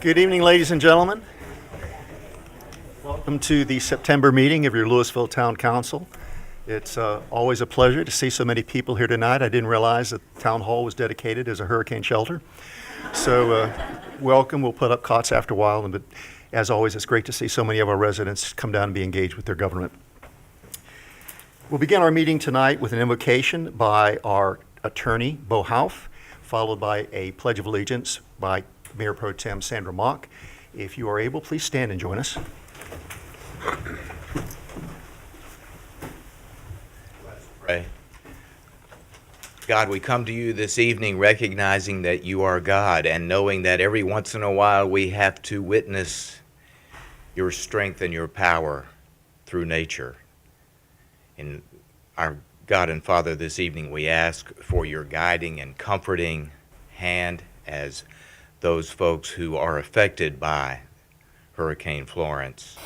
Good evening, ladies and gentlemen. Welcome to the September meeting of your Louisville Town Council. It's always a pleasure to see so many people here tonight. I didn't realize that the Town Hall was dedicated as a hurricane shelter. So welcome. We'll put up cots after a while, but as always, it's great to see so many of our residents come down and be engaged with their government. We'll begin our meeting tonight with an invocation by our attorney, Bo Houff, followed by a Pledge of Allegiance by Mayor Pro Tem Sandra Mock. If you are able, please stand and join us. Let's pray. God, we come to you this evening recognizing that you are God and knowing that every once in a while we have to witness your strength and your power through nature. In our God and Father, this evening we ask for your guiding and comforting hand as those folks who are affected by Hurricane Florence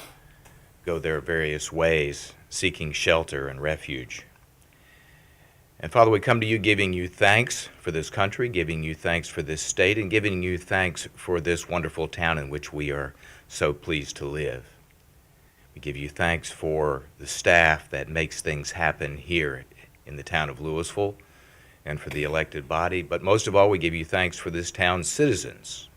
go their various ways, seeking shelter and refuge. And Father, we come to you giving you thanks for this country, giving you thanks for this state, and giving you thanks for this wonderful town in which we are so pleased to live. We give you thanks for the staff that makes things happen here in the town of Louisville and for the elected body, but most of all, we give you thanks for this town's citizens.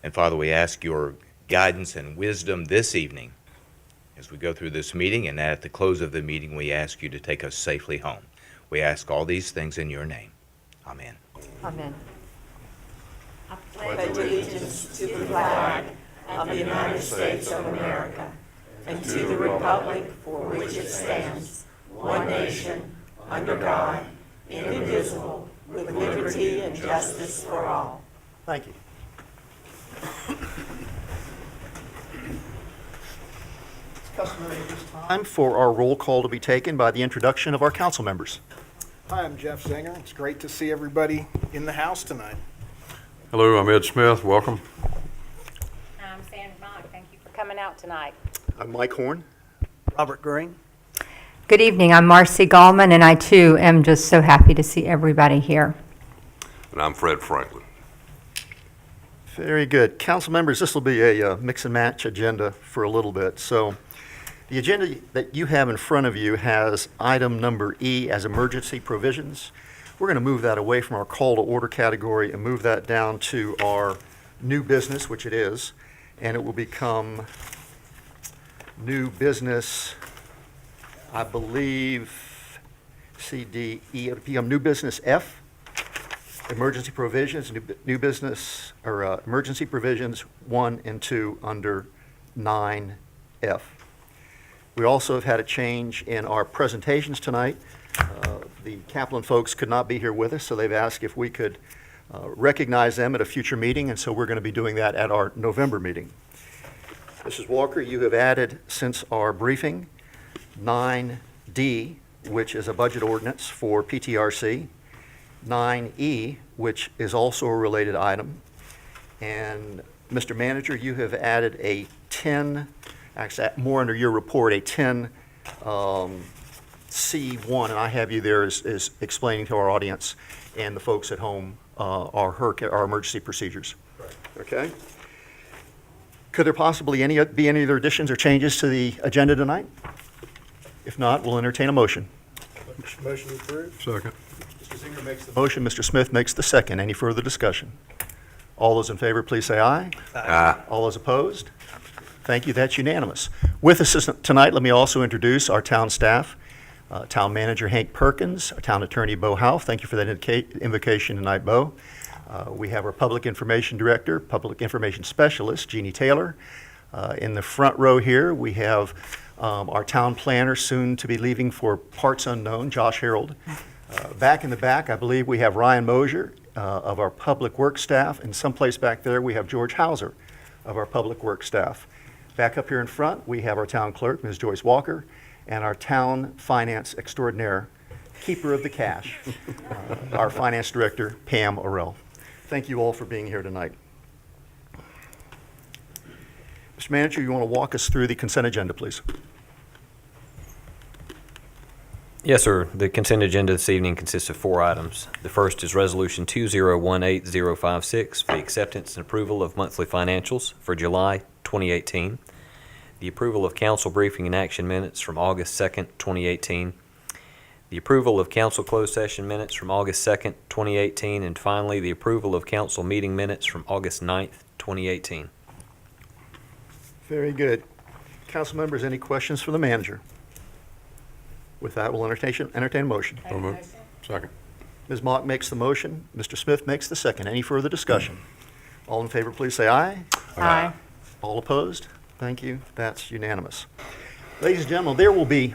And Father, we ask your guidance and wisdom this evening as we go through this meeting, and at the close of the meeting, we ask you to take us safely home. We ask all these things in your name. Amen. Amen. I pledge allegiance to the flag of the United States of America and to the republic for which it stands, one nation, under God, indivisible, with liberty and justice for all. Thank you. It's customary at this time for our roll call to be taken by the introduction of our council members. Hi, I'm Jeff Zinger. It's great to see everybody in the house tonight. Hello, I'm Ed Smith. Welcome. I'm Sandra Mock. Thank you for coming out tonight. I'm Mike Horn. Robert Green. Good evening. I'm Marcy Gallman, and I too am just so happy to see everybody here. And I'm Fred Franklin. Very good. Council members, this will be a mix and match agenda for a little bit. So the agenda that you have in front of you has item number E as emergency provisions. We're going to move that away from our call to order category and move that down to our new business, which it is, and it will become new business, I believe, C, D, E, it'll become new business F, emergency provisions, new business, or emergency provisions 1 and 2 under 9F. We also have had a change in our presentations tonight. The Kaplan folks could not be here with us, so they've asked if we could recognize them at a future meeting, and so we're going to be doing that at our November meeting. Mrs. Walker, you have added, since our briefing, 9D, which is a budget ordinance for PTRC, 9E, which is also a related item, and Mr. Manager, you have added a 10, actually more under your report, a 10 C1, and I have you there as explaining to our audience and the folks at home our emergency procedures. Right. Okay? Could there possibly be any other additions or changes to the agenda tonight? If not, we'll entertain a motion. Motion approved. Second. Mr. Zinger makes the motion. Mr. Smith makes the second. Any further discussion? All those in favor, please say aye. Aye. All those opposed? Thank you. That's unanimous. With us tonight, let me also introduce our town staff. Town Manager Hank Perkins, our Town Attorney Bo Houff. Thank you for that invocation tonight, Bo. We have our Public Information Director, Public Information Specialist, Jeannie Taylor. In the front row here, we have our Town Planner, soon to be leaving for parts unknown, Josh Harold. Back in the back, I believe we have Ryan Mosier of our Public Works staff, and someplace back there we have George Hauser of our Public Works staff. Back up here in front, we have our Town Clerk, Ms. Joyce Walker, and our Town Finance Extraordinaire, Keeper of the Cash, our Finance Director, Pam Orell. Thank you all for being here tonight. Mr. Manager, you want to walk us through the consent agenda, please? Yes, sir. The consent agenda this evening consists of 4 items. The first is Resolution 2018056 for the acceptance and approval of monthly financials for July 2018, the approval of council briefing and action minutes from August 2nd, 2018, the approval of council closed session minutes from August 2nd, 2018, and finally, the approval of council meeting minutes from August 9th, 2018. Very good. Council members, any questions for the manager? With that, we'll entertain a motion. So moved. Second. Ms. Mock makes the motion. Mr. Smith makes the second. Any further discussion? All in favor, please say aye. Aye. All opposed? Thank you. That's unanimous. Ladies and gentlemen, there will be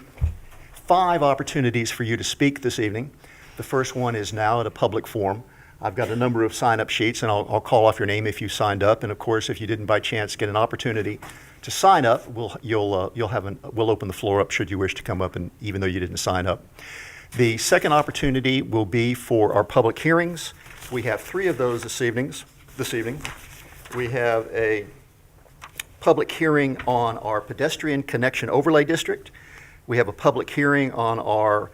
5 opportunities for you to speak this evening. The first one is now at a public forum. I've got a number of sign-up sheets, and I'll call off your name if you signed up. And of course, if you didn't by chance get an opportunity to sign up, we'll open the floor up should you wish to come up, and even though you didn't sign up. The second opportunity will be for our public hearings. We have 3 of those this evening. We have a public hearing on our pedestrian connection overlay district. We have a public hearing on our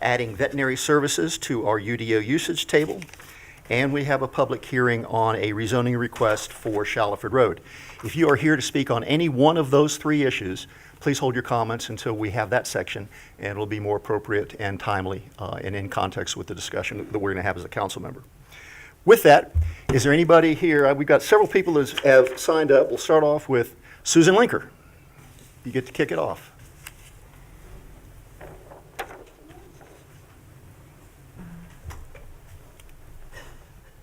adding veterinary services to our UDO usage table. And we have a public hearing on a rezoning request for Shallowford Road. If you are here to speak on any one of those 3 issues, please hold your comments until we have that section, and it'll be more appropriate and timely and in context with the discussion that we're going to have as a council member. With that, is there anybody here? We've got several people that have signed up. We'll start off with Susan Linker. You get to kick it off.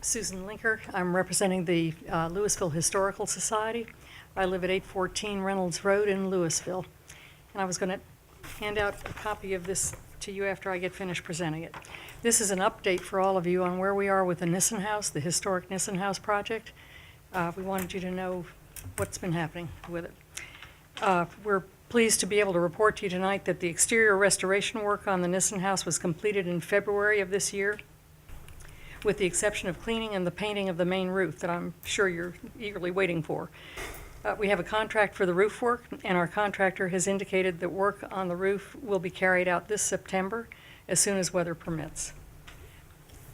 Susan Linker. I'm representing the Louisville Historical Society. I live at 814 Reynolds Road in Louisville. And I was going to hand out a copy of this to you after I get finished presenting it. This is an update for all of you on where we are with the Nissen House, the historic Nissen House project. We wanted you to know what's been happening with it. We're pleased to be able to report to you tonight that the exterior restoration work on the Nissen House was completed in February of this year, with the exception of cleaning and the painting of the main roof that I'm sure you're eagerly waiting for. We have a contract for the roof work, and our contractor has indicated that work on the roof will be carried out this September as soon as weather permits.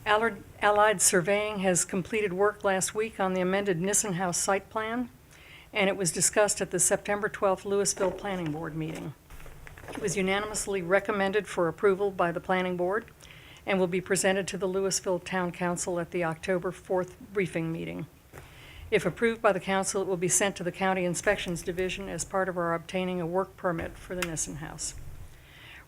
Allied Surveying has completed work last week on the amended Nissen House site plan, and it was discussed at the September 12th Louisville Planning Board meeting. It was unanimously recommended for approval by the Planning Board and will be presented to the Louisville Town Council at the October 4th briefing meeting. If approved by the council, it will be sent to the County Inspections Division as part of our obtaining a work permit for the Nissen House.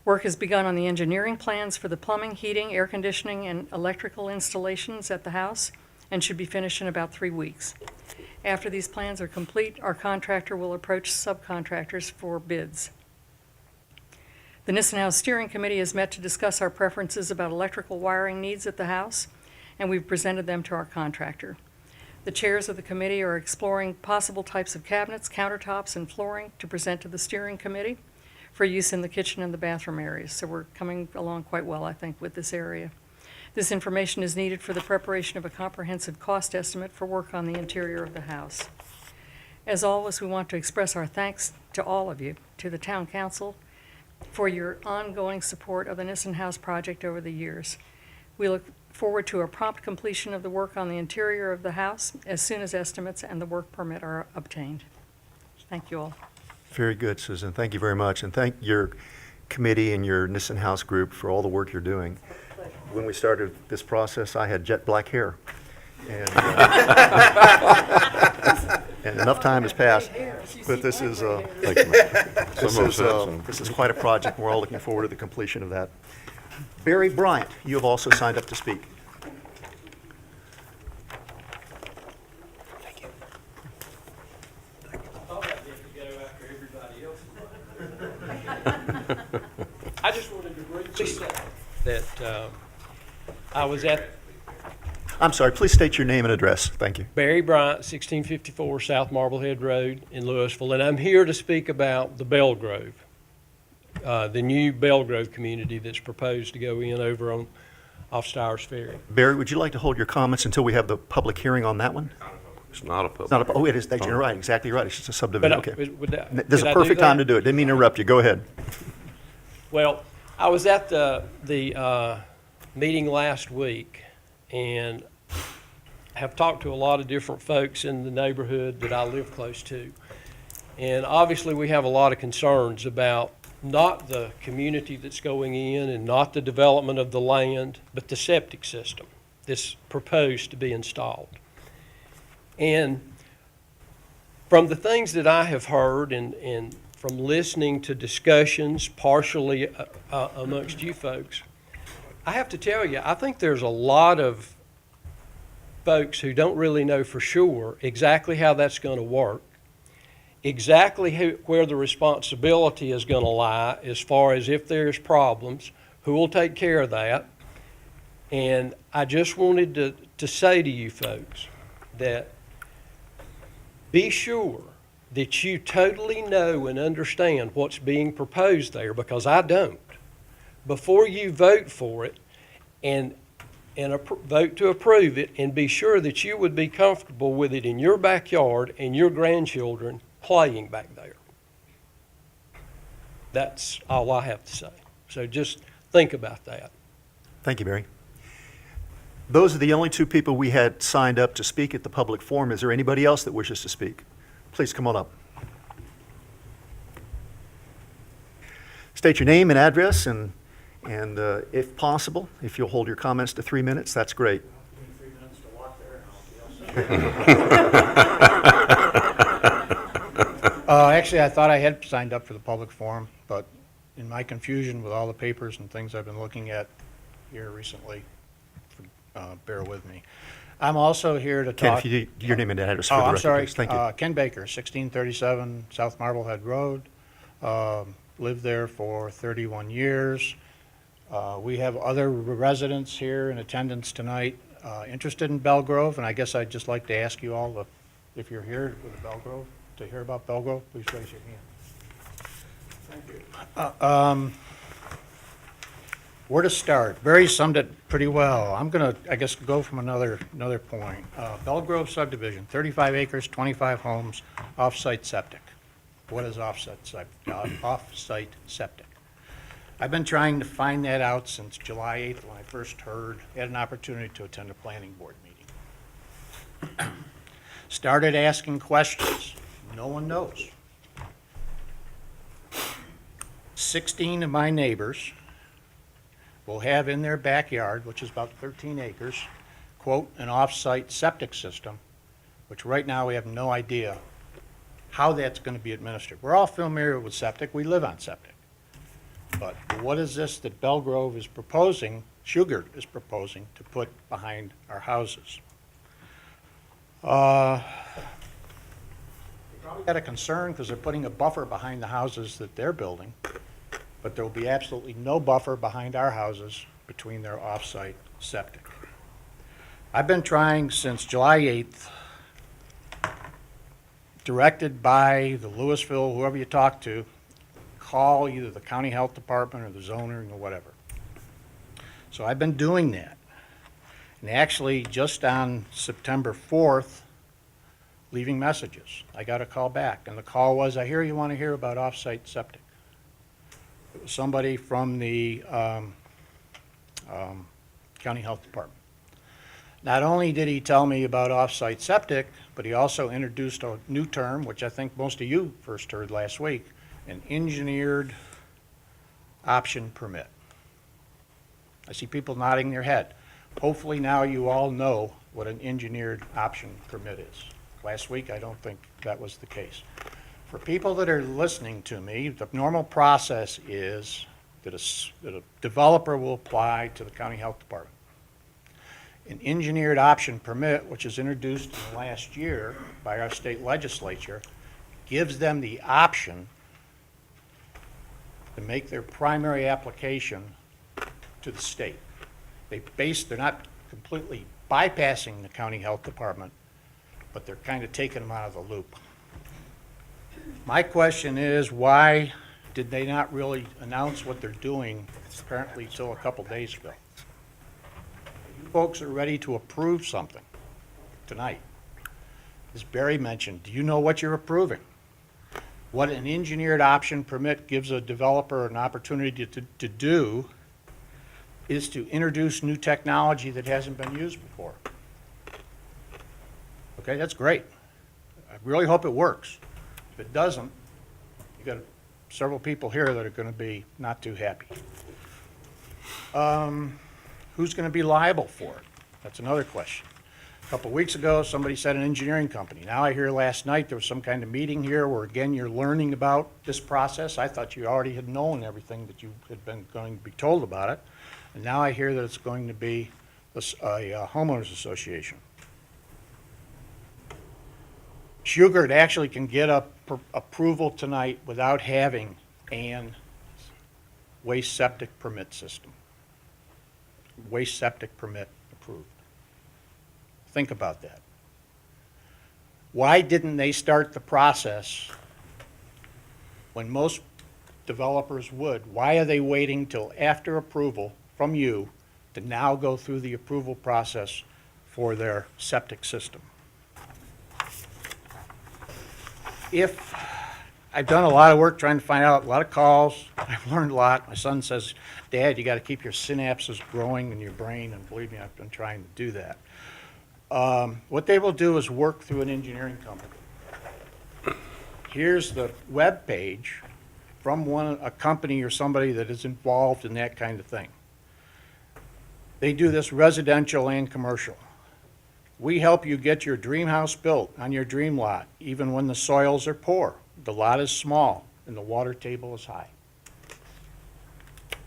Work has begun on the engineering plans for the plumbing, heating, air conditioning, and electrical installations at the house and should be finished in about 3 weeks. After these plans are complete, our contractor will approach subcontractors for bids. The Nissen House Steering Committee has met to discuss our preferences about electrical wiring needs at the house, and we've presented them to our contractor. The chairs of the committee are exploring possible types of cabinets, countertops, and flooring to present to the steering committee for use in the kitchen and the bathroom areas. So we're coming along quite well, I think, with this area. This information is needed for the preparation of a comprehensive cost estimate for work on the interior of the house. As always, we want to express our thanks to all of you, to the town council, for your ongoing support of the Nissen House project over the years. We look forward to a prompt completion of the work on the interior of the house as soon as estimates and the work permit are obtained. Thank you all. Very good, Susan. Thank you very much. And thank your committee and your Nissen House group for all the work you're doing. When we started this process, I had jet black hair. And, and enough time has passed. But this is this is quite a project. We're all looking forward to the completion of that. Barry Bryant, you have also signed up to speak. I just wanted to briefly say that I was at I'm sorry, please state your name and address. Thank you. Barry Bryant, 1654 South Marblehead Road in Louisville, and I'm here to speak about the Belle Grove, the new Belle Grove community that's proposed to go in over on off Stowers Ferry. Barry, would you like to hold your comments until we have the public hearing on that one? It's not a public. It's not a, oh, it is, you're right, exactly right. It's just a subdivision, okay. Would This is a perfect time to do it. Didn't mean to interrupt you. Go ahead. Well, I was at the meeting last week and have talked to a lot of different folks in the neighborhood that I live close to. And obviously, we have a lot of concerns about not the community that's going in and not the development of the land, but the septic system that's proposed to be installed. And from the things that I have heard and from listening to discussions partially amongst you folks, I have to tell you, I think there's a lot of folks who don't really know for sure exactly how that's going to work, exactly where the responsibility is going to lie as far as if there's problems, who will take care of that. And I just wanted to say to you folks that be sure that you totally know and understand what's being proposed there, because I don't. Before you vote for it and vote to approve it, and be sure that you would be comfortable with it in your backyard and your grandchildren playing back there. That's all I have to say. So just think about that. Thank you, Barry. Those are the only two people we had signed up to speak at the public forum. Is there anybody else that wishes to speak? Please come on up. State your name and address, and if possible, if you'll hold your comments to 3 minutes, that's great. Actually, I thought I had signed up for the public forum, but in my confusion with all the papers and things I've been looking at here recently, bear with me. I'm also here to Ken, talk. if you do your name and address for the I'm record, sorry. please. Thank you. Ken Baker, 1637 South Marblehead Road. Lived there for 31 years. We have other residents here in attendance tonight interested in Belle Grove, and I guess I'd just like to ask you all if you're here with Belle Grove, to hear about Belle Grove, please raise your hand. Thank you. Where to start? Barry summed it pretty well. I'm going to, I guess, go from another point. Belle Grove Subdivision, 35 acres, 25 homes, off-site septic. What is off-site septic? I've been trying to find that out since July 8th when I first had an opportunity to attend a planning board meeting. Started asking questions. No one knows. 16 of my neighbors will have in their backyard, which is about 13 acres, quote, an off-site septic system, which right now we have no idea how that's going to be administered. We're all familiar with septic. We live on septic. But what is this that Belle Grove is proposing, Sugar is proposing, to put behind our houses? They probably got a concern because they're putting a buffer behind the houses that they're building, but there will be absolutely no buffer behind our houses between their off-site septic. I've been trying since July 8th, directed by the Louisville, whoever you talk to, call either the county health department or the zoning or whatever. So I've been doing that. And actually, just on September 4th, leaving messages. I got a call back, and the call was, I hear you want to hear about off-site septic. It was somebody from the county health department. Not only did he tell me about off-site septic, but he also introduced a new term, which I think most of you first heard last week, an engineered option permit. I see people nodding their head. Hopefully now you all know what an engineered option permit is. Last week, I don't think that was the case. For people that are listening to me, the normal process is that a developer will apply to the county health department. An engineered option permit, which was introduced in the last year by our state legislature, gives them the option to make their primary application to the state. They're not completely bypassing the county health department, but they're kind of taking them out of the loop. My question is, why did they not really announce what they're doing apparently till a couple days ago? You folks are ready to approve something tonight. As Barry mentioned, do you know what you're approving? What an engineered option permit gives a developer an opportunity to do is to introduce new technology that hasn't been used before. Okay, that's great. I really hope it works. If it doesn't, you got several people here that are gonna be not too happy. Who's gonna be liable for it? That's another question. A couple weeks ago, somebody said an engineering company. Now I hear last night there was some kind of meeting here where, again, you're learning about this process. I thought you already had known everything that you had been going to be told about it. And now I hear that it's going to be a homeowners association. Schugert actually can get approval tonight without having an waste septic permit system. Waste septic permit approved. Think about that. Why didn't they start the process when most developers would? Why are they waiting till after approval from you to now go through the approval process for their septic system? If I've done a lot of work trying to find out, a lot of calls, I've learned a lot. My son says, Dad, you got to keep your synapses growing in your brain, and believe me, I've been trying to do that. What they will do is work through an engineering company. Here's the web page from a company or somebody that is involved in that kind of thing. They do this residential and commercial. We help you get your dream house built on your dream lot, even when the soils are poor, the lot is small, and the water table is high.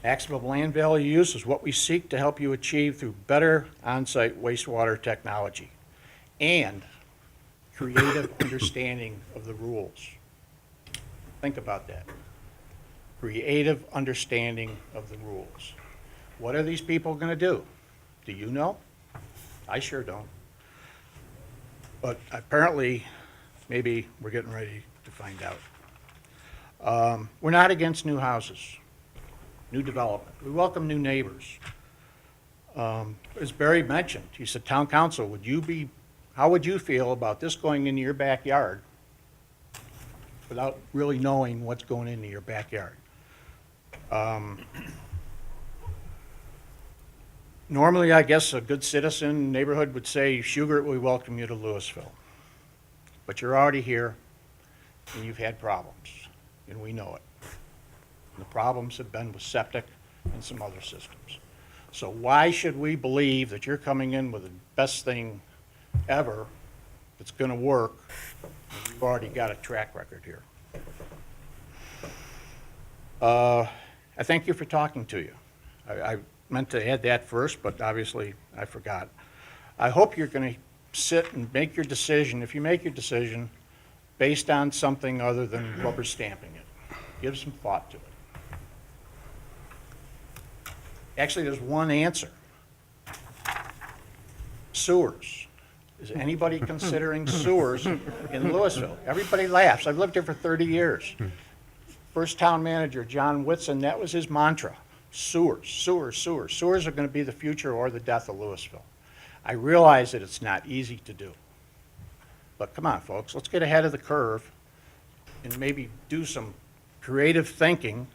Maximum land value use is what we seek to help you achieve through better on-site wastewater technology and creative understanding of the rules. Think about that. Creative understanding of the rules. What are these people going to do? Do you know? I sure don't. But apparently, maybe we're getting ready to find out. We're not against new houses. New development. We welcome new neighbors. As Barry mentioned, he said, Town Council, how would you feel about this going into your backyard without really knowing what's going into your backyard? Normally, I guess a good citizen neighborhood would say, Schugert, we welcome you to Louisville. But you're already here, and you've had problems, and we know it. The problems have been with septic and some other systems. So why should we believe that you're coming in with the best thing ever that's going to work when you've already got a track record here? I thank you for talking to you. I meant to add that first, but obviously I forgot. I hope you're going to sit and make your decision, if you make your decision, based on something other than rubber stamping it. Give some thought to it. Actually, there's one answer. Sewers. Is anybody considering sewers in Louisville? Everybody laughs. I've lived here for 30 years. First town manager, John Whitson, that was his mantra. Sewers, sewers, sewers. Sewers are going to be the future or the death of Louisville. I realize that it's not easy to do. But come on, folks, let's get ahead of the curve and maybe do some creative thinking.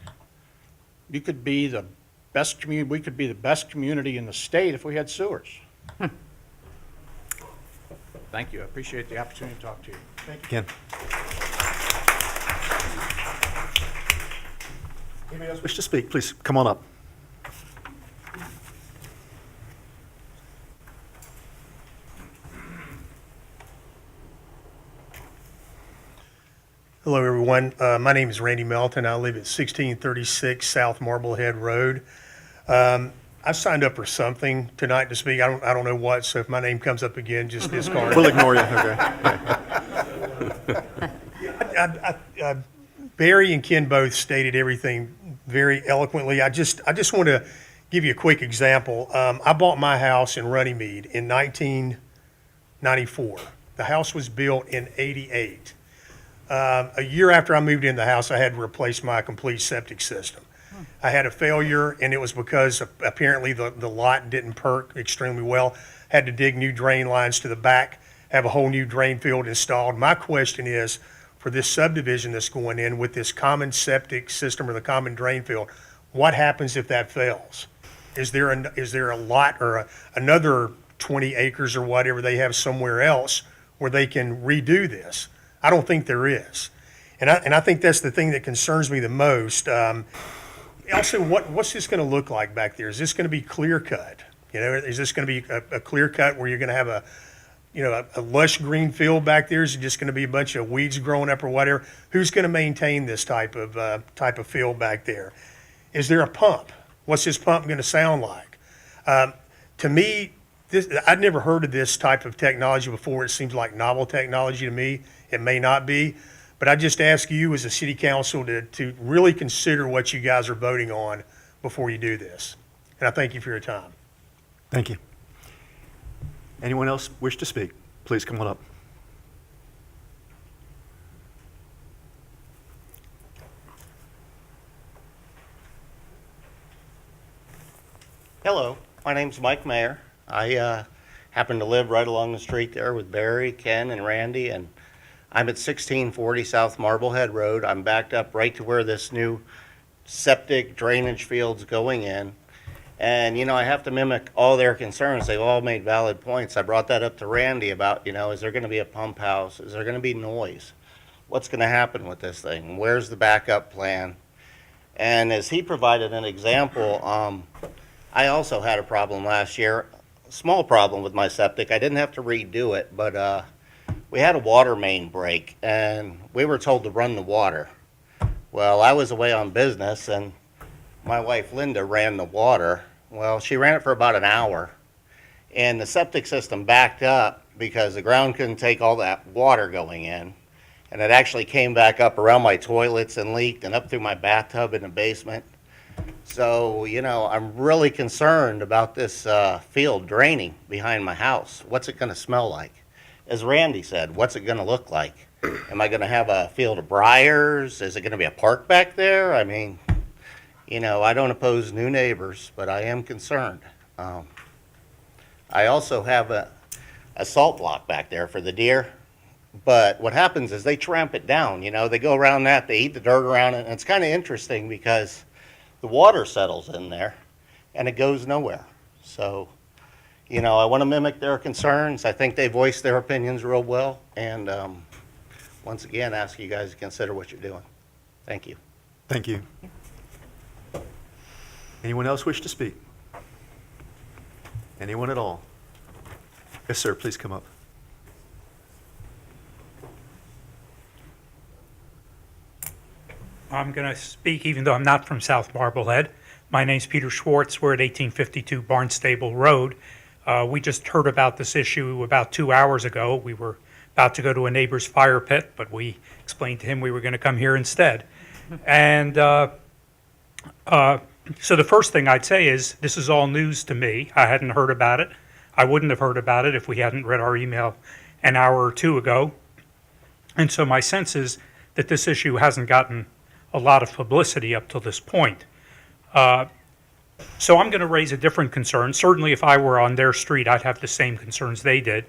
You could be the best community, we could be the best community in the state if we had sewers. Thank you. I appreciate the opportunity to talk to you. Thank you, Ken. Anybody else wish to speak? Please come on up. Hello, everyone. My name is Randy Melton. I live at 1636 South Marblehead Road. I signed up for something tonight to speak. I don't know what, so if my name comes up again, just discard We'll it. ignore you, okay? Barry and Ken both stated everything very eloquently. I just want to give you a quick example. I bought my house in Runnymede in 1994. The house was built in '88. A year after I moved in the house, I had to replace my complete septic system. I had a failure, and it was because apparently the lot didn't perk extremely well. Had to dig new drain lines to the back, have a whole new drain field installed. My question is, for this subdivision that's going in with this common septic system or the common drain field, what happens if that fails? Is there a lot or another 20 acres or whatever they have somewhere else where they can redo this? I don't think there is. And I think that's the thing that concerns me the most. Also, what's this going to look like back there? Is this going to be clear cut? You know, is this going to be a clear cut where you're going to have a lush green field back there? Is it just going to be a bunch of weeds growing up or whatever? Who's going to maintain this type of field back there? Is there a pump? What's this pump going to sound like? To me, I'd never heard of this type of technology before. It seems like novel technology to me. It may not be, but I just ask you as a city council to really consider what you guys are voting on before you do this. And I thank you for your time. Thank you. Anyone else wish to speak? Please come on up. Hello, my name's Mike Mayer. I happen to live right along the street there with Barry, Ken, and Randy, and I'm at 1640 South Marblehead Road. I'm backed up right to where this new septic drainage field's going in. And, you know, I have to mimic all their concerns. They've all made valid points. I brought that up to Randy about, you know, is there going to be a pump house? Is there going to be noise? What's going to happen with this thing? Where's the backup plan? And as he provided an example, I also had a problem last year, a small problem with my septic. I didn't have to redo it, but we had a water main break, and we were told to run the water. Well, I was away on business, and my wife Linda ran the water. Well, she ran it for about an hour, and the septic system backed up because the ground couldn't take all that water going in, and it actually came back up around my toilets and leaked and up through my bathtub in the basement. So, you know, I'm really concerned about this field draining behind my house. What's it going to smell like? As Randy said, what's it going to look like? Am I going to have a field of briars? Is it going to be a park back there? I mean, you know, I don't oppose new neighbors, but I am concerned. I also have a salt block back there for the deer. But what happens is they tramp it down. You know, they go around that, they eat the dirt around it. And it's kind of interesting because the water settles in there and it goes nowhere. So, you know, I want to mimic their concerns. I think they voiced their opinions real well. And once again, ask you guys to consider what you're doing. Thank you. Thank you. Anyone else wish to speak? Anyone at all? Yes, sir, please come up. I'm going to speak even though I'm not from South Marblehead. My name's Peter Schwartz. We're at 1852 Barnstable Road. We just heard about this issue about 2 hours ago. We were about to go to a neighbor's fire pit, but we explained to him we were going to come here instead. And so the first thing I'd say is this is all news to me. I hadn't heard about it. I wouldn't have heard about it if we hadn't read our email an hour or two ago. And so my sense is that this issue hasn't gotten a lot of publicity up to this point. So I'm going to raise a different concern. Certainly if I were on their street, I'd have the same concerns they did.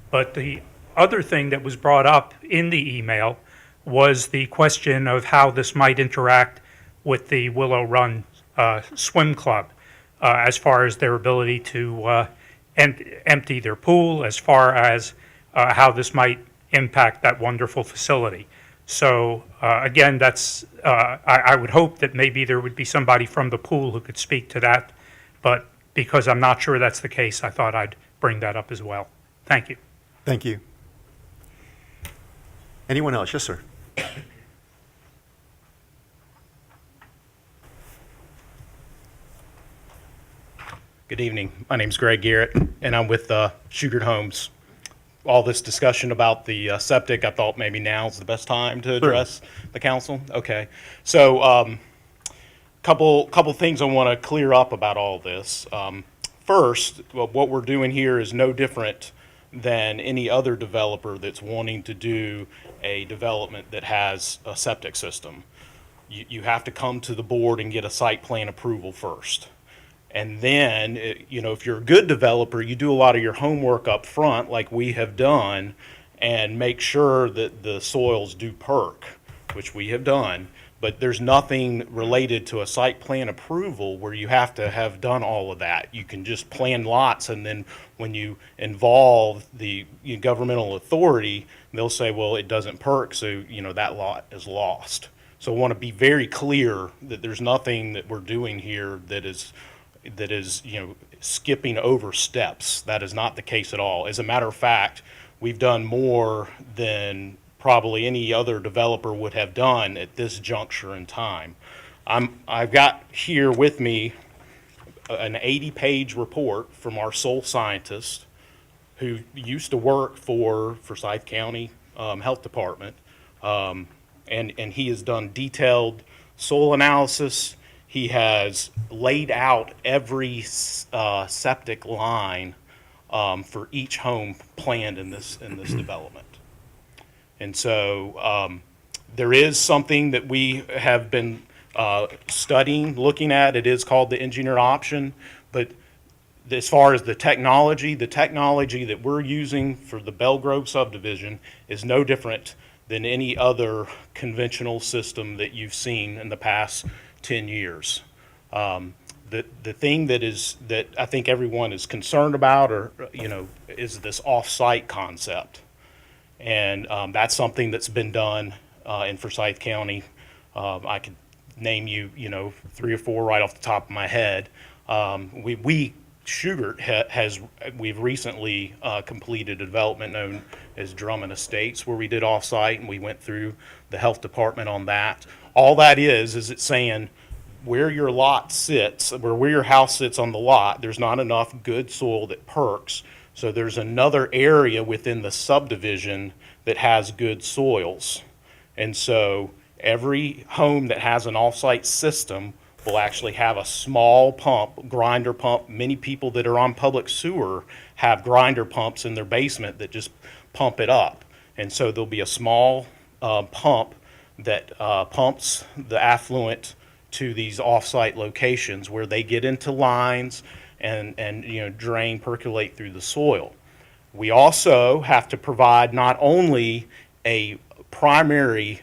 But the other thing that was brought up in the email was the question of how this might interact with the Willow Run Swim Club as far as their ability to empty their pool, as far as how this might impact that wonderful facility. So again, that's I would hope that maybe there would be somebody from the pool who could speak to that, but because I'm not sure that's the case, I thought I'd bring that up as well. Thank you. Thank you. Anyone else? Yes, sir. Good evening. My name's Greg Garrett, and I'm with Shugart Homes. All this discussion about the septic, I thought maybe now's the best time to address the council. Okay. So couple things I want to clear up about all this. First, what we're doing here is no different than any other developer that's wanting to do a development that has a septic system. You have to come to the board and get a site plan approval first. And then, you know, if you're a good developer, you do a lot of your homework up front like we have done, and make sure that the soils do perk, which we have done. But there's nothing related to a site plan approval where you have to have done all of that. You can just plan lots, and then when you involve the governmental authority, they'll say, well, it doesn't perk, so that lot is lost. So I want to be very clear that there's nothing that we're doing here that is skipping over steps. That is not the case at all. As a matter of fact, we've done more than probably any other developer would have done at this juncture in time. I've got here with me an 80-page report from our soil scientist who used to work for Forsyth County Health Department, and he has done detailed soil analysis. He has laid out every septic line for each home planned in this development. And so there is something that we have been studying, looking at. It is called the engineered option. But as far as the technology that we're using for the Belle Grove subdivision is no different than any other conventional system that you've seen in the past 10 years. The thing that I think everyone is concerned about is this off-site concept. And that's something that's been done in Forsyth County. I could name you, 3 or 4 right off the top of my head. We've recently completed a development known as Drummond Estates, where we did off-site, and we went through the health department on that. All that is it's saying where your lot sits, where your house sits on the lot, there's not enough good soil that perks. So there's another area within the subdivision that has good soils. And so every home that has an off-site system will actually have a small pump, grinder pump. Many people that are on public sewer have grinder pumps in their basement that just pump it up. And so there'll be a small pump that pumps the affluent to these off-site locations where they get into lines and drain, percolate through the soil. We also have to provide not only a primary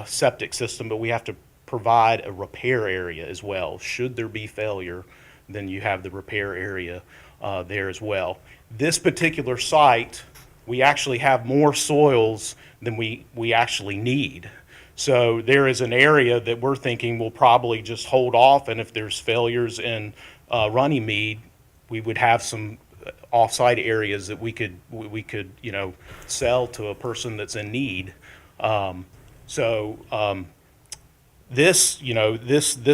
septic system, but we have to provide a repair area as well. Should there be failure, then you have the repair area there as well. This particular site, we actually have more soils than we actually need. So there is an area that we're thinking we'll probably just hold off, and if there's failures in Runnymede, we would have some off-site areas that we could sell to a person that's in need. This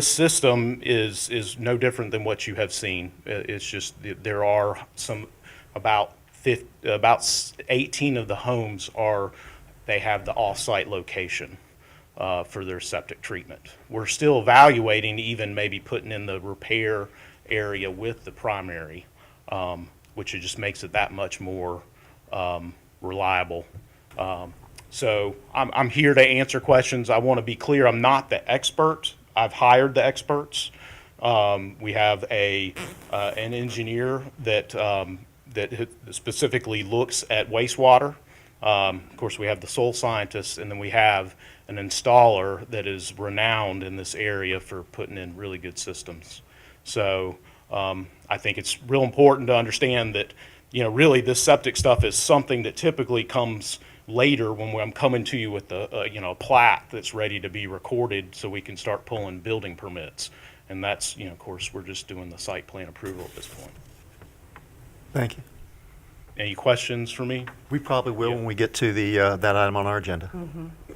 system is no different than what you have seen. It's just there are about 18 of the homes they have the off-site location for their septic treatment. We're still evaluating even maybe putting in the repair area with the primary, which it just makes it that much more reliable. So I'm here to answer questions. I want to be clear, I'm not the expert. I've hired the experts. We have an engineer that specifically looks at wastewater. Of course, we have the soil scientist, and then we have an installer that is renowned in this area for putting in really good systems. So I think it's real important to understand that, really this septic stuff is something that typically comes later when I'm coming to you with a plat that's ready to be recorded so we can start pulling building permits. And that's, of course, we're just doing the site plan approval at this point. Thank you. Any questions for me? We probably will when we get to that item on our agenda.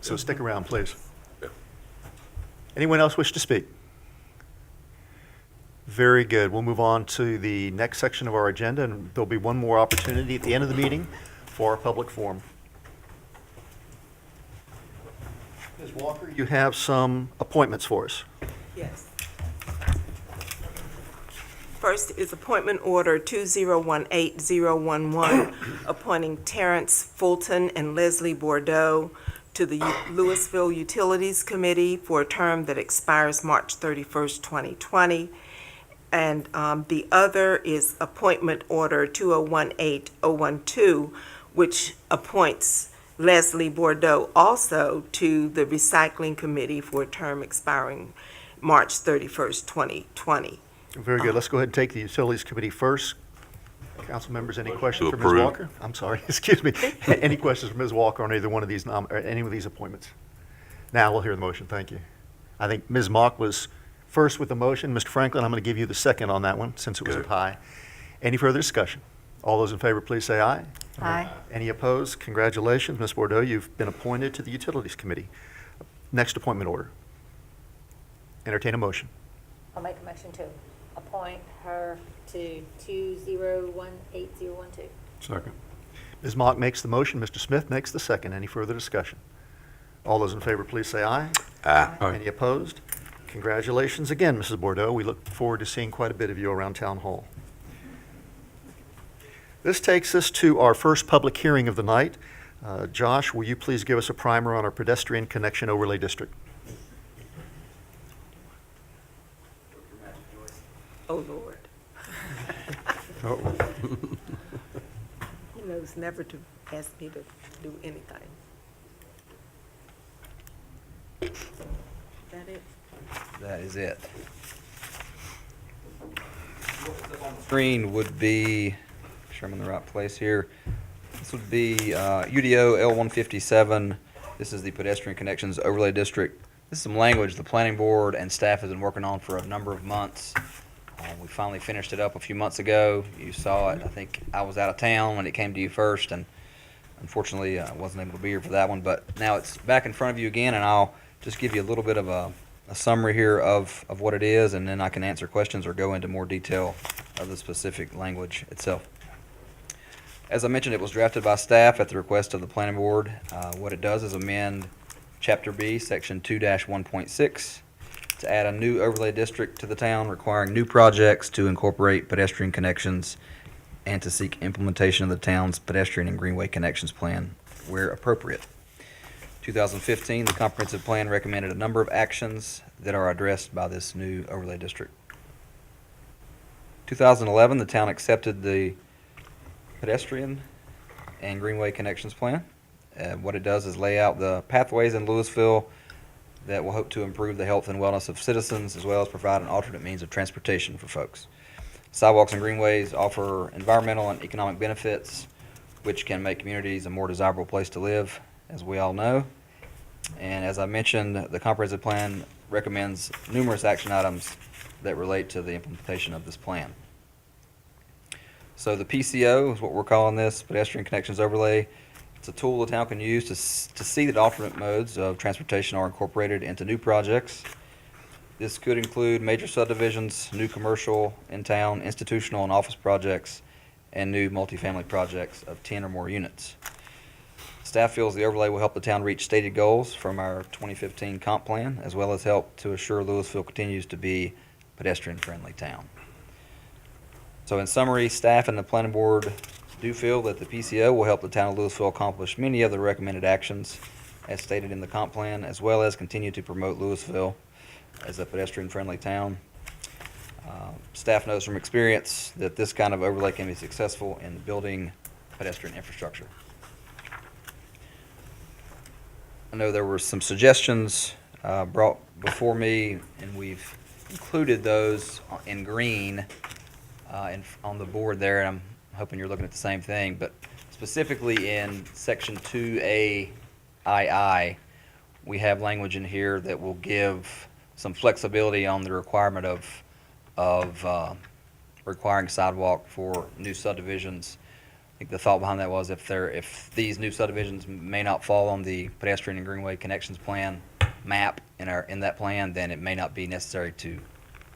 So stick around, please. Anyone else wish to speak? Very good. We'll move on to the next section of our agenda, and there'll be one more opportunity at the end of the meeting for our public forum. Ms. Walker, you have some appointments for us. Yes. First is Appointment Order 2018011, appointing Terrence Fulton and Leslie Bordeaux to the Louisville Utilities Committee for a term that expires March 31st, 2020. And the other is Appointment Order 2018012, which appoints Leslie Bordeaux also to the Recycling Committee for a term expiring March 31st, 2020. Very good. Let's go ahead and take the Utilities Committee first. Council members, any questions To for Ms. approve. Walker? I'm sorry, excuse me. Any questions for Ms. Walker on either one of these, or any of these appointments? Now we'll hear the motion. Thank you. I think Ms. Mock was first with the motion. Mr. Franklin, I'm going to give you the second on that one, since it was a Good. tie. Any further discussion? All those in favor, please say aye. Aye. Any opposed? Congratulations, Ms. Bordeaux. You've been appointed to the Utilities Committee. Next appointment order. Entertain a motion. I'll make a motion to appoint her to 2018012. Second. Ms. Mock makes the motion. Mr. Smith makes the second. Any further discussion? All those in favor, please say aye. Aye. Any opposed? Congratulations again, Mrs. Bordeaux. We look forward to seeing quite a bit of you around Town Hall. This takes us to our first public hearing of the night. Josh, will you please give us a primer on our pedestrian connection overlay district? Oh, Lord. Uh-oh. He knows never to ask me to do anything. That it? That is it. Screen would be, make sure I'm in the right place here. This would be UDO L157. This is the Pedestrian Connections Overlay District. This is some language the planning board and staff has been working on for a number of months. We finally finished it up a few months ago. You saw it. I think I was out of town when it came to you first, and unfortunately I wasn't able to be here for that one. But now it's back in front of you again, and I'll just give you a little bit of a summary here of what it is, and then I can answer questions or go into more detail of the specific language itself. As I mentioned, it was drafted by staff at the request of the planning board. What it does is amend Chapter B, Section 2-1.6, to add a new overlay district to the town requiring new projects to incorporate pedestrian connections and to seek implementation of the town's pedestrian and greenway connections plan where appropriate. 2015, the comprehensive plan recommended a number of actions that are addressed by this new overlay district. 2011, the town accepted the pedestrian and greenway connections plan. What it does is lay out the pathways in Louisville that will hope to improve the health and wellness of citizens, as well as provide an alternate means of transportation for folks. Sidewalks and greenways offer environmental and economic benefits, which can make communities a more desirable place to live, as we all know. And as I mentioned, the comprehensive plan recommends numerous action items that relate to the implementation of this plan. So the PCO is what we're calling this, Pedestrian Connections Overlay. It's a tool the town can use to see that alternate modes of transportation are incorporated into new projects. This could include major subdivisions, new commercial in-town, institutional and office projects, and new multifamily projects of 10 or more units. Staff feels the overlay will help the town reach stated goals from our 2015 comp plan, as well as help to assure Louisville continues to be a pedestrian-friendly town. So in summary, staff and the planning board do feel that the PCO will help the town of Louisville accomplish many of the recommended actions as stated in the comp plan, as well as continue to promote Louisville as a pedestrian-friendly town. Staff knows from experience that this kind of overlay can be successful in building pedestrian infrastructure. I know there were some suggestions brought before me, and we've included those in green on the board there, and I'm hoping you're looking at the same thing. But specifically in Section 2A II, we have language in here that will give some flexibility on the requirement of requiring sidewalk for new subdivisions. I think the thought behind that was if these new subdivisions may not fall on the pedestrian and greenway connections plan map in that plan, then it may not be necessary to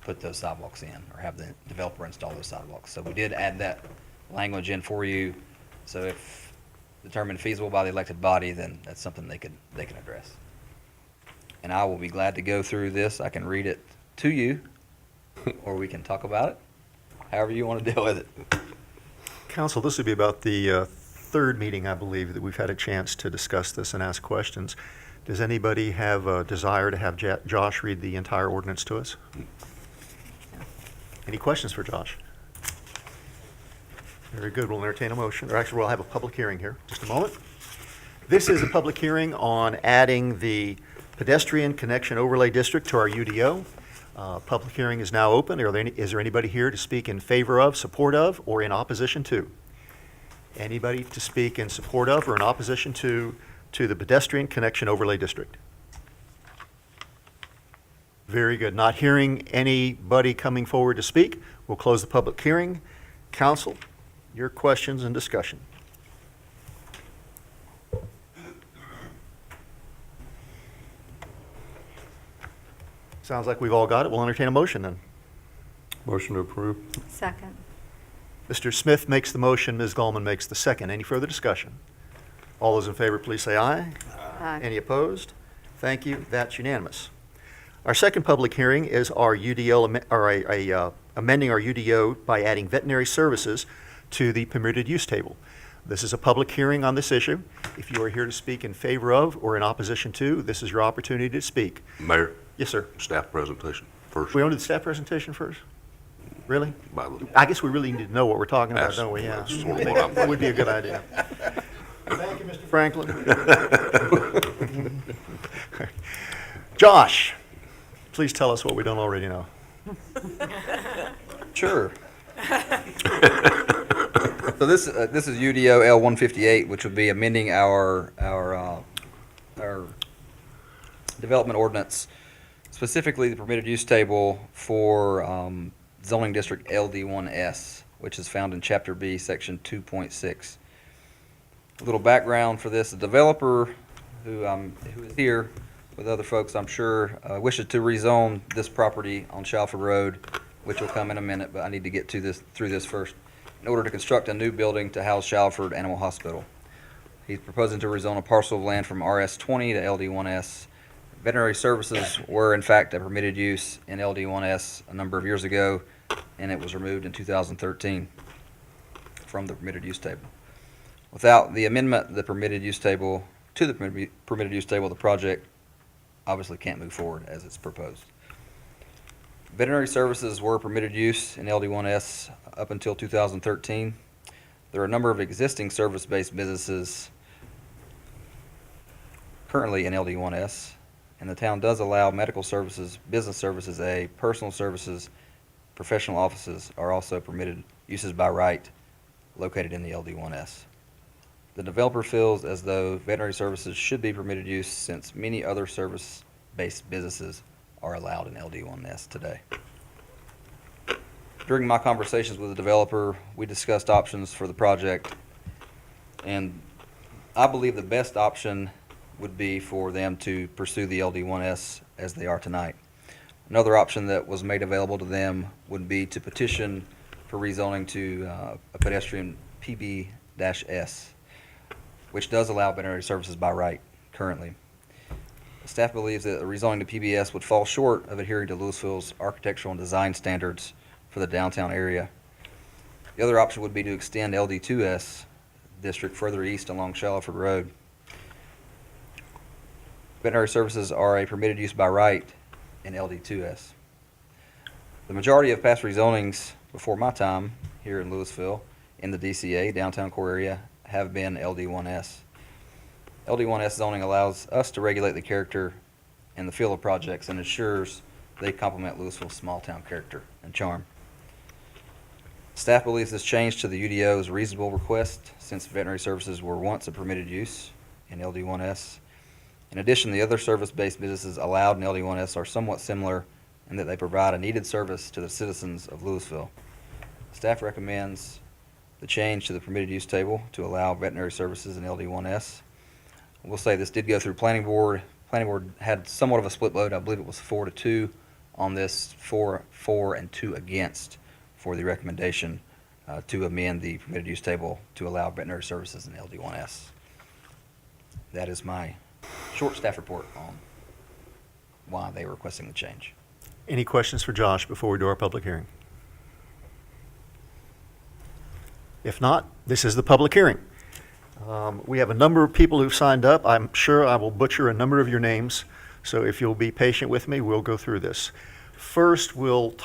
put those sidewalks in or have the developer install those sidewalks. So we did add that language in for you. So if determined feasible by the elected body, then that's something they can address. And I will be glad to go through this. I can read it to you, or we can talk about it, however you want to deal with it. Council, this would be about the third meeting, I believe, that we've had a chance to discuss this and ask questions. Does anybody have a desire to have Josh read the entire ordinance to us? Any questions for Josh? Very good. We'll entertain a motion, or actually, we'll have a public hearing here. Just a moment. This is a public hearing on adding the Pedestrian Connection Overlay District to our UDO. Public hearing is now open. Is there anybody here to speak in favor of, support of, or in opposition to? Anybody to speak in support of or in opposition to the Pedestrian Connection Overlay District? Very good. Not hearing anybody coming forward to speak, we'll close the public hearing. Council, your questions and discussion. Sounds like we've all got it. We'll entertain a motion then. Motion to approve. Second. Mr. Smith makes the motion, Ms. Gallman makes the second. Any further discussion? All those in favor, please say aye. Aye. Any opposed? Thank you. That's unanimous. Our second public hearing is our UDO, amending our UDO by adding veterinary services to the permitted use table. This is a public hearing on this issue. If you are here to speak in favor of or in opposition to, this is your opportunity to speak. Mayor, Yes, sir. staff presentation first. We want to do the staff presentation first? Really? By the- I guess we really need to know what we're talking about, That's- don't we? Yeah. that's sort of what I'm thinking. Would be a good idea. Thank you, Mr. Franklin. Josh, please tell us what we don't already know. Sure. So this is UDO L-158, which would be amending our development ordinance, specifically the permitted use table for zoning district LD1S, which is found in Chapter B, Section 2.6. A little background for this: the developer, who is here with other folks, I'm sure, wishes to rezone this property on Shalford Road, which will come in a minute, but I need to get through this first, in order to construct a new building to house Shalford Animal Hospital. He's proposing to rezone a parcel of land from RS20 to LD1S. Veterinary services were in fact a permitted use in LD1S a number of years ago, and it was removed in 2013 from the permitted use table. Without the amendment to the permitted use table, the project obviously can't move forward as it's proposed. Veterinary services were permitted use in LD1S up until 2013. There are a number of existing service-based businesses currently in LD1S, and the town does allow medical services, business services, personal services, professional offices are also permitted uses by right located in the LD1S. The developer feels as though veterinary services should be permitted use since many other service-based businesses are allowed in LD1S today. During my conversations with the developer, we discussed options for the project, and I believe the best option would be for them to pursue the LD1S as they are tonight. Another option that was made available to them would be to petition for rezoning to a pedestrian PB-S, which does allow veterinary services by right currently. The staff believes that a rezoning to PBS would fall short of adhering to Louisville's architectural and design standards for the downtown area. The other option would be to extend LD2S district further east along Shalford Road. Veterinary services are a permitted use by right in LD2S. The majority of past rezonings before my time here in Louisville in the DCA, downtown core area, have been LD1S. LD1S zoning allows us to regulate the character and the feel of projects and ensures they complement Louisville's small-town character and charm. Staff believes this change to the UDO is a reasonable request since veterinary services were once a permitted use in LD1S. In addition, the other service-based businesses allowed in LD1S are somewhat similar in that they provide a needed service to the citizens of Louisville. Staff recommends the change to the permitted use table to allow veterinary services in LD1S. We'll say this did go through planning board. Planning board had somewhat of a split vote. I believe it was 4-2 on this, 4 and 2 against for the recommendation to amend the permitted use table to allow veterinary services in LD1S. That is my short staff report on why they are requesting the change. Any questions for Josh before we do our public hearing? If not, this is the public hearing. We have a number of people who've signed up. I'm sure I will butcher a number of your names, so if you'll be patient with me, we'll go through this. First, we'll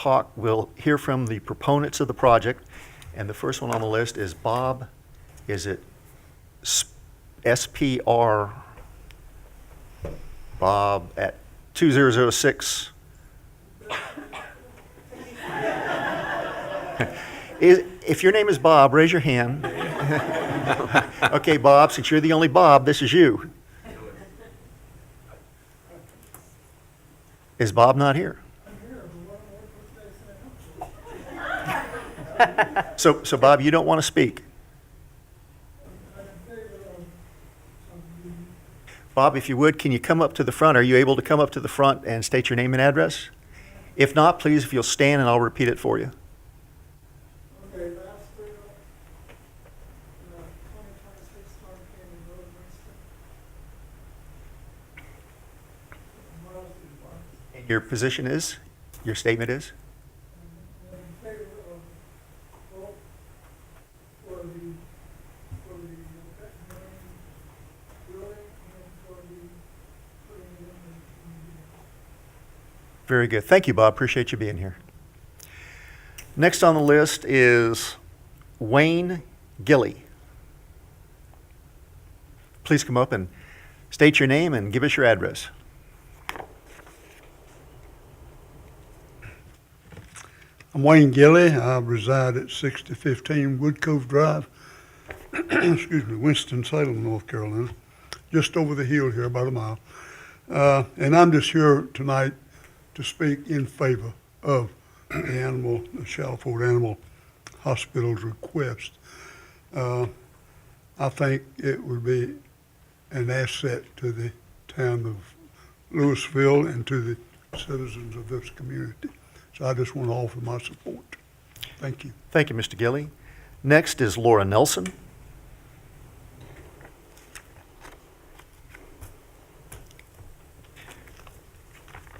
hear from the proponents of the project, And the first one on the list is Bob, is it SPR Bob at 2006? If your name is Bob, raise your hand. Okay, Bob, since you're the only Bob, this is you. Is Bob not here? So Bob, you don't want to speak? Bob, if you would, can you come up to the front? Are you able to come up to the front and state your name and address? If not, please, if you'll stand and I'll repeat it for you. Okay, last three, 2026 Tom Canyon Road, Winston. And your position is? Your statement is? In favor of vote for the veterinary building and for the putting it in the community. Very good. Thank you, Bob. Appreciate you being here. Next on the list is Wayne Gilley. Please come up and state your name and give us your address. I'm Wayne Gilley. I reside at 6015 Wood Cove Drive, excuse me, Winston-Salem, North Carolina, just over the hill here, about a mile. And I'm just here tonight to speak in favor of the Shalford Animal Hospital's request. I think it would be an asset to the town of Louisville and to the citizens of this community. So I just want to offer my support. Thank you. Thank you, Mr. Gilley. Next is Laura Nelson.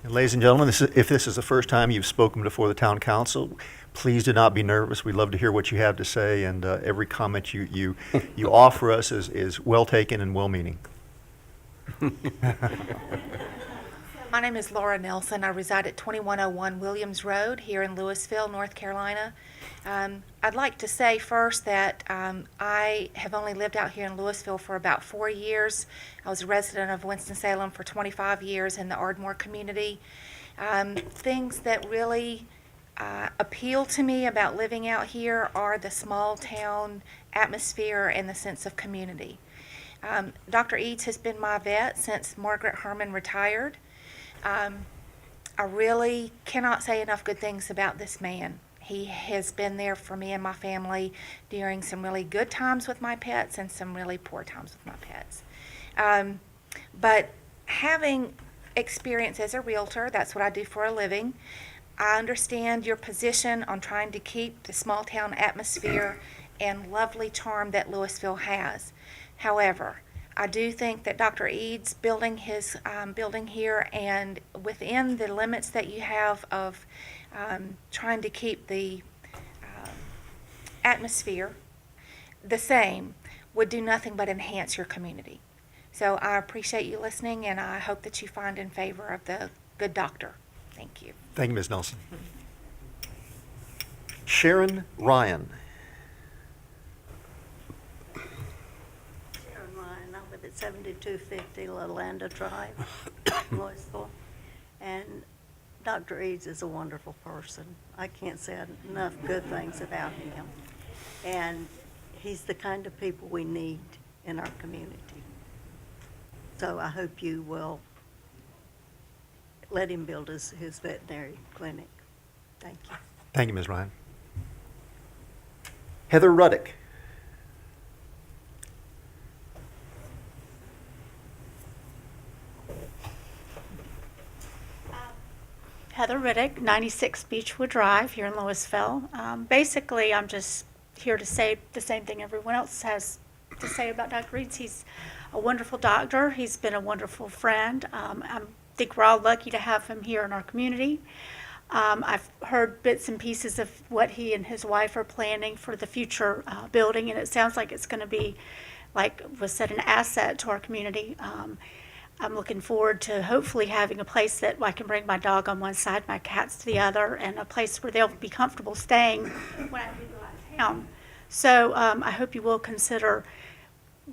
And ladies and gentlemen, if this is the first time you've spoken before the town council, please do not be nervous. We'd love to hear what you have to say, and every comment you offer us is well taken and well-meaning. My name is Laura Nelson. I reside at 2101 Williams Road here in Louisville, North Carolina. I'd like to say first that I have only lived out here in Louisville for about 4 years. I was a resident of Winston-Salem for 25 years in the Ardmore community. Things that really appeal to me about living out here are the small town atmosphere and the sense of community. Dr. Eads has been my vet since Margaret Herman retired. I really cannot say enough good things about this man. He has been there for me and my family during some really good times with my pets and some really poor times with my pets. But having experience as a realtor, that's what I do for a living, I understand your position on trying to keep the small town atmosphere and lovely charm that Louisville has. However, I do think that Dr. Eads building his building here, and within the limits that you have of trying to keep the atmosphere the same, would do nothing but enhance your community. So I appreciate you listening, and I hope that you find in favor of the good doctor. Thank you. Thank you, Ms. Nelson. Sharon Ryan. I live at 7250 Lalanda Drive, Louisville. And Dr. Eads is a wonderful person. I can't say enough good things about him. And he's the kind of people we need in our community. So I hope you will let him build his veterinary clinic. Thank you. Thank you, Ms. Ryan. Heather Ruddick. Heather Riddick, 96 Beechwood Drive here in Louisville. Basically, I'm just here to say the same thing everyone else has to say about Dr. Eads. He's a wonderful doctor. He's been a wonderful friend. I think we're all lucky to have him here in our community. I've heard bits and pieces of what he and his wife are planning for the future building, and it sounds like it's going to be, like was said, an asset to our community. I'm looking forward to hopefully having a place that I can bring my dog on one side, my cats to the other, and a place where they'll be comfortable staying when I do go out of town. So I hope you will consider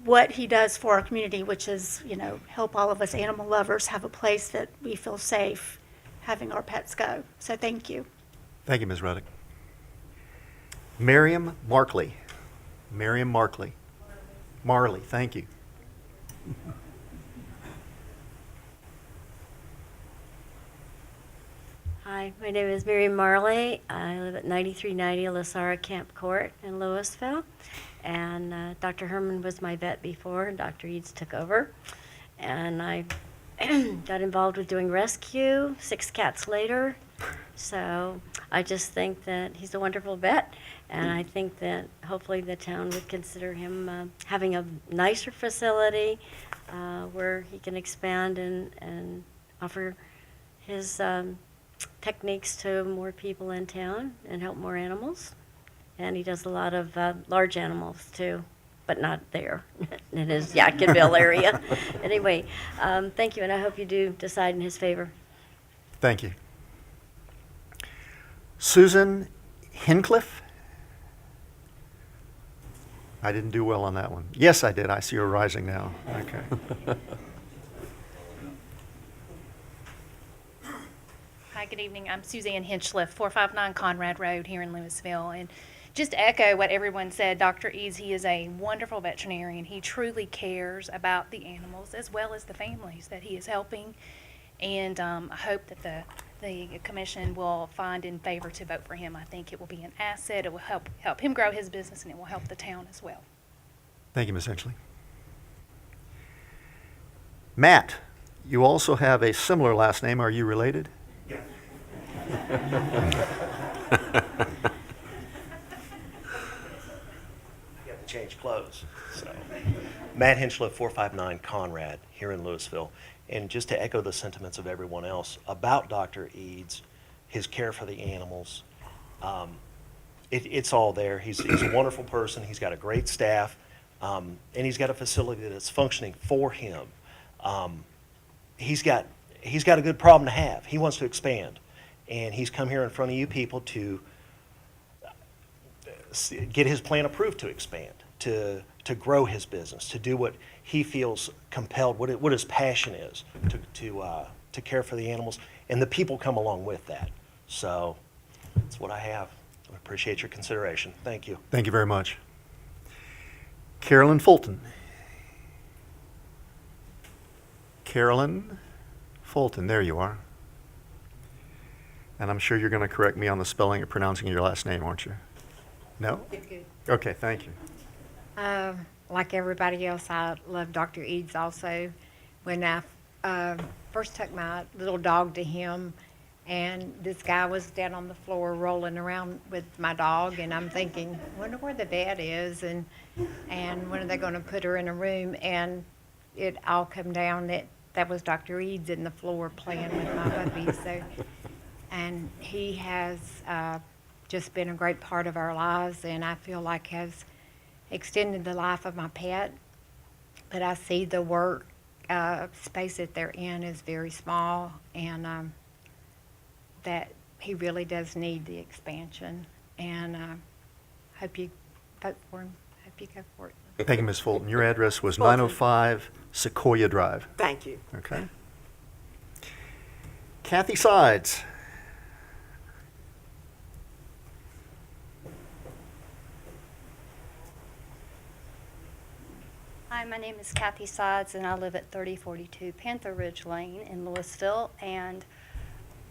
what he does for our community, which is, help all of us animal lovers have a place that we feel safe having our pets go. So thank you. Thank you, Ms. Ruddick. Miriam Markley. Miriam Markley. Marley, thank you. Hi, my name is Mary Marley. I live at 9390 Lasara Camp Court in Louisville. And Dr. Herman was my vet before, and Dr. Eads took over. And I got involved with doing rescue 6 cats later. So I just think that he's a wonderful vet. And I think that hopefully the town would consider him having a nicer facility where he can expand and offer his techniques to more people in town and help more animals. And he does a lot of large animals too, but not there in his Yadkinville area. Anyway, thank you, and I hope you do decide in his favor. Thank you. Susan Hincliffe? I didn't do well on that one. Yes, I did. I see her rising now. Okay. Hi, good evening. I'm Suzanne Hinchliffe, 459 Conrad Road here in Louisville. And just to echo what everyone said, Dr. Eads, he is a wonderful veterinarian. He truly cares about the animals as well as the families that he is helping. And I hope that the commission will find in favor to vote for him. I think it will be an asset. It will help him grow his business, and it will help the town as well. Thank you, Ms. Hinchley. Matt, you also have a similar last name. Are you related? Yeah. Change clothes. So, Matt Hinchliffe, 459 Conrad, here in Louisville. And just to echo the sentiments of everyone else about Dr. Eads, his care for the animals, it's all there. He's a wonderful person. He's got a great staff, and he's got a facility that's functioning for him. He's got a good problem to have. He wants to expand, and he's come here in front of you people to get his plan approved to expand, to grow his business, to do what he feels compelled, what his passion is, to care for the animals, and the people come along with that. So that's what I have. I appreciate your consideration. Thank you. Thank you very much. Carolyn Fulton. Carolyn Fulton, there you are. And I'm sure you're going to correct me on the spelling or pronouncing your last name, aren't you? No? Good. Okay, thank you. Like everybody else, I love Dr. Eads also. When I first took my little dog to him, and this guy was down on the floor rolling around with my dog, and I'm thinking, wonder where the vet is, and when are they going to put her in a room? And it all come down that was Dr. Eads in the floor playing with my puppy. So, and he has just been a great part of our lives, and I feel like has extended the life of my pet. But I see the work space that they're in is very small, and that he really does need the expansion. And hope you vote for him. Hope you go for it. Thank you, Ms. Fulton. Your address was Fulton. 905 Sequoia Drive. Thank you. Okay. Kathy Sides. Hi, my name is Kathy Sides, and I live at 3042 Panther Ridge Lane in Louisville. And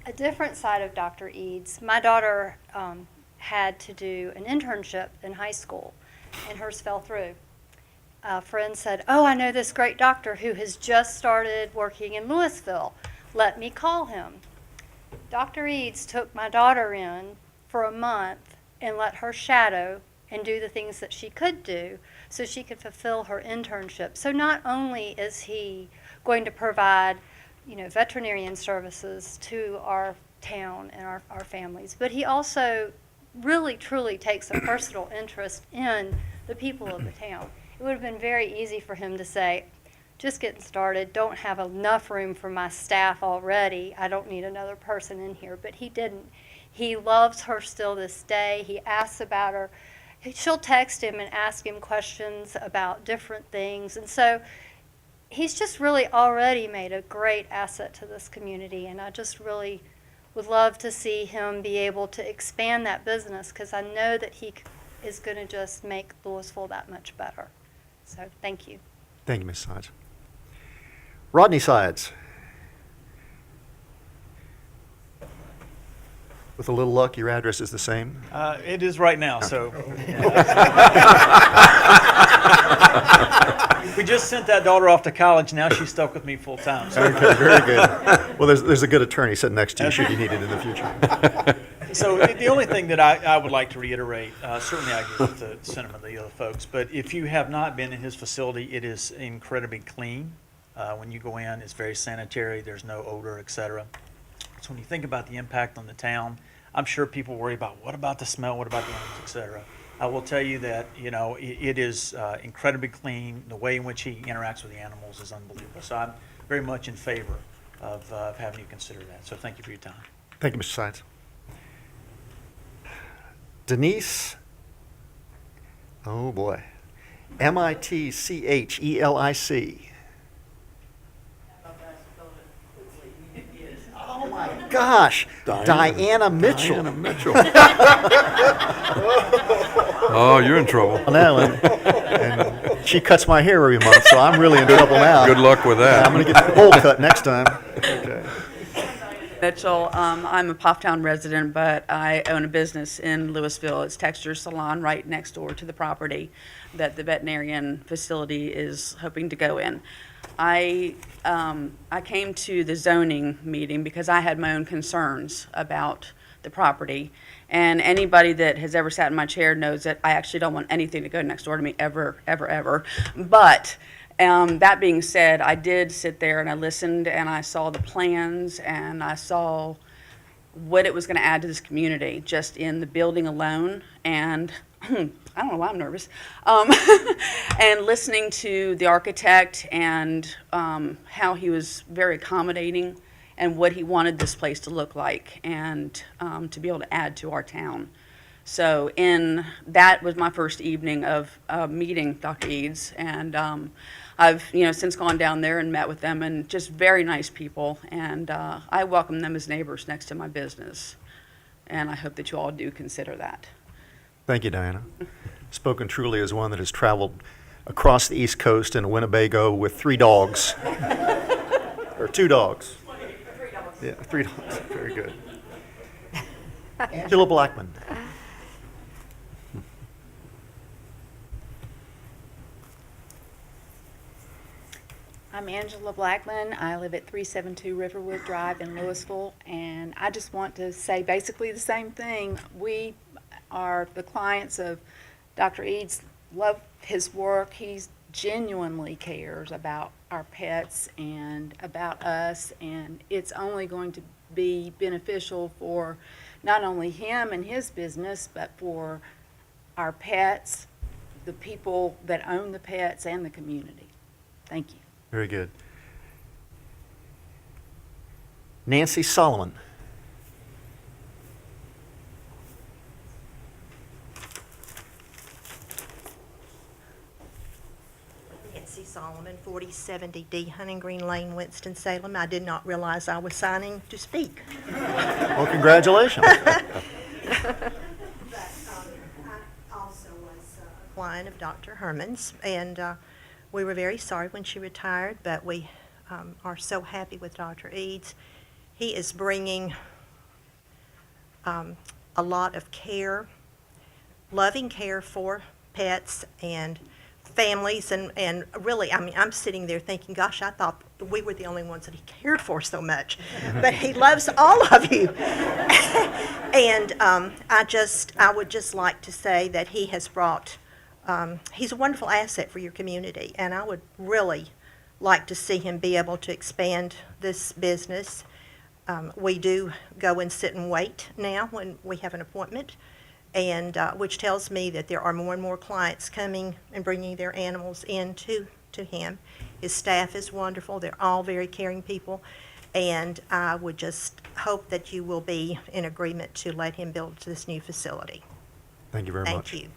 a different side of Dr. Eads, my daughter had to do an internship in high school, and hers fell through. A friend said, "Oh, I know this great doctor who has just started working in Louisville. Let me call him." Dr. Eads took my daughter in for a month and let her shadow and do the things that she could do so she could fulfill her internship. So not only is he going to provide, veterinarian services to our town and our families, but he also really, truly takes a personal interest in the people of the town. It would have been very easy for him to say, just getting started, don't have enough room for my staff already, I don't need another person in here, but he didn't. He loves her still this day. He asks about her she'll text him and ask him questions about different things. And so he's just really already made a great asset to this community. And I just really would love to see him be able to expand that business, because I know that he is going to just make Louisville that much better. So thank you. Thank you, Ms. Sides. Rodney Sides. With a little luck, your address is the same? It is right now, so. We just sent that daughter off to college. Now she's stuck with me full time. So. Okay, very good. Well, there's a good attorney sitting next to you should you need it in the future. So the only thing that I would like to reiterate, certainly I agree with the sentiment of the other folks, but if you have not been in his facility, it is incredibly clean. When you go in, it's very sanitary. There's no odor, et cetera. So when you think about the impact on the town, I'm sure people worry about what about the smell, what about the animals, et cetera. I will tell you that, it is incredibly clean. The way in which he interacts with the animals is unbelievable. So I'm very much in favor of having you consider that. So thank you for your time. Thank you, Mr. Sides. Denise, oh boy, Mitchelic. Oh my gosh, Diana Mitchell. Diana Mitchell. Oh, you're in trouble. Now, and she cuts my hair every month, so I'm really in trouble now. Good luck with that. I'm going to get the bowl cut next time. Okay. Mitchell. I'm a Pofftown resident, but I own a business in Louisville. It's Texture Salon right next door to the property that the veterinarian facility is hoping to go in. I came to the zoning meeting because I had my own concerns about the property. And anybody that has ever sat in my chair knows that I actually don't want anything to go next door to me ever, ever, ever. But that being said, I did sit there and I listened and I saw the plans and I saw what it was going to add to this community just in the building alone. And I don't know why I'm nervous. And listening to the architect and how he was very accommodating and what he wanted this place to look like and to be able to add to our town. So that was my first evening of meeting Dr. Eads, and I've since gone down there and met with them, and just very nice people, and I welcome them as neighbors next to my business, and I hope that you all do consider that. Thank you, Diana. Spoken truly as one that has traveled across the East Coast in a Winnebago with 3 dogs. Or 2 dogs. 3 dogs. Yeah, 3 dogs. Very good. Angela Blackman. I'm Angela Blackman. I live at 372 Riverwood Drive in Louisville, and I just want to say basically the same thing. We are the clients of Dr. Eads, love his work. He genuinely cares about our pets and about us, and it's only going to be beneficial for not only him and his business, but for our pets, the people that own the pets, and the community. Thank you. Very good. Nancy Solomon. Nancy Solomon, 4070D Hunting Green Lane, Winston-Salem. I did not realize I was signing to speak. Well, congratulations. I also was a client of Dr. Herman's, and we were very sorry when she retired, but we are so happy with Dr. Eads. He is bringing a lot of care, loving care for pets and families, and really, I mean, I'm sitting there thinking, gosh, I thought we were the only ones that he cared for so much, but he loves all of you. And I would just like to say that he has brought, he's a wonderful asset for your community, and I would really like to see him be able to expand this business. We do go and sit and wait now when we have an appointment, and which tells me that there are more and more clients coming and bringing their animals in to him. His staff is wonderful. They're all very caring people, and I would just hope that you will be in agreement to let him build this new facility. Thank you very much. Thank you.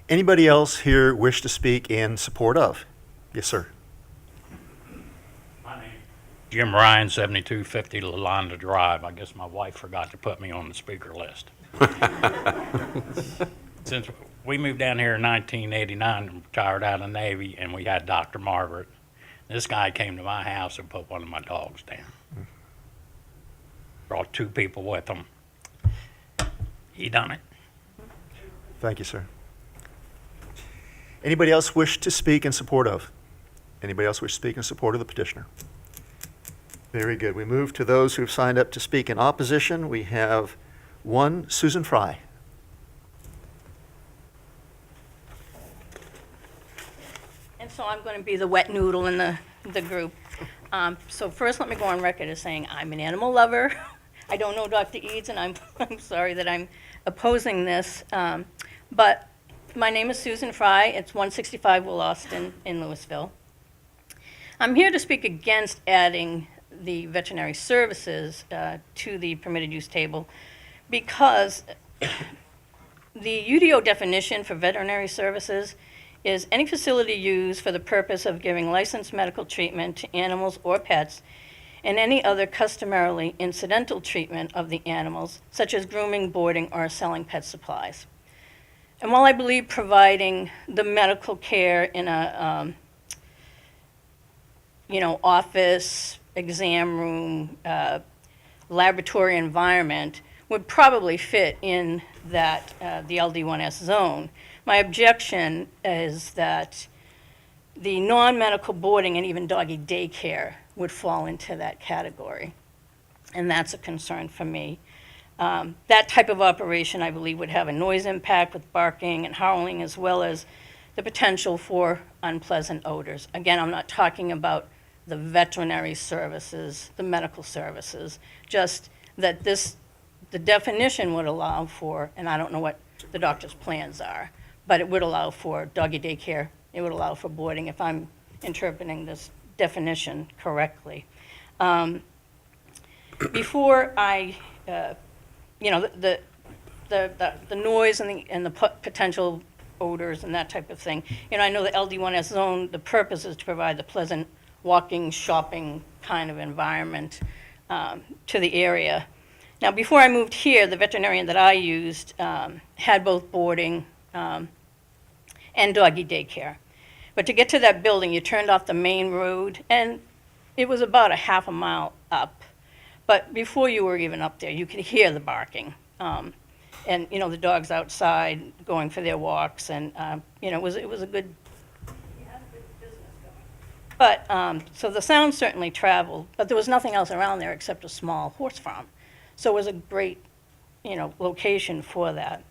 Anybody else here wish to speak in support of? Yes, sir. Jim Ryan, 7250 Lalonda Drive. I guess my wife forgot to put me on the speaker list. Since we moved down here in 1989 and retired out of the Navy, and we had Dr. Margaret, this guy came to my house and put one of my dogs down. Brought 2 people with him. He done it. Thank you, sir. Anybody else wish to speak in support of? Anybody else wish to speak in support of the petitioner? Very good. We move to those who've signed up to speak in opposition. We have one, Susan Fry. And so I'm going to be the wet noodle in the group. So first, let me go on record as saying I'm an animal lover. I don't know Dr. Eads, and I'm sorry that I'm opposing this. But my name is Susan Fry. It's 165 Will Austin in Louisville. I'm here to speak against adding the veterinary services to the permitted use table because the UDO definition for veterinary services is any facility used for the purpose of giving licensed medical treatment to animals or pets and any other customarily incidental treatment of the animals, such as grooming, boarding, or selling pet supplies. And while I believe providing the medical care in a office, exam room, laboratory environment would probably fit in that the LD1S zone. My objection is that the non-medical boarding and even doggy daycare would fall into that category. And that's a concern for me. That type of operation, I believe, would have a noise impact with barking and howling, as well as the potential for unpleasant odors. Again, I'm not talking about the veterinary services, the medical services, just that the definition would allow for, and I don't know what the doctor's plans are, but it would allow for doggy daycare, it would allow for boarding, if I'm interpreting this definition correctly. Before I, the noise and the potential odors and that type of thing, I know the LD1S zone, the purpose is to provide the pleasant walking, shopping kind of environment to the area. Now, before I moved here, the veterinarian that I used had both boarding and doggy daycare. But to get to that building, you turned off the main road, and it was about a half a mile up. But before you were even up there, you could hear the barking. And, the dogs outside going for their walks, and, it was a good, but, so the sound certainly traveled, but there was nothing else around there except a small horse farm. So it was a great, location for that.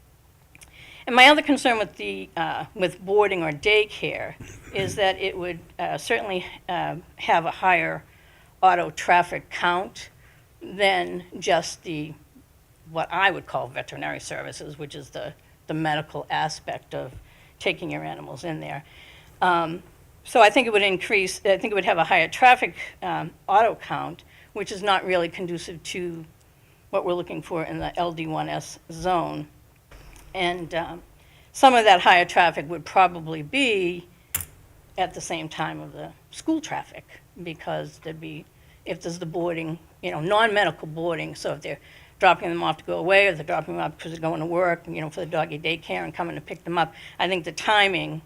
And my other concern with with boarding or daycare is that it would certainly have a higher auto traffic count than just what I would call veterinary services, which is the medical aspect of taking your animals in there. So I think it would have a higher traffic auto count, which is not really conducive to what we're looking for in the LD1S zone. And some of that higher traffic would probably be at the same time of the school traffic, because if there's the boarding, non-medical boarding, so if they're dropping them off to go away, or they're dropping them off because they're going to work, for the doggy daycare and coming to pick them up, I think the timing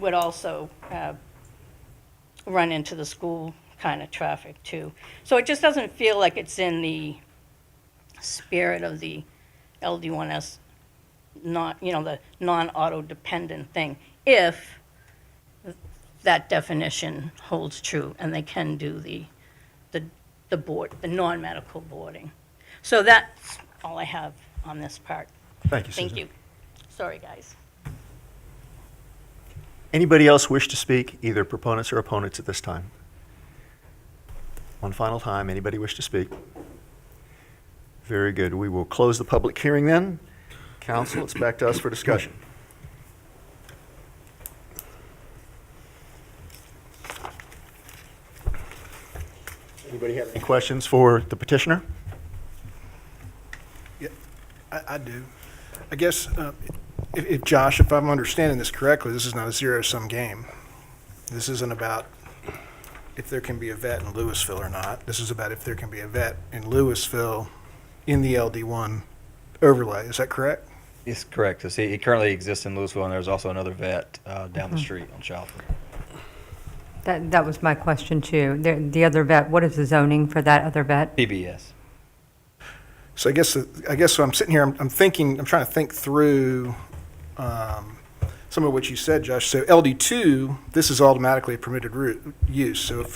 would also run into the school kind of traffic too. So it just doesn't feel like it's in the spirit of the LD1S, the non-auto dependent thing, if that definition holds true and they can do the non-medical boarding. So that's all I have on this part. Thank you, Susan. Thank you. Sorry, guys. Anybody else wish to speak, either proponents or opponents at this time? One final time, anybody wish to speak? Very good. We will close the public hearing then. Council, it's back to us for discussion. Anybody have any questions for the petitioner? Yeah, I do. I guess if Josh, if I'm understanding this correctly, this is not a zero-sum game. This isn't about if there can be a vet in Louisville or not. This is about if there can be a vet in Louisville in the LD1 overlay. Is that correct? It's correct. 'Cause he currently exists in Louisville, and there's also another vet down the street on Shalford. That was my question too. The other vet, what is the zoning for that other vet? PBS. So I guess so I'm sitting here, I'm trying to think through some of what you said, Josh. So LD2, this is automatically a permitted use. So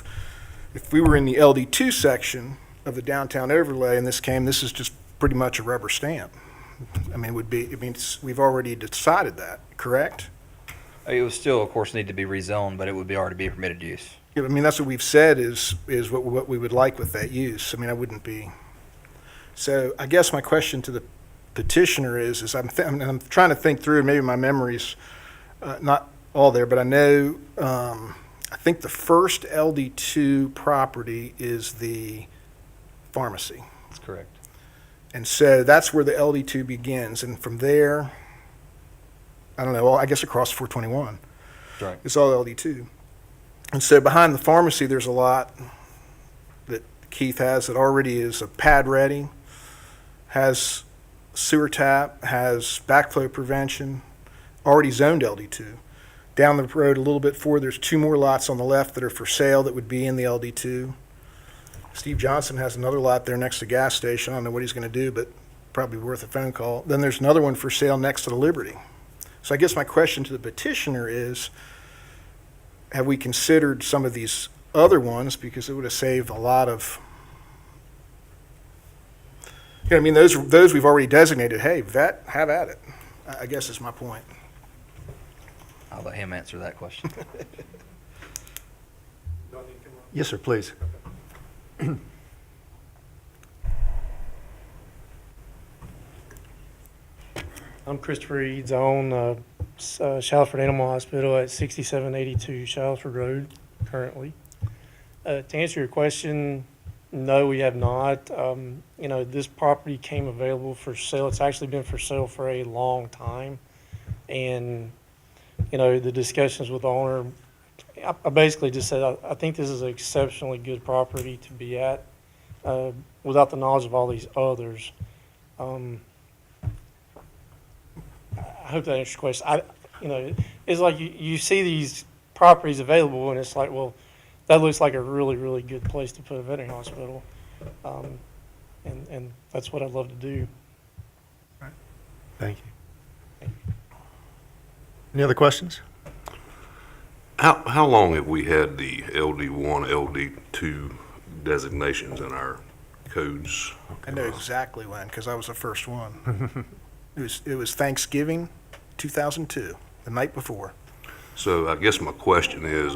if we were in the LD2 section of the downtown overlay and this is just pretty much a rubber stamp. I mean, we've already decided that, correct? It would still, of course, need to be rezoned, but it would already be a permitted use. Yeah, I mean, that's what we've said is what we would like with that use. I mean, I wouldn't be. So I guess my question to the petitioner is I'm trying to think through, maybe my memory's not all there, but I know, I think the first LD2 property is the pharmacy. That's correct. And so that's where the LD2 begins. And from there, I don't know, well, I guess across 421. Right. It's all LD2. And so behind the pharmacy, there's a lot that Keith has that already is a pad ready, has sewer tap, has backflow prevention, already zoned LD2. Down the road a little bit forward, there's 2 more lots on the left that are for sale that would be in the LD2. Steve Johnson has another lot there next to the gas station. I don't know what he's going to do, but probably worth a phone call. Then there's another one for sale next to the Liberty. So I guess my question to the petitioner is, have we considered some of these other ones? Because it would have saved a lot of, I mean, those we've already designated, hey, vet, have at it, I guess is my point. I'll let him answer that question. Yes, sir, please. I'm Christopher Eads. I own Shalford Animal Hospital at 6782 Shalford Road currently. To answer your question, no, we have not. This property came available for sale. It's actually been for sale for a long time. And, the discussions with the owner, I basically just said, I think this is an exceptionally good property to be at without the knowledge of all these others. I hope that answers your question. It's like you see these properties available, and it's like, well, that looks like a really, really good place to put a veterinary hospital. And that's what I'd love to do. Thank you. Any other questions? How long have we had the LD1, LD2 designations in our codes? I know exactly when, because I was the first one. It was Thanksgiving 2002, the night before. So I guess my question is,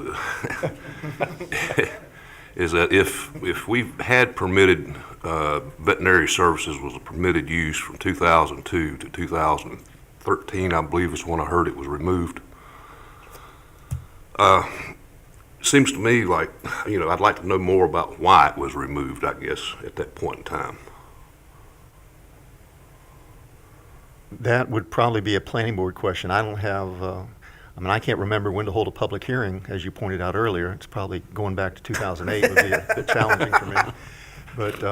is that if we've had permitted, veterinary services was a permitted use from 2002 to 2013, I believe is when I heard it was removed. Seems to me like, I'd like to know more about why it was removed, I guess, at that point in time. That would probably be a planning board question. I don't have, I can't remember when to hold a public hearing, as you pointed out earlier. It's probably going back to 2008 would be a bit challenging for me. But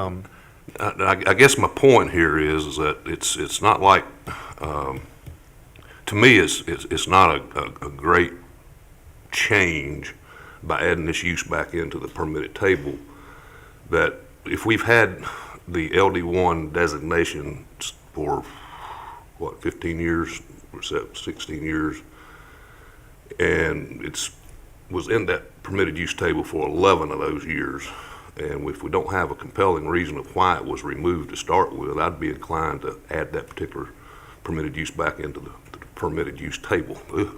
I guess my point here is that it's not like, to me, it's not a great change by adding this use back into the permitted table. That if we've had the LD1 designation for 15 years or 16 years, and was in that permitted use table for 11 of those years, and if we don't have a compelling reason of why it was removed to start with, I'd be inclined to add that particular permitted use back into the permitted use table. Ugh,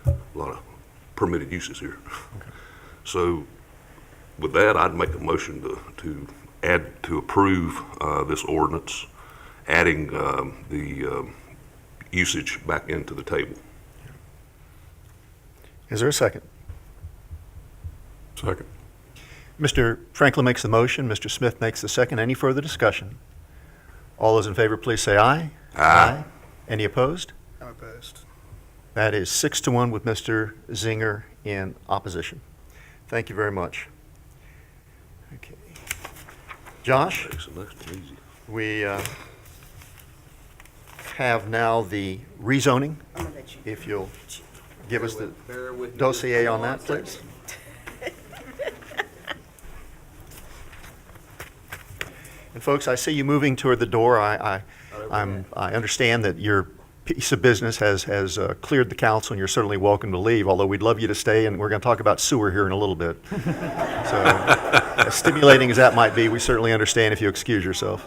a lot of permitted uses here. Okay. So with that, I'd make a motion to approve this ordinance, adding the usage back into the table. is there a second? Second. Mr. Franklin makes the motion. Mr. Smith makes the second. Any further discussion? All those in favor, please say aye. Aye. Any opposed? I'm Opposed. That is 6-1 with Mr. Zinger in opposition. Thank you very much. Okay. Josh, Makes the next one easy. we have now the rezoning. If you'll give us the dossier on that, please. And folks, I see you moving toward the door. I understand that your piece of business has cleared the council, and you're certainly welcome to leave, although we'd love you to stay, and we're going to talk about sewer here in a little bit. So, as stimulating as that might be, we certainly understand if you excuse yourself.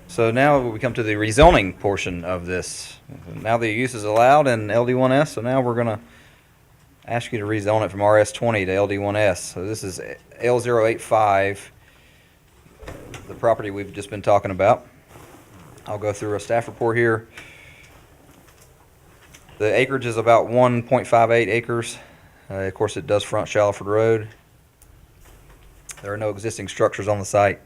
So now we come to the rezoning portion of this. Now the use is allowed in LD1S, so now we're going to ask you to rezone it from RS20 to LD1S. So this is L085, the property we've just been talking about. I'll go through a staff report here. The acreage is about 1.58 acres. Of course, it does front Shallowford Road. There are no existing structures on the site.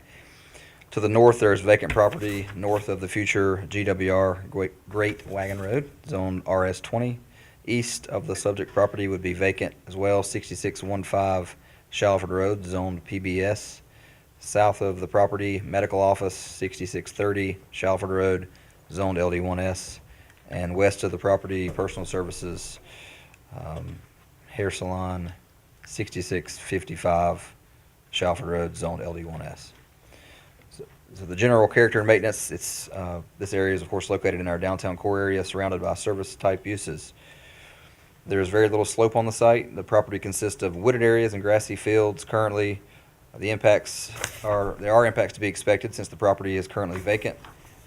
To the north, there is vacant property north of the future GWR Great Wagon Road, zone RS20. East of the subject property would be vacant as well, 6615 Shallowford Road, zoned PBS. South of the property, medical office, 6630 Shallowford Road, zoned LD1S. And west of the property, personal services, hair salon, 6655 Shallowford Road, zoned LD1S. So the general character and maintenance, this area is of course located in our downtown core area, surrounded by service type uses. There is very little slope on the site. The property consists of wooded areas and grassy fields. Currently, there are impacts to be expected since the property is currently vacant,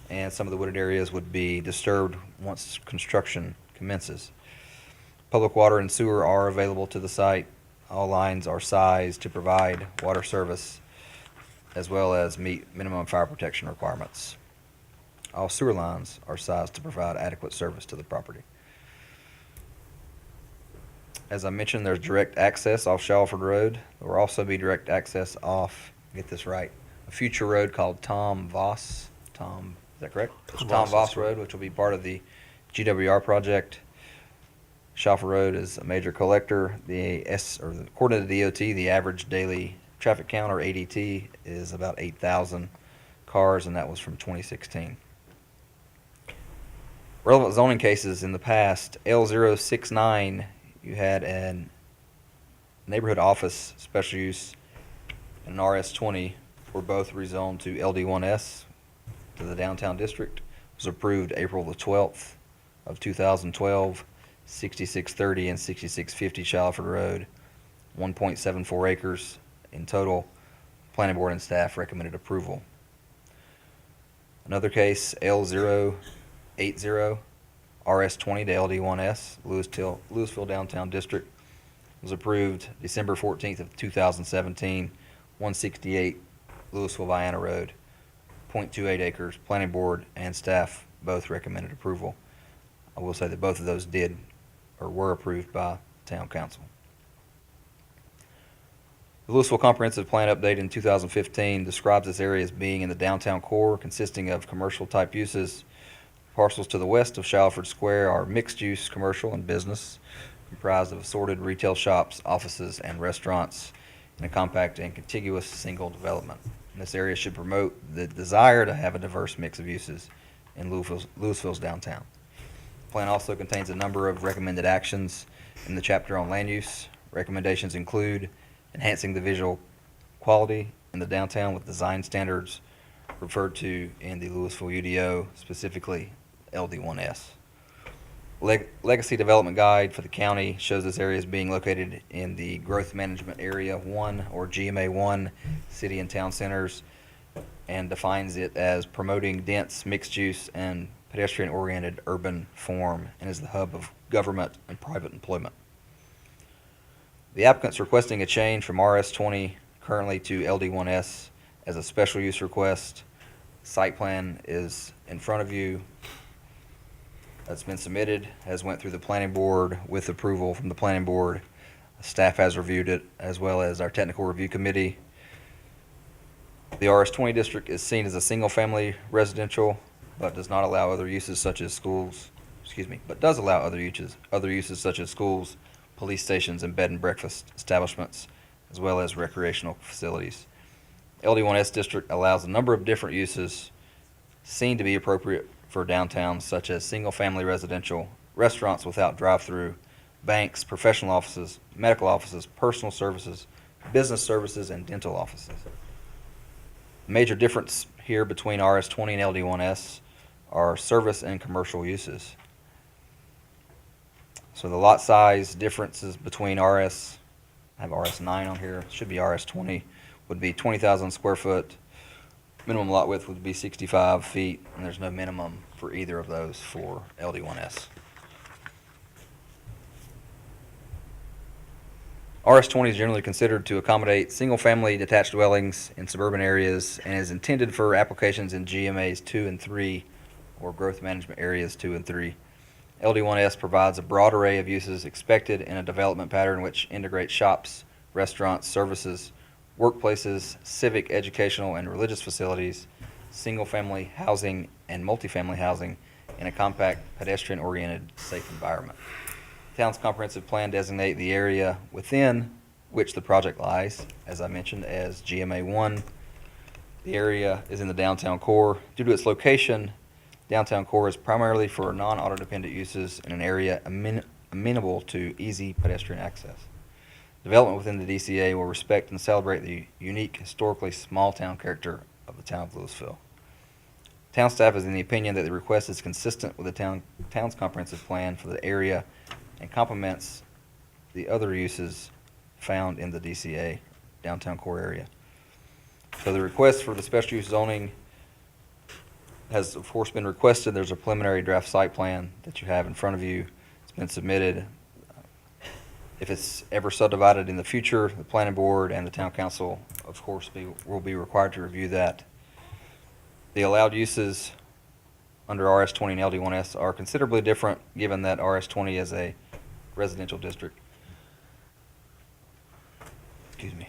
and some of the wooded areas would be disturbed once construction commences. Public water and sewer are available to the site. All lines are sized to provide water service, as well as meet minimum fire protection requirements. All sewer lines are sized to provide adequate service to the property. As I mentioned, there's direct access off Shallowford Road. There will also be direct access off, get this right, a future road called Tom Voss. Is that correct? Tom Voss Road, which will be part of the GWR project. Shallowford Road is a major collector. According to the DOT, the average daily traffic count, or ADT, is about 8,000 cars, and that was from 2016. Relevant zoning cases in the past, L069, you had a neighborhood office special use and an RS20 were both rezoned to LD1S to the downtown district. It was approved April the 12th of 2012, 6630 and 6650 Shallowford Road, 1.74 acres in total. Planning board and staff recommended approval. Another case, L080, RS20 to LD1S, Louisville Downtown District, was approved December 14th of 2017, 168 Louisville Vienna Road, 0.28 acres. Planning board and staff both recommended approval. I will say that both of those were approved by town council. The Louisville Comprehensive Plan update in 2015 describes this area as being in the downtown core, consisting of commercial type uses. Parcels to the west of Shallowford Square are mixed-use commercial and business, comprised of assorted retail shops, offices, and restaurants in a compact and contiguous single development. And this area should promote the desire to have a diverse mix of uses in Louisville's downtown. The plan also contains a number of recommended actions in the chapter on land use. Recommendations include enhancing the visual quality in the downtown with design standards referred to in the Louisville UDO, specifically LD1S. Legacy Development Guide for the county shows this area as being located in the Growth Management Area 1, or GMA 1, city and town centers, and defines it as promoting dense, mixed-use, and pedestrian-oriented urban form, and is the hub of government and private employment. The applicant's requesting a change from RS20 currently to LD1S as a special use request. Site plan is in front of you. That's been submitted, has went through the planning board with approval from the planning board. Staff has reviewed it, as well as our technical review committee. The RS20 district is seen as a single-family residential, but does not allow other uses such as schools, but does allow other uses such as schools, police stations, and bed and breakfast establishments, as well as recreational facilities. LD1S district allows a number of different uses seen to be appropriate for downtowns, such as single-family residential, restaurants without drive-through, banks, professional offices, medical offices, personal services, business services, and dental offices. Major difference here between RS20 and LD1S are service and commercial uses. So the lot size differences between I have RS9 on here, it should be RS20, would be 20,000 square foot. Minimum lot width would be 65 feet, and there's no minimum for either of those for LD1S. RS20 is generally considered to accommodate single-family detached dwellings in suburban areas and is intended for applications in GMAs 2 and 3 or growth management areas 2 and 3. LD1S provides a broad array of uses expected in a development pattern which integrates shops, restaurants, services, workplaces, civic, educational, and religious facilities, single-family housing, and multifamily housing in a compact, pedestrian-oriented, safe environment. Town's comprehensive plan designate the area within which the project lies, as I mentioned, as GMA 1. The area is in the downtown core. Due to its location, downtown core is primarily for non-auto dependent uses in an area amenable to easy pedestrian access. Development within the DCA will respect and celebrate the unique, historically small town character of the town of Louisville. Town staff is in the opinion that the request is consistent with the town's comprehensive plan for the area and complements the other uses found in the DCA downtown core area. So the request for the special use zoning has of course been requested. There's a preliminary draft site plan that you have in front of you. It's been submitted. If it's ever subdivided in the future, the planning board and the town council, of course, will be required to review that. The allowed uses under RS20 and LD1S are considerably different, given that RS20 is a residential district. Excuse me.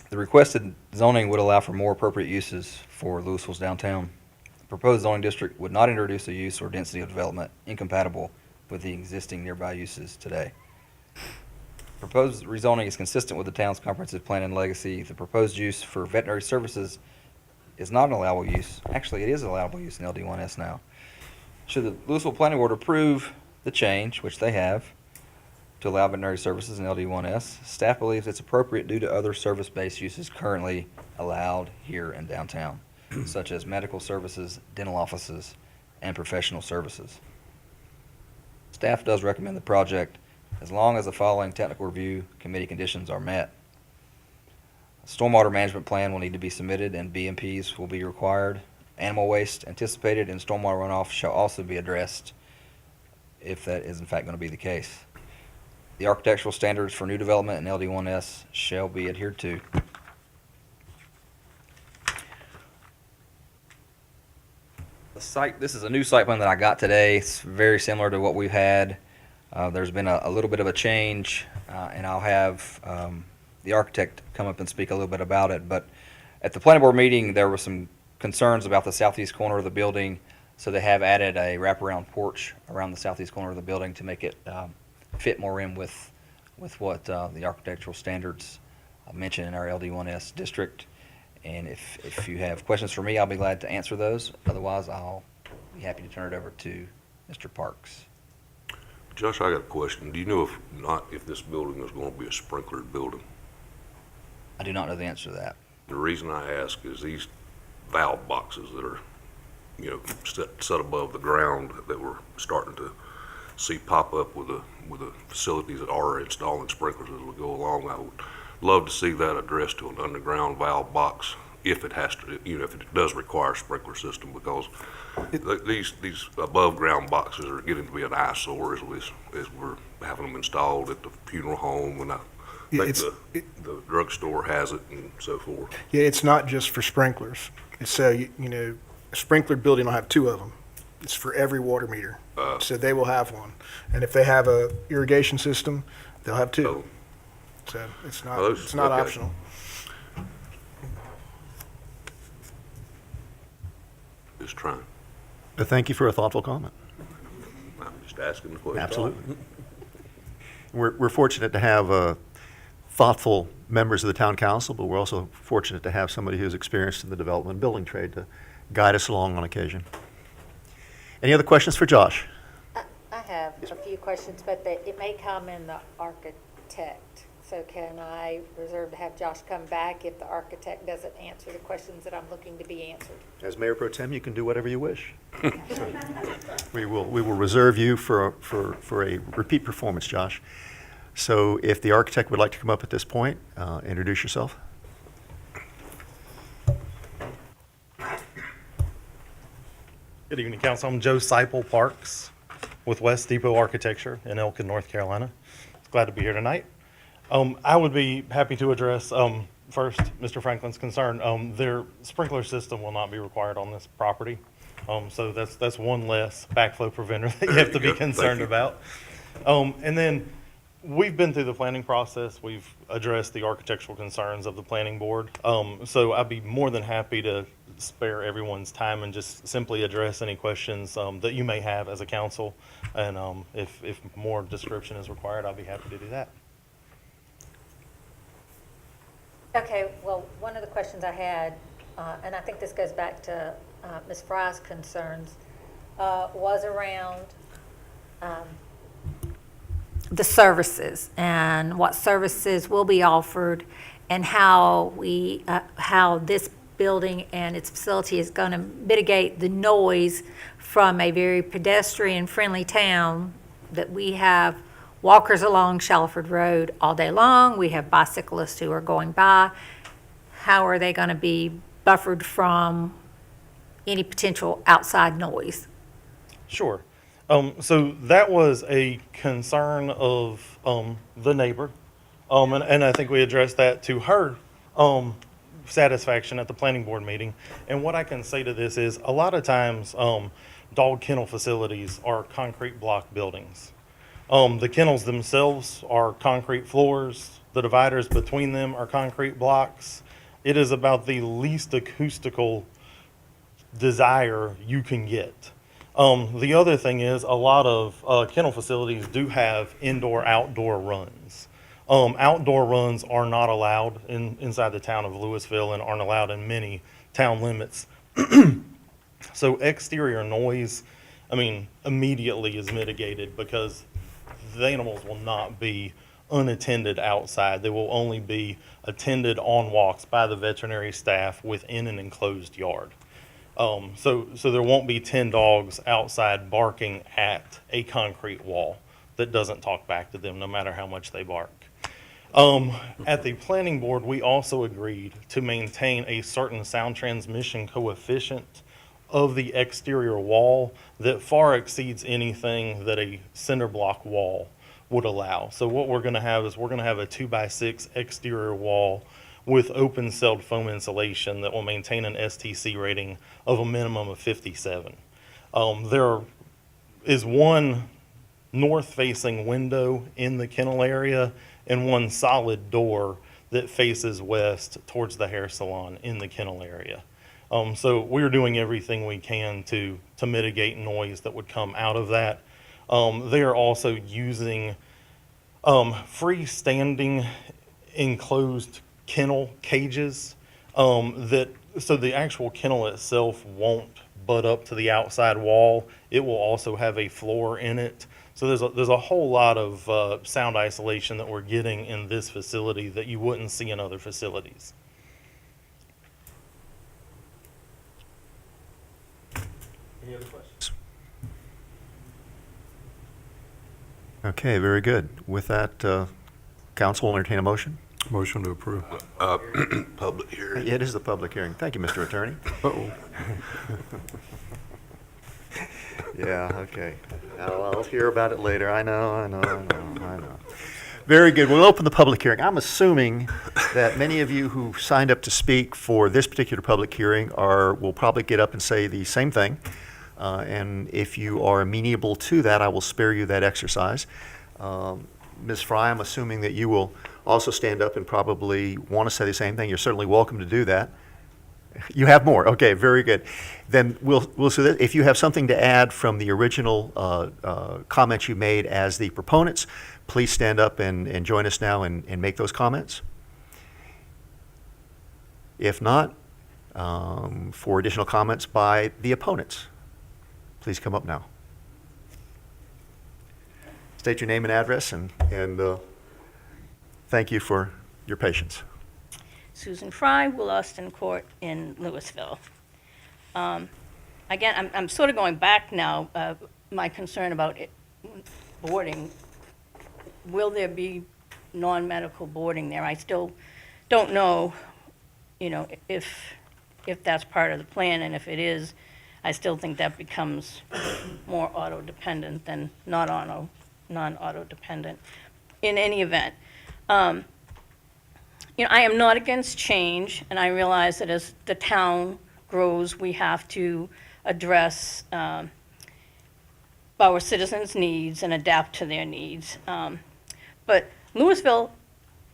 The requested zoning would allow for more appropriate uses for Louisville's downtown. The proposed zoning district would not introduce a use or density of development incompatible with the existing nearby uses today. Proposed rezoning is consistent with the town's comprehensive plan and legacy. The proposed use for veterinary services is not an allowable use. Actually, it is an allowable use in LD1S now. Should the Louisville Planning Board approve the change, which they have, to allow veterinary services in LD1S, staff believes it's appropriate due to other service-based uses currently allowed here in downtown, such as medical services, dental offices, and professional services. Staff does recommend the project as long as the following technical review committee conditions are met. A stormwater management plan will need to be submitted and BMPs will be required. Animal waste anticipated in stormwater runoff shall also be addressed if that is in fact going to be the case. The architectural standards for new development in LD1S shall be adhered to. This is a new site plan that I got today. It's very similar to what we've had. There's been a little bit of a change, and I'll have the architect come up and speak a little bit about it. But at the planning board meeting, there were some concerns about the southeast corner of the building, so they have added a wraparound porch around the southeast corner of the building to make it fit more in with what the architectural standards mentioned in our LD1S district. And if you have questions for me, I'll be glad to answer those. Otherwise, I'll be happy to turn it over to Mr. Parks. Josh, I got a question. Do you know if this building is going to be a sprinklered building? I do not know the answer to that. The reason I ask is these valve boxes that are, set above the ground that we're starting to see pop up with the facilities that are installing sprinklers as we go along. I would love to see that addressed to an underground valve box if it has to, if it does require a sprinkler system, because these above ground boxes are getting to be an eyesore as we're having them installed at the funeral home, and I It's, think the drugstore has it and so forth. yeah, it's not just for sprinklers. It's so, you know, a sprinkler building will have 2 of them. It's for every water meter. So they will have one. And if they have a irrigation system, they'll have 2. Oh. So it's Oh, not okay. optional. Just trying. Thank you for a thoughtful comment. I'm just asking the question. Absolutely. We're fortunate to have thoughtful members of the town council, but we're also fortunate to have somebody who's experienced in the development and building trade to guide us along on occasion. Any other questions for Josh? I have a few questions, but it may come in the architect. So can I reserve to have Josh come back if the architect doesn't answer the questions that I'm looking to be answered? As Mayor Pro Tem, you can do whatever you wish. We will reserve you for a repeat performance, Josh. So if the architect would like to come up at this point, introduce yourself. Good evening, Council. I'm Joe Seipel Parks with West Depot Architecture in Elkin, North Carolina. Glad to be here tonight. I would be happy to address first Mr. Franklin's concern. Their sprinkler system will not be required on this property. So that's one less backflow preventer that you have to be concerned about. And then we've been through the planning process. We've addressed the architectural concerns of the planning board. So I'd be more than happy to spare everyone's time and just simply address any questions that you may have as a council. And if more description is required, I'll be happy to do that. Okay, well, one of the questions I had, and I think this goes back to Ms. Fry's concerns, was around the services and what services will be offered and how how this building and its facility is going to mitigate the noise from a very pedestrian-friendly town that we have walkers along Shallowford Road all day long. We have bicyclists who are going by. How are they going to be buffered from any potential outside noise? Sure. So that was a concern of the neighbor, and I think we addressed that to her satisfaction at the planning board meeting. And what I can say to this is a lot of times dog kennel facilities are concrete block buildings. The kennels themselves are concrete floors. The dividers between them are concrete blocks. It is about the least acoustical desire you can get. The other thing is a lot of kennel facilities do have indoor-outdoor runs. Outdoor runs are not allowed inside the town of Louisville and aren't allowed in many town limits. So exterior noise, immediately is mitigated because the animals will not be unattended outside. They will only be attended on walks by the veterinary staff within an enclosed yard. So there won't be 10 dogs outside barking at a concrete wall that doesn't talk back to them no matter how much they bark. At the planning board, we also agreed to maintain a certain sound transmission coefficient of the exterior wall that far exceeds anything that a cinder block wall would allow. So what we're going to have is we're going to have a 2x6 exterior wall with open-celled foam insulation that will maintain an STC rating of a minimum of 57. There is one north-facing window in the kennel area and one solid door that faces west towards the hair salon in the kennel area. So we're doing everything we can to mitigate noise that would come out of that. They are also using freestanding enclosed kennel cages so the actual kennel itself won't butt up to the outside wall. It will also have a floor in it. So there's a whole lot of sound isolation that we're getting in this facility that you wouldn't see in other facilities. Any other questions? Okay, very good. With that, council will entertain a motion. Motion to approve. Public hearing. It is the public hearing. Thank you, Mr. Attorney. Uh-oh. Yeah, okay. I'll hear about it later. I know. Very good. We'll open the public hearing. I'm assuming that many of you who signed up to speak for this particular public hearing will probably get up and say the same thing. And if you are amenable to that, I will spare you that exercise. Ms. Fry, I'm assuming that you will also stand up and probably want to say the same thing. You're certainly welcome to do that. You have more. Okay, very good. Then we'll see that. If you have something to add from the original comments you made as the proponents, please stand up and join us now and make those comments. If not, for additional comments by the opponents, please come up now. State your name and address, and thank you for your patience. Susan Fry, Will Austin Court in Louisville. Again, I'm sort of going back now, my concern about boarding. Will there be non-medical boarding there? I still don't know, if that's part of the plan, and if it is, I still think that becomes more auto-dependent than non-auto-dependent. In any event, I am not against change, and I realize that as the town grows, we have to address our citizens' needs and adapt to their needs. But Louisville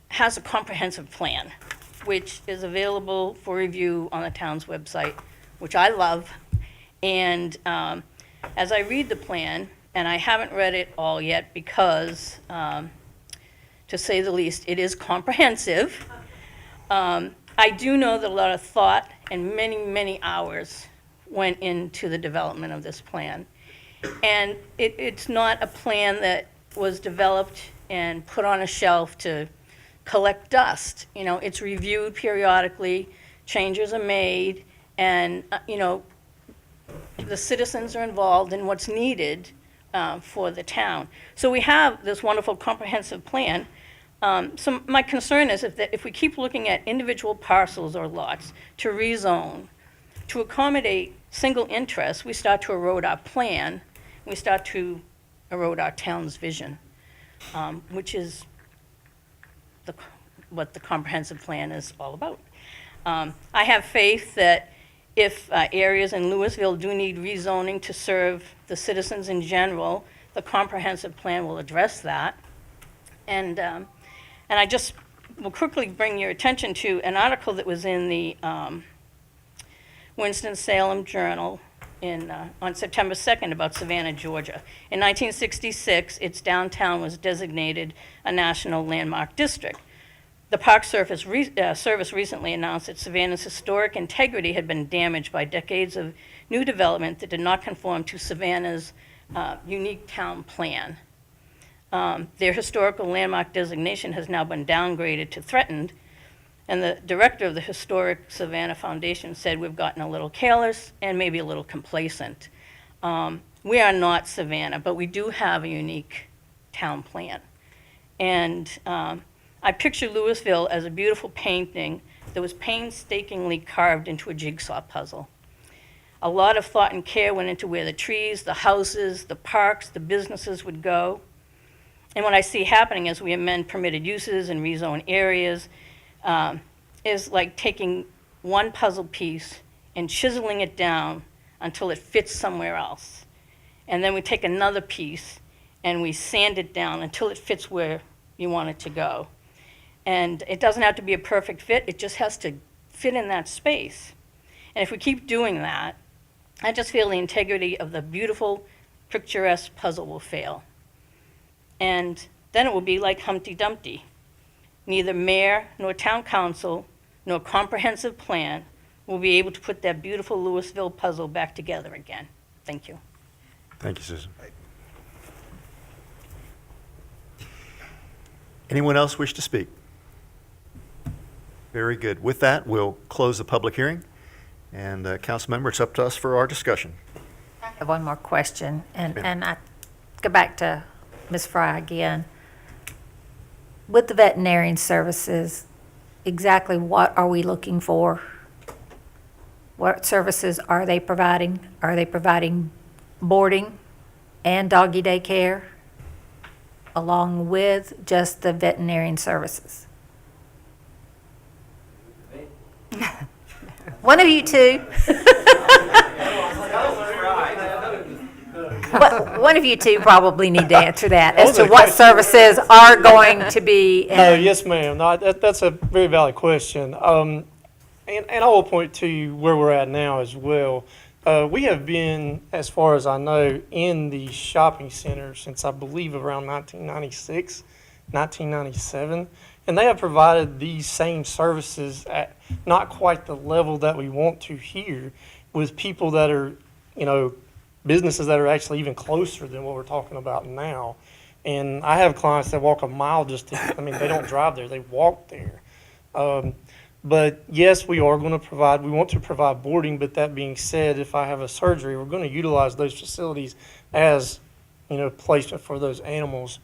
has a comprehensive plan, which is available for review on the town's website, which I love. And as I read the plan, and I haven't read it all yet because, to say the least, it is comprehensive. I do know that a lot of thought and many, many hours went into the development of this plan. And it's not a plan that was developed and put on a shelf to collect dust. It's reviewed periodically, changes are made, and, the citizens are involved in what's needed for the town. So we have this wonderful comprehensive plan. So my concern is if we keep looking at individual parcels or lots to rezone, to accommodate single interests, we start to erode our plan, we start to erode our town's vision, which is what the comprehensive plan is all about. I have faith that if areas in Louisville do need rezoning to serve the citizens in general, the comprehensive plan will address that. And I just will quickly bring your attention to an article that was in the Winston-Salem Journal on September 2nd about Savannah, Georgia. In 1966, its downtown was designated a national landmark district. The Park Service recently announced that Savannah's historic integrity had been damaged by decades of new development that did not conform to Savannah's unique town plan. Their historical landmark designation has now been downgraded to threatened, and the director of the Historic Savannah Foundation said we've gotten a little careless and maybe a little complacent. We are not Savannah, but we do have a unique town plan. And I picture Louisville as a beautiful painting that was painstakingly carved into a jigsaw puzzle. A lot of thought and care went into where the trees, the houses, the parks, the businesses would go. And what I see happening as we amend permitted uses and rezone areas is like taking one puzzle piece and chiseling it down until it fits somewhere else. And then we take another piece and we sand it down until it fits where you want it to go. And it doesn't have to be a perfect fit, it just has to fit in that space. And if we keep doing that, I just feel the integrity of the beautiful, picturesque puzzle will fail. And then it will be like Humpty Dumpty. Neither mayor nor town council nor comprehensive plan will be able to put that beautiful Louisville puzzle back together again. Thank you. Thank you, Susan. Anyone else wish to speak? Very good. With that, we'll close the public hearing. And council member, it's up to us for our discussion. I have one more question, and I go back to Ms. Fry again. With the veterinarian services, exactly what are we looking for? What services are they providing? Are they providing boarding and doggy daycare? along with just the veterinarian services? One of you two. One of you two probably need to answer that as to what services are going to be. Yes, ma'am. No, that's a very valid question. And I will point to where we're at now as well. We have been, as far as I know, in the shopping center since I believe around 1996, 1997. And they have provided these same services at not quite the level that we want to here with people that are, businesses that are actually even closer than what we're talking about now. And I have clients that walk a mile they don't drive there, they walk there. But yes, we want to provide boarding, but that being said, if I have a surgery, we're going to utilize those facilities as, placement for those animals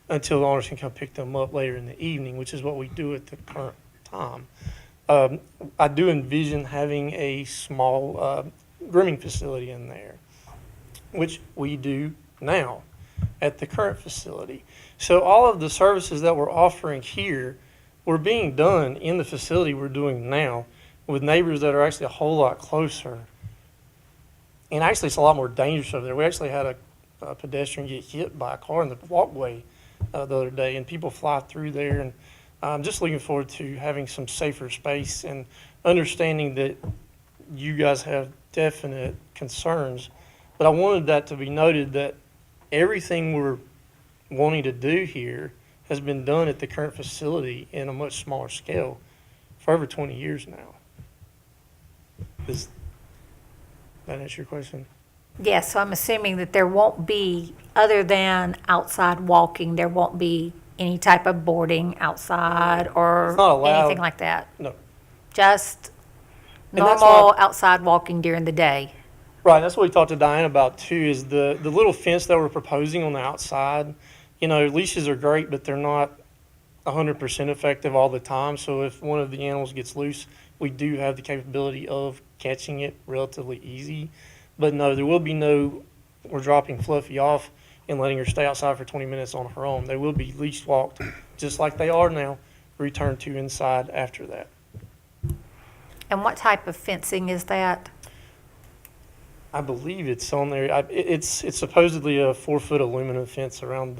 until the owners can come pick them up later in the evening, which is what we do at the current time. I do envision having a small grooming facility in there, which we do now at the current facility. So all of the services that we're offering here were being done in the facility we're doing now with neighbors that are actually a whole lot closer. And actually, it's a lot more dangerous over there. We actually had a pedestrian get hit by a car in the walkway the other day, and people fly through there. And I'm just looking forward to having some safer space and understanding that you guys have definite concerns. But I wanted that to be noted that everything we're wanting to do here has been done at the current facility in a much smaller scale for over 20 years now. Does that answer your question? Yes, so I'm assuming that there won't be, other than outside walking, there won't be any type of boarding outside or It's not allowed. anything like that? No. Just And that's normal why- outside walking during the day? Right, that's what we talked to Diane about too, is the little fence that we're proposing on the outside. Leashes are great, but they're not 100% effective all the time. So if one of the animals gets loose, we do have the capability of catching it relatively easy. But no, there will be we're dropping Fluffy off and letting her stay outside for 20 minutes on her own. They will be leash walked, just like they are now, returned to inside after that. And what type of fencing is that? I believe it's on there. It's supposedly a 4-foot aluminum fence around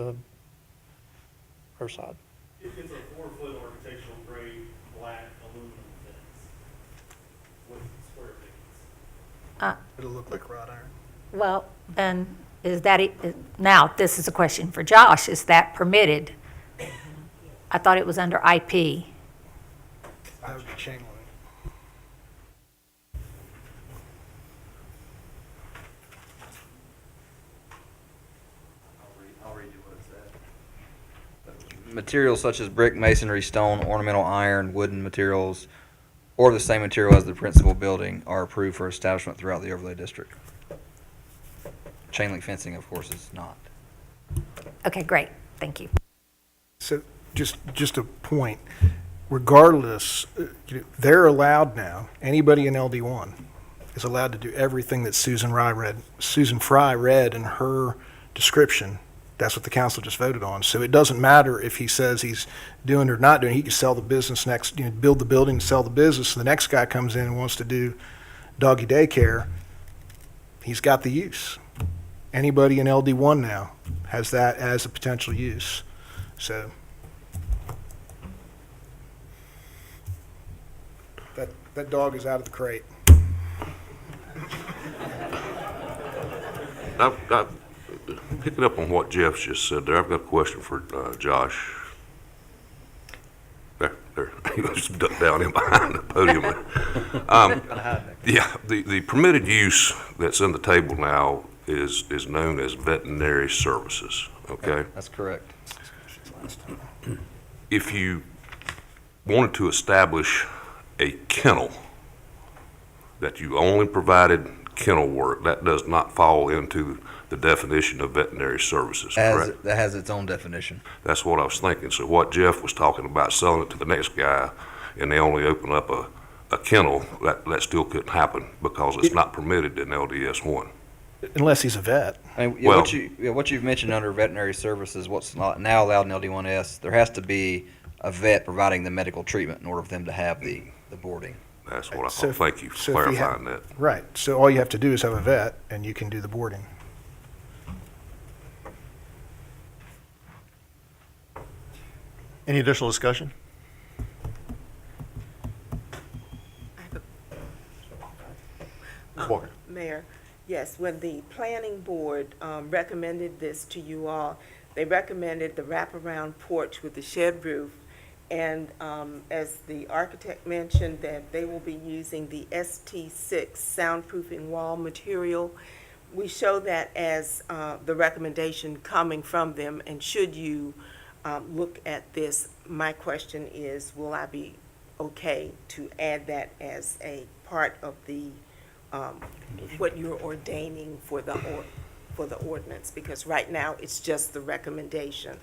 her side. It's a 4-foot architectural grade black aluminum fence with square pickets. It'll look like wrought iron. Well, then, is that, now, this is a question for Josh, is that permitted? I thought it was under IP. That would be chain link. I'll read you what it said. Materials such as brick, masonry, stone, ornamental iron, wooden materials, or the same material as the principal building are approved for establishment throughout the overlay district. Chain link fencing, of course, is not. Okay, great, thank you. So just a point, regardless, they're allowed now, anybody in LD1 is allowed to do everything that Susan Fry read in her description. That's what the council just voted on. So it doesn't matter if he says he's doing or not doing. He can sell the business next, build the building, sell the business. The next guy comes in and wants to do doggy daycare. He's got the use. Anybody in LD1 now has that as a potential use. So that dog is out of the crate. Picking up on what Jeff just said there, I've got a question for Josh. There, he just ducked down in behind the podium. Yeah, the permitted use that's in the table now is known as veterinary services, okay? That's correct. If you wanted to establish a kennel, that you only provided kennel work, that does not fall into the definition of veterinary services, correct? That has its own definition. That's what I was thinking. So what Jeff was talking about, selling it to the next guy, and they only open up a kennel, that still couldn't happen because it's not permitted in LDS 1. Unless he's a vet. I mean, Well- what you've mentioned under veterinary services, what's not now allowed in LD1S, there has to be a vet providing the medical treatment in order for them to have the boarding. That's what I So thought. if- Thank you for so if you have- clarifying that. Right, so all you have to do is have a vet, and you can do the boarding. Any additional discussion? Ms. Walker? Mayor, yes, when the planning board recommended this to you all, they recommended the wraparound porch with the shed roof. And as the architect mentioned, that they will be using the ST6 soundproofing wall material. We show that as the recommendation coming from them, and should you look at this, my question is, will I be okay to add that as a part of the, what you're ordaining for the ordinance? Because right now, it's just the recommendation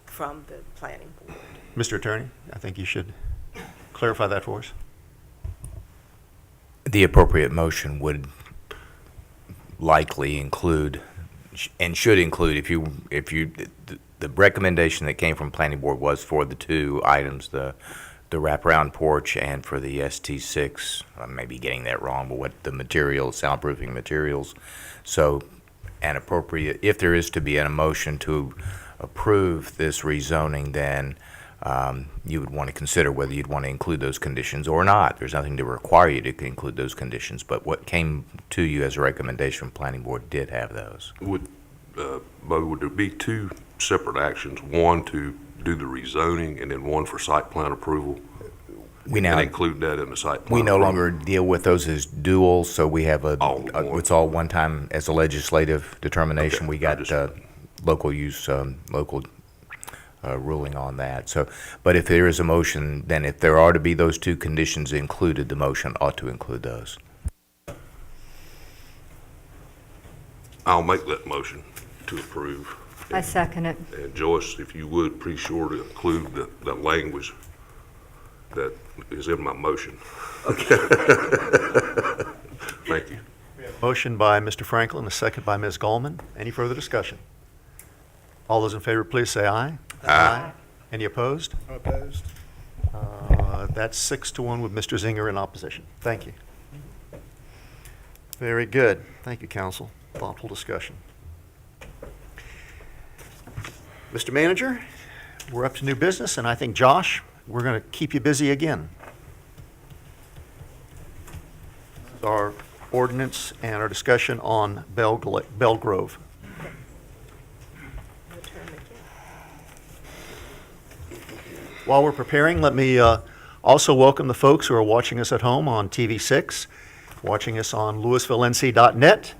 from the planning board. Mr. Attorney, I think you should clarify that for us. The appropriate motion would likely include, and should include, the recommendation that came from planning board was for the two items, the wraparound porch and for the ST6, I may be getting that wrong, but what the materials, soundproofing materials. So an appropriate, if there is to be a motion to approve this rezoning, then you would want to consider whether you'd want to include those conditions or not. There's nothing to require you to include those conditions, but what came to you as a recommendation from planning board did have those. Would there be two separate actions, one to do the rezoning and then one for site plan approval? We now And include that in the site plan? We no approval? longer deal with those as dual, so we have it's all one time as a legislative determination. Okay, We got local use, local ruling on that. So, but if there is a motion, then if there are to be those two conditions included, the motion ought to include those. I'll make that motion to approve. I second it. And Joyce, if you would, be sure to include the language that is in my motion. Thank you. Motion by Mr. Franklin, a second by Ms. Gallman. Any further discussion? All those in favor, please say aye. Aye. Any opposed? I'm opposed. That's 6-1 with Mr. Zinger in opposition. Thank you. Very good. Thank you, council. Thoughtful discussion. Mr. Manager, we're up to new business, and I think, Josh, we're going to keep you busy again. Our ordinance and our discussion on Belle Grove. While we're preparing, let me also welcome the folks who are watching us at home on TV6, watching us on LouisvilleNC.net,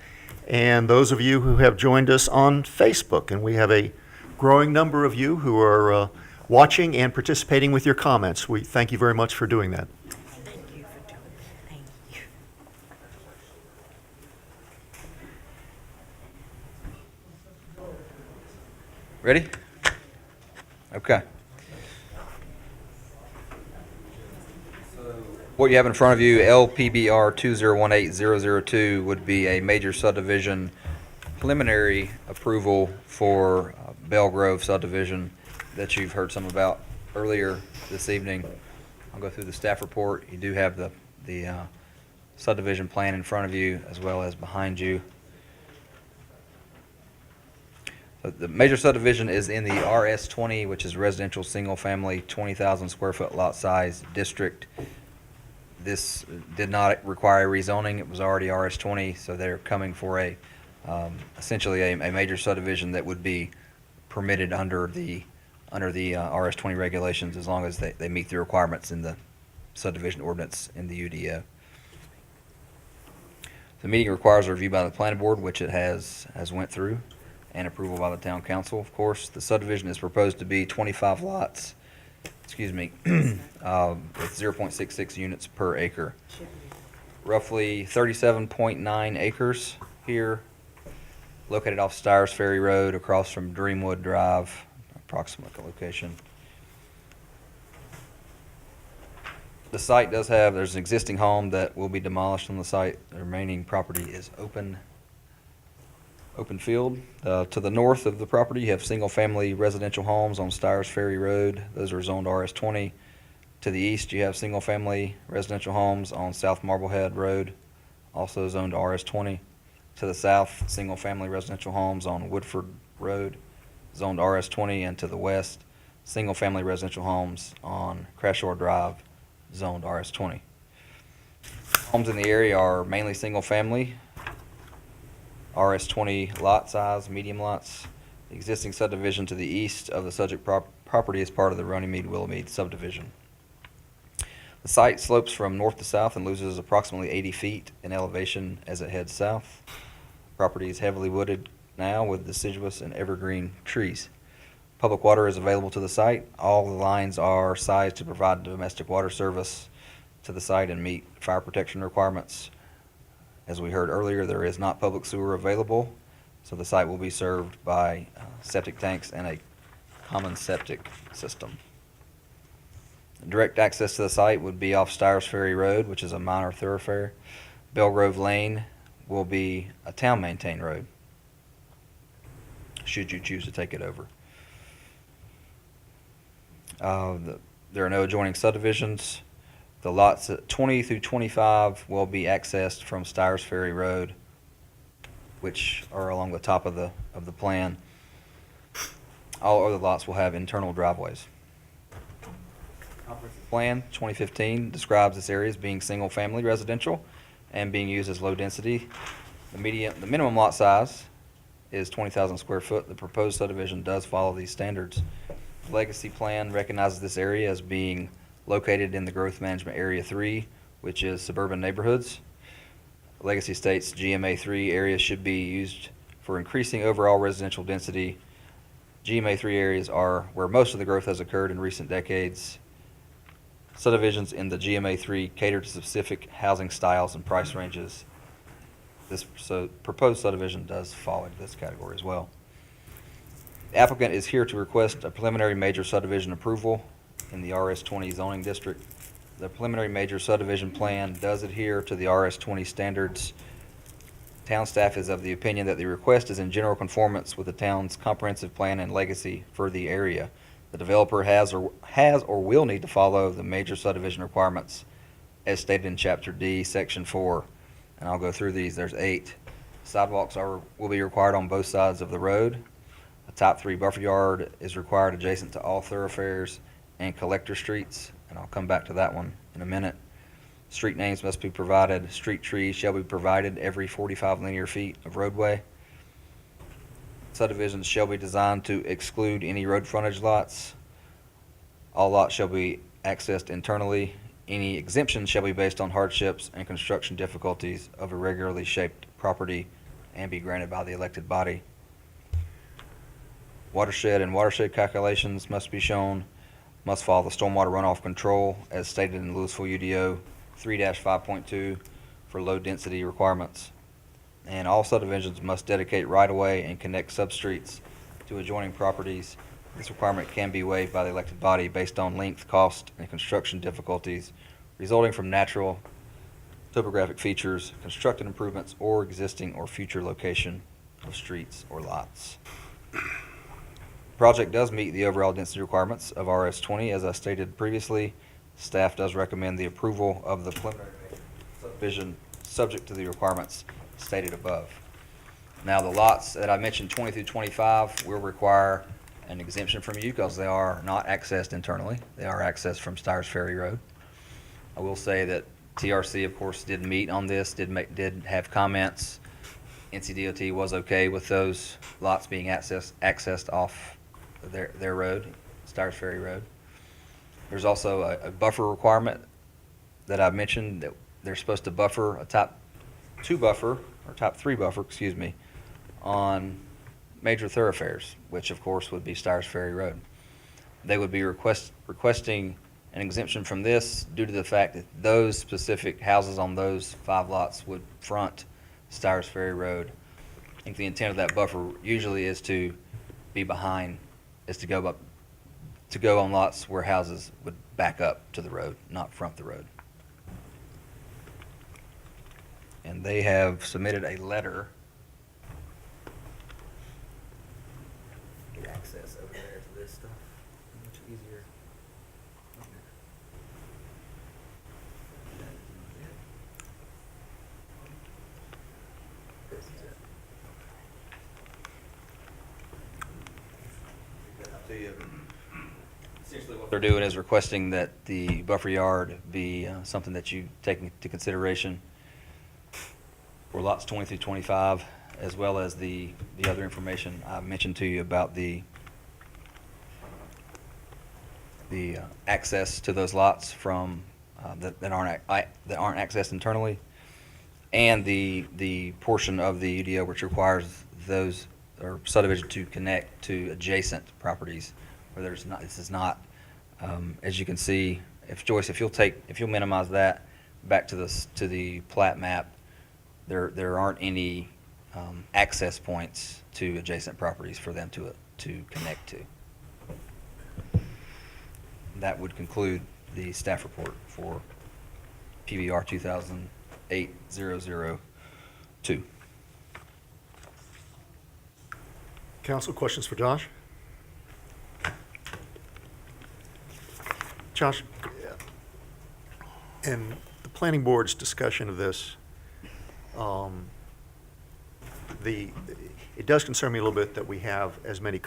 and those of you who have joined us on Facebook. And we have a growing number of you who are watching and participating with your comments. We thank you very much for doing that. Thank you for doing that. Thank you. Ready? Okay. What you have in front of you, LPBR 2018002, would be a major subdivision preliminary approval for Belle Grove subdivision that you've heard some about earlier this evening. I'll go through the staff report. You do have the subdivision plan in front of you as well as behind you. The major subdivision is in the RS20, which is residential single-family, 20,000 square foot lot size district. This did not require rezoning. It was already RS20, so they're coming for essentially a major subdivision that would be permitted under the RS20 regulations as long as they meet the requirements in the subdivision ordinance in the UDO. The meeting requires a review by the planning board, which it has went through, and approval by the town council, of course. The subdivision is proposed to be 25 lots, with 0.66 units per acre. Roughly 37.9 acres here, located off Stires Ferry Road across from Dreamwood Drive, approximate location. The site there's an existing home that will be demolished on the site. The remaining property is open open field. To the north of the property, you have single-family residential homes on Stires Ferry Road. Those are zoned RS20. To the east, you have single-family residential homes on South Marblehead Road, also zoned RS20. To the south, single-family residential homes on Woodford Road, zoned RS20. And to the west, single-family residential homes on Crashore Drive, zoned RS20. Homes in the area are mainly single-family, RS20 lot size, medium lots. The existing subdivision to the east of the subject property is part of the Runnymede-Willowmead subdivision. The site slopes from north to south and loses approximately 80 feet in elevation as it heads south. Property is heavily wooded now with deciduous and evergreen trees. Public water is available to the site. All the lines are sized to provide domestic water service to the site and meet fire protection requirements. As we heard earlier, there is not public sewer available, so the site will be served by septic tanks and a common septic system. Direct access to the site would be off Stires Ferry Road, which is a minor thoroughfare. Belle Grove Lane will be a town-maintained road, should you choose to take it over. There are no adjoining subdivisions. The lots at 20 through 25 will be accessed from Stires Ferry Road, which are along the top of the plan. All other lots will have internal driveways. Comprehensive Plan 2015 describes this area as being single-family residential and being used as low density. The minimum lot size is 20,000 square foot. The proposed subdivision does follow these standards. The Legacy Plan recognizes this area as being located in the Growth Management Area 3, which is suburban neighborhoods. Legacy states GMA 3 areas should be used for increasing overall residential density. GMA 3 areas are where most of the growth has occurred in recent decades. Subdivisions in the GMA 3 cater to specific housing styles and price ranges. This proposed subdivision does fall into this category as well. The applicant is here to request a preliminary major subdivision approval in the RS20 zoning district. The preliminary major subdivision plan does adhere to the RS20 standards. Town staff is of the opinion that the request is in general conformance with the town's comprehensive plan and legacy for the area. The developer has or will need to follow the major subdivision requirements as stated in Chapter D, Section 4. And I'll go through these. There's 8. Sidewalks will be required on both sides of the road. A Type 3 buffer yard is required adjacent to all thoroughfares and collector streets, and I'll come back to that one in a minute. Street names must be provided. Street trees shall be provided every 45 linear feet of roadway. Subdivisions shall be designed to exclude any road frontage lots. All lots shall be accessed internally. Any exemptions shall be based on hardships and construction difficulties of irregularly shaped property and be granted by the elected body. Watershed and watershed calculations must be shown. Must follow the stormwater runoff control as stated in Louisville UDO 3-5.2 for low density requirements. And all subdivisions must dedicate right-of-way and connect substreets to adjoining properties. This requirement can be waived by the elected body based on length, cost, and construction difficulties resulting from natural topographic features, constructed improvements, or existing or future location of streets or lots. Project does meet the overall density requirements of RS20. As I stated previously, staff does recommend the approval of the preliminary subdivision subject to the requirements stated above. Now, the lots that I mentioned, 20 through 25, will require an exemption from you because they are not accessed internally. They are accessed from Stires Ferry Road. I will say that TRC, of course, did meet on this, did have comments. NCDOT was okay with those lots being accessed off their road, Stires Ferry Road. There's also a buffer requirement that I mentioned that they're supposed to buffer a type 2 buffer, or type 3 buffer, excuse me, on major thoroughfares, which of course would be Stires Ferry Road. They would be requesting an exemption from this due to the fact that those specific houses on those 5 lots would front Stires Ferry Road. I think the intent of that buffer usually is to be behind, is to go on lots where houses would back up to the road, not front the road. And they have submitted a letter Essentially what they're doing is requesting that the buffer yard be something that you take into consideration for lots 20 through 25, as well as the other information I mentioned to you about the access to those lots from that aren't accessed internally, and the portion of the UDO which requires those or subdivision to connect to adjacent properties where there's not. This is not, as you can see. If Joyce, if you'll minimize that back to the plat map, there aren't any access points to adjacent properties for them to connect to. That would conclude the staff report for PBR 2008-002. Council, questions for Josh? Josh, in the planning board's discussion of this, it does concern me a little bit that we have as many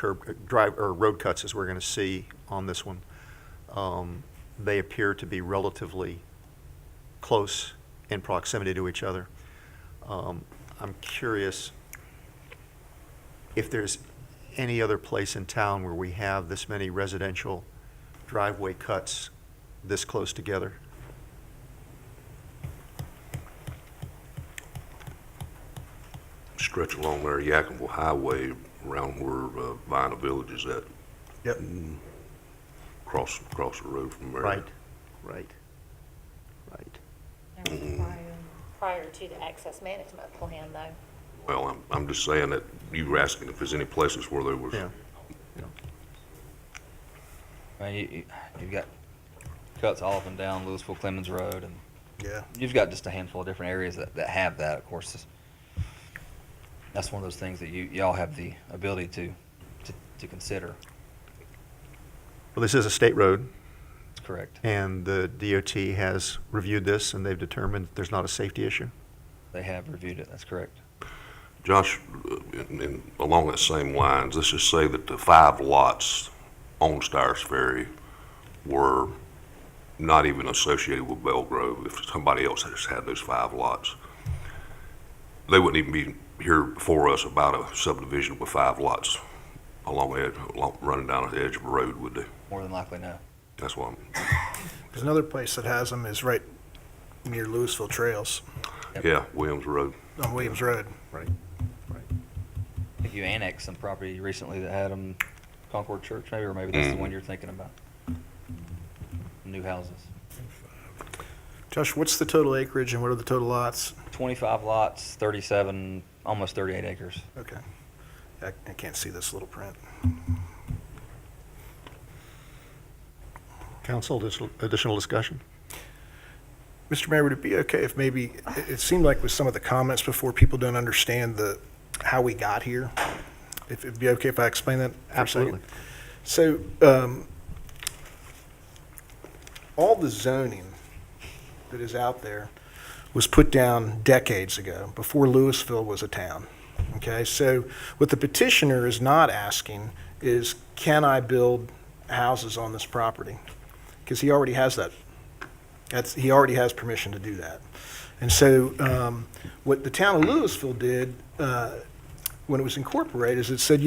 road cuts as we're going to see on this one. They appear to be relatively close in proximity to each other. I'm curious if there's any other place in town where we have this many residential driveway cuts this close together. Stretch along there, Yakinville Highway, around where Vina Village is at. Yep. Across the road from there. Right. Prior to the access management plan, though. Well, I'm just saying that you were asking if there's any places where there was. Yeah. You've got cuts all up and down Louisville Clemens Road, and Yeah. you've got just a handful of different areas that have that. Of course, that's one of those things that y'all have the ability to consider. Well, this is a state road. That's correct. And the DOT has reviewed this, and they've determined there's not a safety issue. They have reviewed it. That's correct. Josh, along that same lines, let's just say that the 5 lots on Stires Ferry were not even associated with Belle Grove. If somebody else has had those 5 lots, they wouldn't even be here before us about a subdivision with 5 lots running down the edge of a road, would they? More than likely, no. That's what There's another place that has them is right near Louisville Trails Yeah, Williams Road. on Williams Road. Right. I think you annexed some property recently that had them Concord Church, maybe, or maybe that's the one you're thinking about. New houses. Josh, what's the total acreage and what are the total lots? 25 lots, 37, almost 38 acres. Okay. I can't see this little print. Council, additional discussion? Mr. Mayor, would it be okay if maybe, it seemed like with some of the comments before, people don't understand how we got here? If it'd be okay if I explain that for a second? Absolutely. So, all the zoning that is out there was put down decades ago, before Louisville was a town. Okay, so what the petitioner is not asking is, can I build houses on this property? Because he already has that. He already has permission to do that. And so what the town of Louisville did when it was incorporated is it said,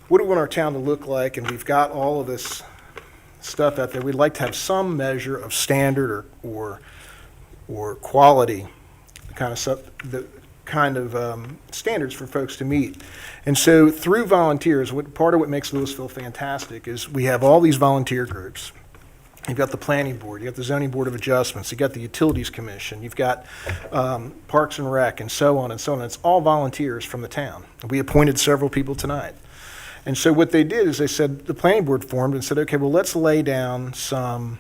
what do we want our town to look like? And we've got all of this stuff out there. We'd like to have some measure of standard or quality kind of stuff, standards for folks to meet. And so through volunteers, part of what makes Louisville fantastic is we have all these volunteer groups. You've got the planning board, you've got the zoning board of adjustments, you've got the utilities commission, you've got Parks and Rec, and so on and so on. It's all volunteers from the town. We appointed several people tonight. And so what they did is they said, the planning board formed and said, okay, well, let's lay down some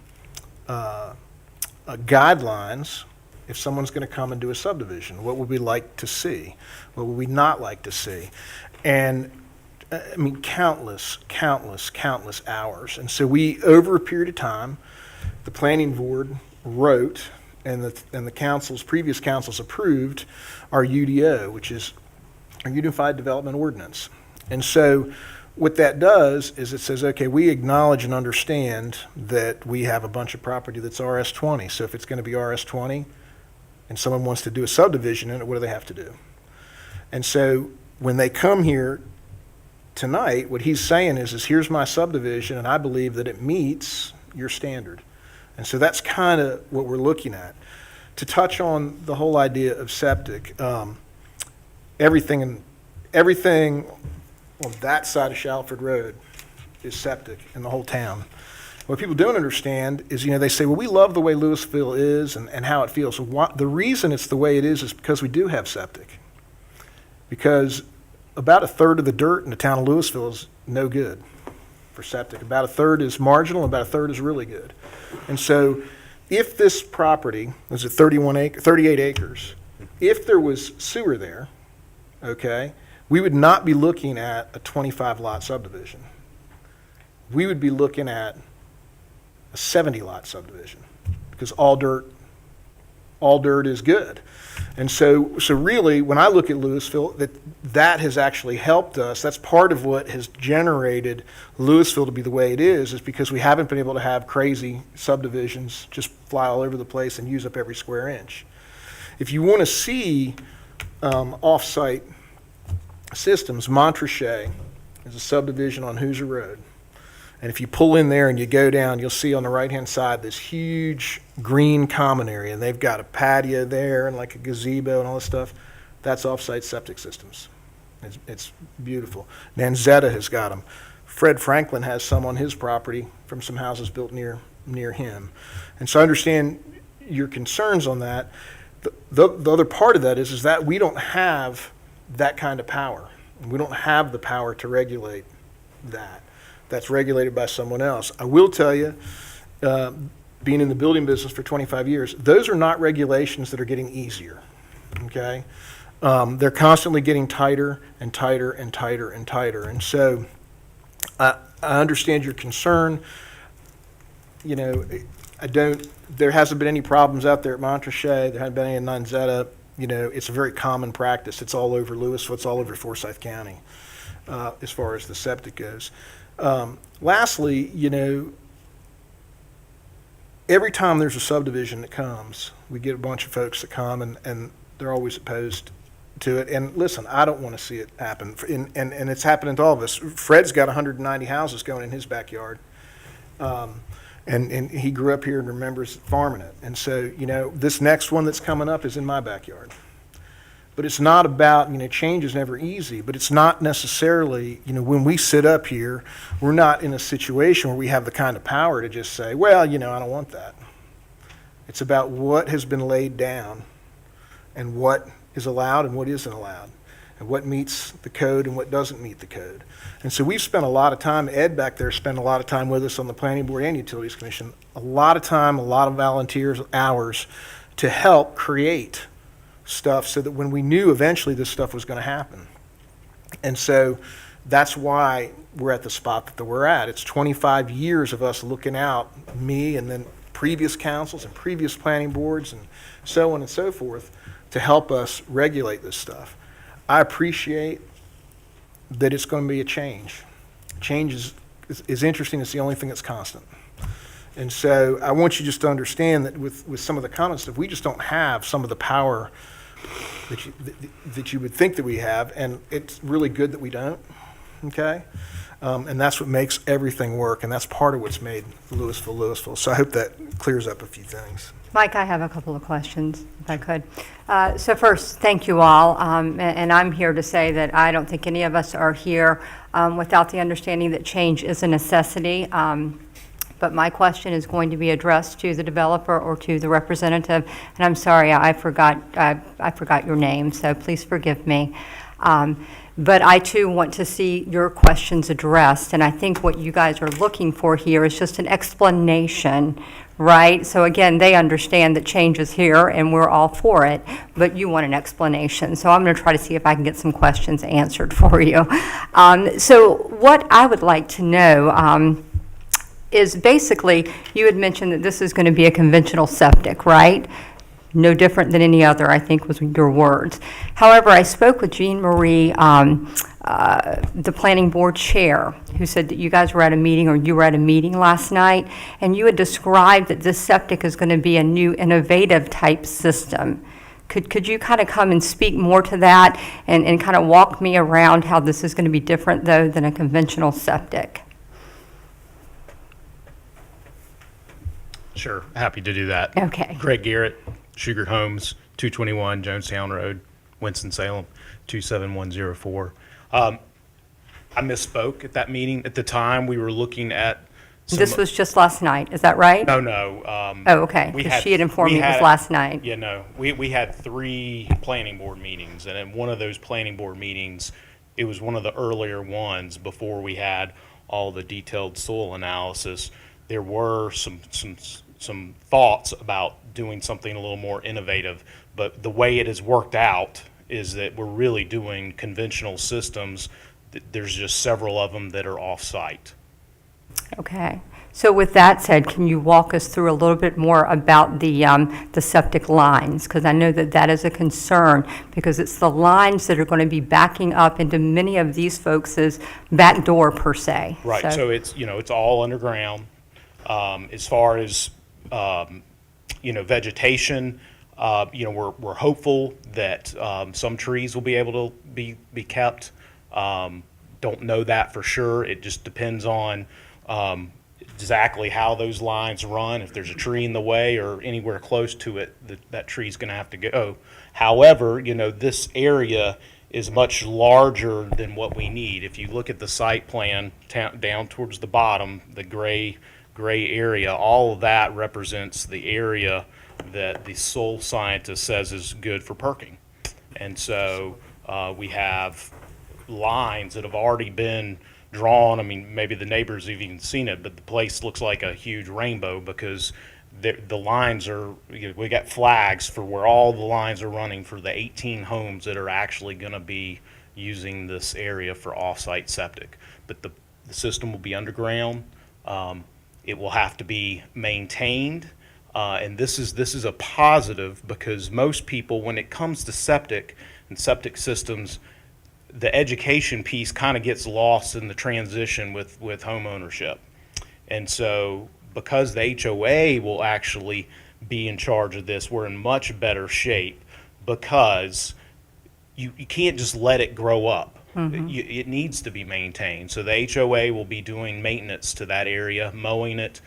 guidelines if someone's going to come and do a subdivision. What would we like to see? What would we not like to see? And countless hours. And so we, over a period of time, the planning board wrote and the councils, previous councils approved our UDO, which is our Unified Development Ordinance. And so what that does is it says, okay, we acknowledge and understand that we have a bunch of property that's RS20. So if it's going to be RS20 and someone wants to do a subdivision in it, what do they have to do? And so when they come here tonight, what he's saying is here's my subdivision, and I believe that it meets your standard. And so that's kind of what we're looking at. To touch on the whole idea of septic, everything on that side of Shalford Road is septic in the whole town. What people don't understand is, they say, well, we love the way Louisville is and how it feels. So the reason it's the way it is because we do have septic. Because about a third of the dirt in the town of Louisville is no good for septic. About a third is marginal, about a third is really good. And so if this property was at 38 acres, if there was sewer there, okay, we would not be looking at a 25-lot subdivision. We would be looking at a 70-lot subdivision because all dirt is good. And so really, when I look at Louisville, that has actually helped us. That's part of what has generated Louisville to be the way it is because we haven't been able to have crazy subdivisions just fly all over the place and use up every square inch. If you want to see off-site systems, Montrachet is a subdivision on Hoosier Road. And if you pull in there and you go down, you'll see on the right-hand side this huge green common area. And they've got a patio there and like a gazebo and all this stuff. That's off-site septic systems. It's beautiful. Nanzetta has got them. Fred Franklin has some on his property from some houses built near him. And so I understand your concerns on that. The other part of that is that we don't have that kind of power. We don't have the power to regulate that. That's regulated by someone else. I will tell you, being in the building business for 25 years, those are not regulations that are getting easier, okay? They're constantly getting tighter and tighter and tighter and tighter. And so I understand your concern. There hasn't been any problems out there at Montrachet. There haven't been any in Nanzetta. It's a very common practice. It's all over Louisville. It's all over Forsyth County as far as the septic goes. Lastly, every time there's a subdivision that comes, we get a bunch of folks that come and they're always opposed to it. And listen, I don't want to see it happen. And it's happening to all of us. Fred's got 190 houses going in his backyard. And he grew up here and remembers farming it. And so, this next one that's coming up is in my backyard. But it's not about, change is never easy, but it's not necessarily, when we sit up here, we're not in a situation where we have the kind of power to just say, well, I don't want that. It's about what has been laid down and what is allowed and what isn't allowed, and what meets the code and what doesn't meet the code. And so we've spent a lot of time, Ed back there spent a lot of time with us on the Planning Board and Utilities Commission, a lot of time, a lot of volunteers, hours to help create stuff so that when we knew eventually this stuff was going to happen. And so that's why we're at the spot that we're at. It's 25 years of us looking out, me and then previous councils and previous planning boards and so on and so forth to help us regulate this stuff. I appreciate that it's going to be a change. Change is interesting. It's the only thing that's constant. And so I want you just to understand that with some of the common stuff, we just don't have some of the power that you would think that we have, and it's really good that we don't, okay? And that's what makes everything work, and that's part of what's made Louisville. So I hope that clears up a few things. Mike, I have a couple of questions, if I could. So first, thank you all, and I'm here to say that I don't think any of us are here without the understanding that change is a necessity. But my question is going to be addressed to the developer or to the representative, and I'm sorry, I forgot your name, so please forgive me. But I too want to see your questions addressed, and I think what you guys are looking for here is just an explanation, right? So again, they understand that change is here and we're all for it, but you want an explanation. So I'm going to try to see if I can get some questions answered for you. So what I would like to know, is basically, you had mentioned that this is going to be a conventional septic, right? No different than any other, I think was your words. However, I spoke with Jean Marie, the planning board chair, who said that you guys were at a meeting, or you were at a meeting last night, and you had described that this septic is going to be a new innovative type system. Could you kind of come and speak more to that and kind of walk me around how this is going to be different, though, than a conventional septic? Sure, happy to do that. Okay. Craig Garrett, Sugar Homes, 221 Jonestown Road, Winston-Salem, 27104. I misspoke at that meeting. At the time, we were looking at This was just last night, is that right? No. Oh, okay, because she had informed me it was last night. Yeah, no. We had 3 planning board meetings, and in one of those planning board meetings, it was one of the earlier ones before we had all the detailed soil analysis. There were some thoughts about doing something a little more innovative, but the way it has worked out is that we're really doing conventional systems. There's just several of them that are off-site. Okay. So with that said, can you walk us through a little bit more about the septic lines? Because I know that that is a concern, because it's the lines that are going to be backing up into many of these folks' back door, per se. Right, so it's, it's all underground. As far as, vegetation, we're hopeful that some trees will be able to be kept. Don't know that for sure. It just depends on exactly how those lines run. If there's a tree in the way or anywhere close to it, that tree's going to have to go. However, this area is much larger than what we need. If you look at the site plan down towards the bottom, the gray area, all of that represents the area that the soil scientist says is good for perking. And so we have lines that have already been drawn. I mean, maybe the neighbors have even seen it, but the place looks like a huge rainbow because the lines are, we got flags for where all the lines are running for the 18 homes that are actually going to be using this area for off-site septic. But the system will be underground. It will have to be maintained. And this is a positive, because most people, when it comes to septic and septic systems, the education piece kind of gets lost in the transition with home ownership. And so because the HOA will actually be in charge of this, we're in much better shape, because you can't just let it grow up. Mm-hmm. It needs to be maintained. So the HOA will be doing maintenance to that area, mowing it.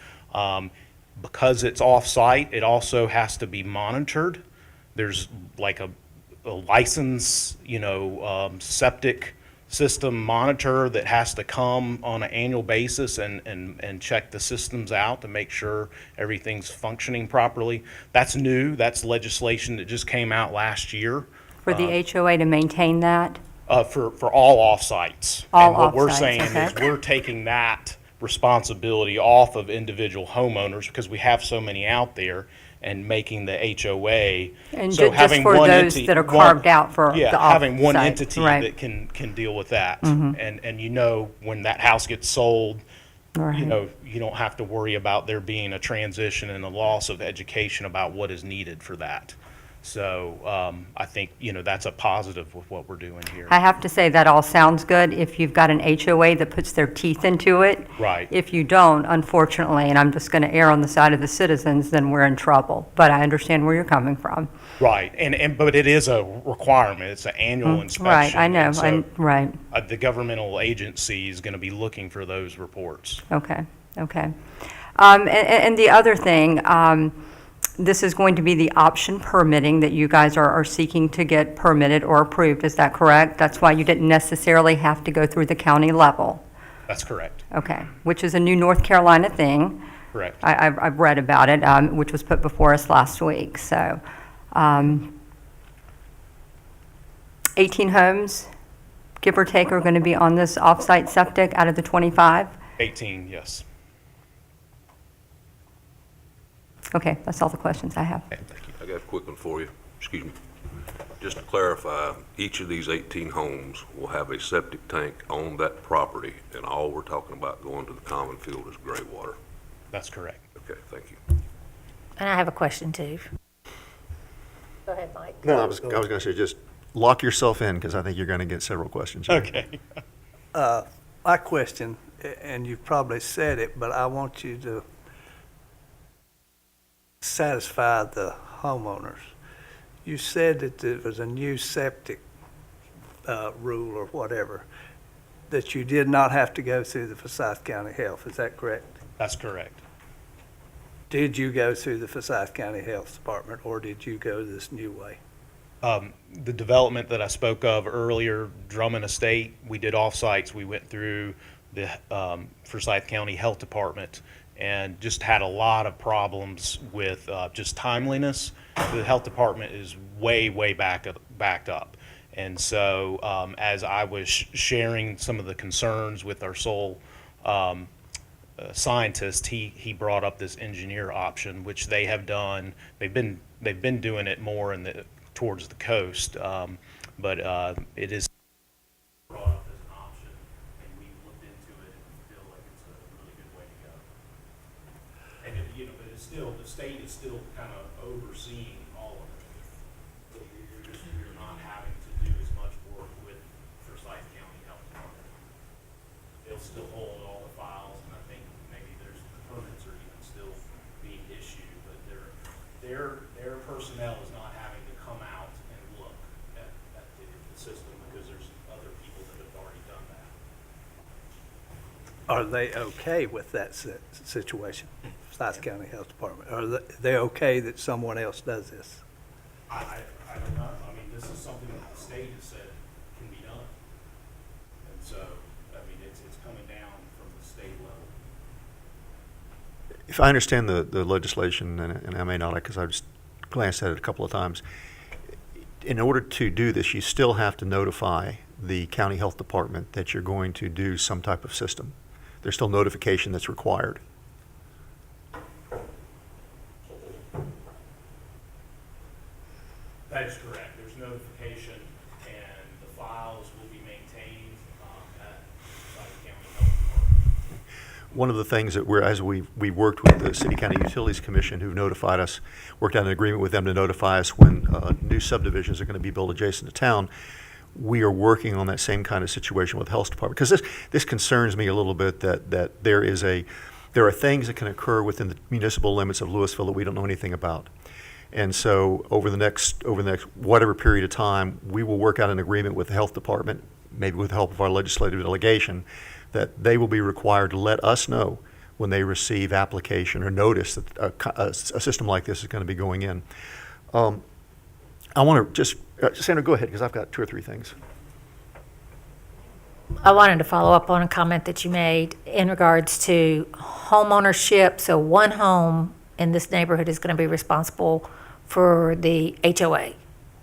Because it's off-site, it also has to be monitored. There's like a license, septic system monitor that has to come on an annual basis and check the systems out to make sure everything's functioning properly. That's new. That's legislation that just came out last year. For the HOA to maintain that? For all off-sites. All and what off-sites, we're saying okay. is we're taking that responsibility off of individual homeowners, because we have so many out there, and making the HOA. And so just having for one those entity, that are carved out for the having one off-site, entity right. that can deal with that. Mhm. And when that house gets sold, Right. you don't have to worry about there being a transition and a loss of education about what is needed for that. So I think, that's a positive with what we're doing here. I have to say, that all sounds good if you've got an HOA that puts their teeth into it. Right. If you don't, unfortunately, and I'm just going to err on the side of the citizens, then we're in trouble. But I understand where you're coming from. Right, but it is a requirement. It's an annual inspection. Right, I know, and so, right. The governmental agency is going to be looking for those reports. Okay. And the other thing, this is going to be the option permitting that you guys are seeking to get permitted or approved, is that correct? That's why you didn't necessarily have to go through the county level? That's correct. Okay, which is a new North Carolina thing. Correct. I've read about it, which was put before us last week, so. 18 homes, give or take, are going to be on this off-site septic out of the 25? 18, yes. Okay, that's all the questions I have. I got a quick one for you. Excuse me. Just to clarify, each of these 18 homes will have a septic tank on that property, and all we're talking about going to the common field is gray water. That's correct. Okay, thank you. And I have a question too. Go ahead, Mike. No, I was going to say, just lock yourself in, because I think you're going to get several questions here. Okay. My question, and you've probably said it, but I want you to satisfy the homeowners. You said that there was a new septic rule or whatever, that you did not have to go through the Forsyth County Health. Is that correct? That's correct. Did you go through the Forsyth County Health Department, or did you go this new way? The development that I spoke of earlier, Drummond Estate, we did off-sites. We went through the Forsyth County Health Department and just had a lot of problems with just timeliness. The health department is way backed up. And so as I was sharing some of the concerns with our sole scientist, he brought up this engineer option, which they have done. They've been doing it more towards the coast, but it is brought up as an option, and we looked into it and feel like it's a really good way to go. And but it's still, the state is still kind of overseeing all of it. You're not having to do as much work with Forsyth County Health Department. They'll still hold all the files, and I think maybe the permits are even still being issued, but their personnel is not having to come out and look at the system, because there's other people that have already done that. Are they okay with that situation, Forsyth County Health Department? Are they okay that someone else does this? I don't know. I mean, this is something that the state has said can be done. And so, I mean, it's coming down from the state level. If I understand the legislation, and I may not, because I've just glanced at it a couple of times, in order to do this, you still have to notify the county health department that you're going to do some type of system. There's still notification that's required. That is correct. There's notification, and the files will be maintained at Forsyth County Health Department. One of the things that as we worked with the City County Utilities Commission, who notified us, worked out an agreement with them to notify us when new subdivisions are going to be built adjacent to town. We are working on that same kind of situation with the health department, because this concerns me a little bit, that there are things that can occur within the municipal limits of Louisville that we don't know anything about. And so over the next whatever period of time, we will work out an agreement with the health department, maybe with the help of our legislative delegation, that they will be required to let us know when they receive application or notice that a system like this is going to be going in. I want to Sandra, go ahead, because I've got two or three things. I wanted to follow up on a comment that you made in regards to home ownership. So one home in this neighborhood is going to be responsible for the HOA,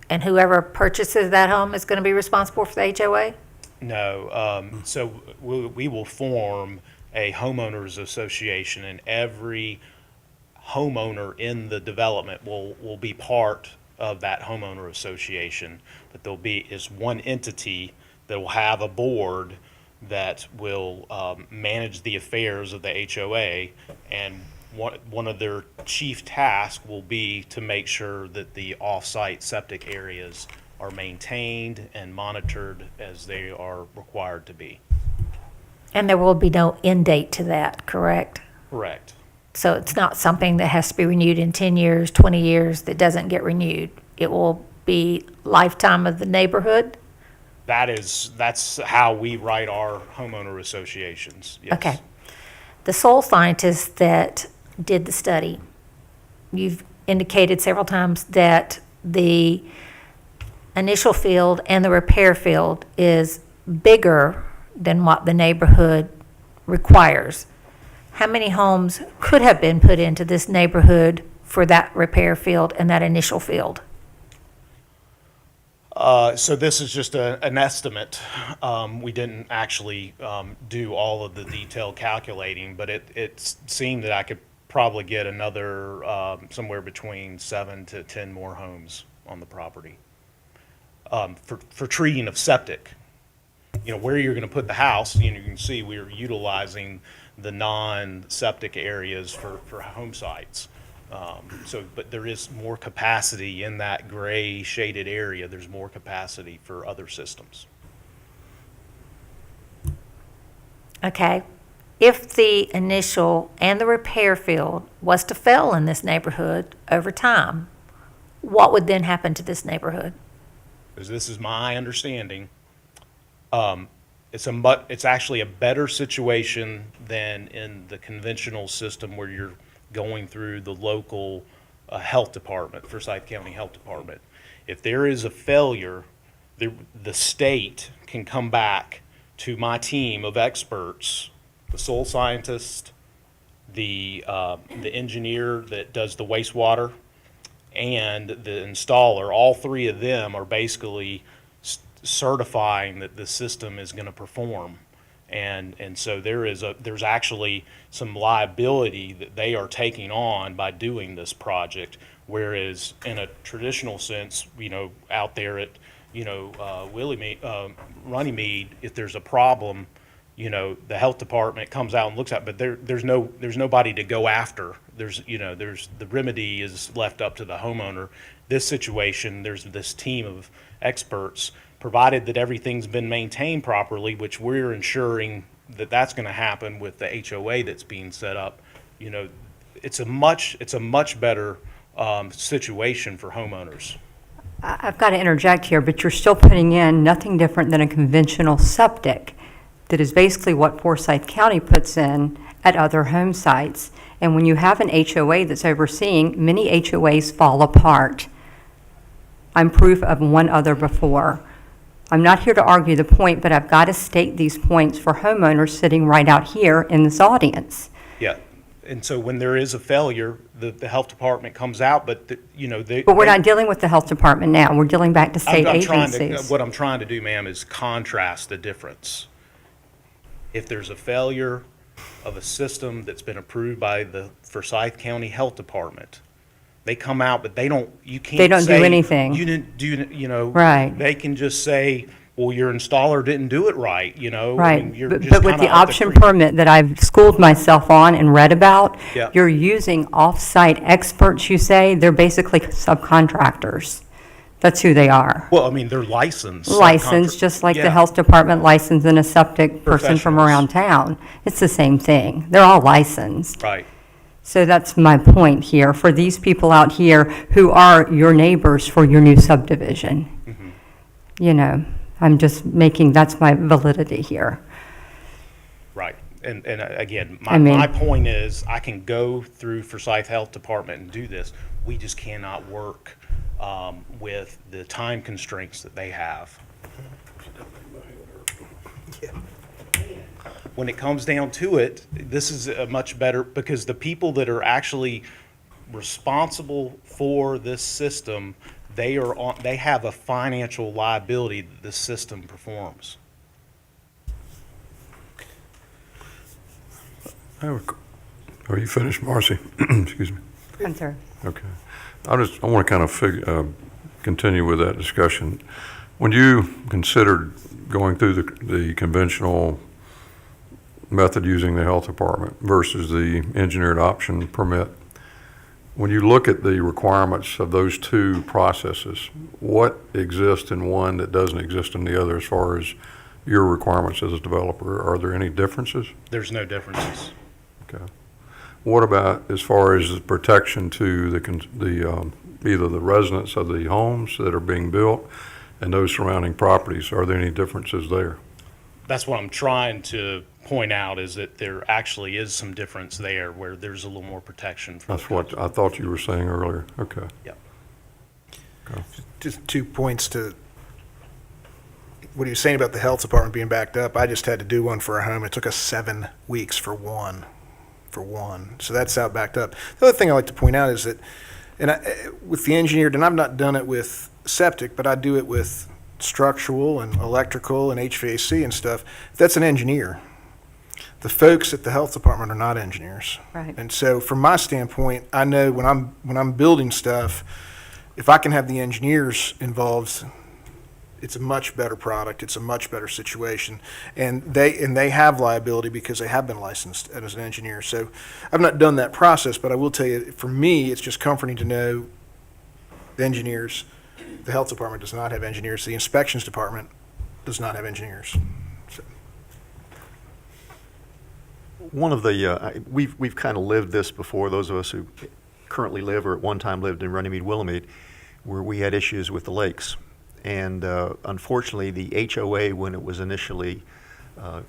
and whoever purchases that home is going to be responsible for the HOA? No. So we will form a homeowners association, and every homeowner in the development will be part of that homeowner association. But there'll be one entity that will have a board that will manage the affairs of the HOA, and one of their chief tasks will be to make sure that the off-site septic areas are maintained and monitored as they are required to be. And there will be no end date to that, correct? Correct. So it's not something that has to be renewed in 10 years, 20 years, that doesn't get renewed. It will be lifetime of the neighborhood? That's how we write our homeowner associations. Yes. Okay. The soil scientist that did the study, you've indicated several times that the initial field and the repair field is bigger than what the neighborhood requires. How many homes could have been put into this neighborhood for that repair field and that initial field? So this is just an estimate. We didn't actually do all of the detailed calculating, but it seemed that I could probably get another somewhere between 7 to 10 more homes on the property. For treating of septic, where you're going to put the house, you can see we're utilizing the non-septic areas for home sites. But there is more capacity in that gray shaded area. There's more capacity for other systems. Okay. If the initial and the repair field was to fail in this neighborhood over time, what would then happen to this neighborhood? Because this is my understanding, it's actually a better situation than in the conventional system where you're going through the local health department, Forsyth County Health Department. If there is a failure, the state can come back to my team of experts, the soil scientist, the engineer that does the wastewater, and the installer. All three of them are basically certifying that the system is going to perform. And so there's actually some liability that they are taking on by doing this project, whereas in a traditional sense, out there at Runnymede, if there's a problem, the health department comes out and looks at it, but there's nobody to go after. There's the remedy is left up to the homeowner. This situation, there's this team of experts, provided that everything's been maintained properly, which we're ensuring that that's going to happen with the HOA that's being set up. It's a much better situation for homeowners. I've got to interject here, but you're still putting in nothing different than a conventional septic that is basically what Forsyth County puts in at other home sites. And when you have an HOA that's overseeing, many HOAs fall apart. I'm proof of one other before. I'm not here to argue the point, but I've got to state these points for homeowners sitting right out here in this audience. Yeah, and so when there is a failure, the health department comes out, but But we're not dealing with the health department now. We're dealing back to state agencies. What I'm trying to do, ma'am, is contrast the difference. If there's a failure of a system that's been approved by the Forsyth County Health Department, they come out, but they don't do anything. You didn't do, Right. They can just say, well, your installer didn't do it right, Right, I mean, you're but just with kinda the up option creek. permit that I've schooled myself on and read about, Yeah. you're using off-site experts, you say, they're basically subcontractors. That's who they are. Well, I mean, they're licensed. Licensed, just like the Yeah. health department licensing a septic person from Professionals. around town. It's the same thing. They're all licensed. Right. So that's my point here, for these people out here who are your neighbors for your new subdivision. I'm just making, that's my validity here. Right. And again, I mean- my point is, I can go through Forsyth Health Department and do this. We just cannot work with the time constraints that they have. When it comes down to it, this is a much better, because the people that are actually responsible for this system, they have a financial liability that the system performs. Are you finished, Marcy? Excuse me. I'm sorry. Okay. I want to kind of continue with that discussion. When you considered going through the conventional method using the health department versus the engineered option permit, when you look at the requirements of those two processes, what exists in one that doesn't exist in the other as far as your requirements as a developer? Are there any differences? There's no differences. Okay. What about as far as the protection to either the residents of the homes that are being built and those surrounding properties? Are there any differences there? That's what I'm trying to point out, is that there actually is some difference there where there's a little more protection. That's what I thought you were saying earlier. Okay. Yep. Okay. Just 2 points to what he was saying about the health department being backed up. I just had to do one for a home. It took us 7 weeks for one. So that's how backed up. The other thing I like to point out is that, with the engineered, and I've not done it with septic, but I do it with structural and electrical and HVAC and stuff. That's an engineer. The folks at the health department are not engineers. Right. And so from my standpoint, I know when I'm building stuff, if I can have the engineers involved, it's a much better product. It's a much better situation, and they have liability because they have been licensed as an engineer. So I've not done that process, but I will tell you, for me, it's just comforting to know the engineers. The health department does not have engineers. The inspections department does not have engineers. So. One of the, we've kind of lived this before, those of us who currently live or at one time lived in Runnymede, Willamette, where we had issues with the lakes. And unfortunately, the HOA, when it was initially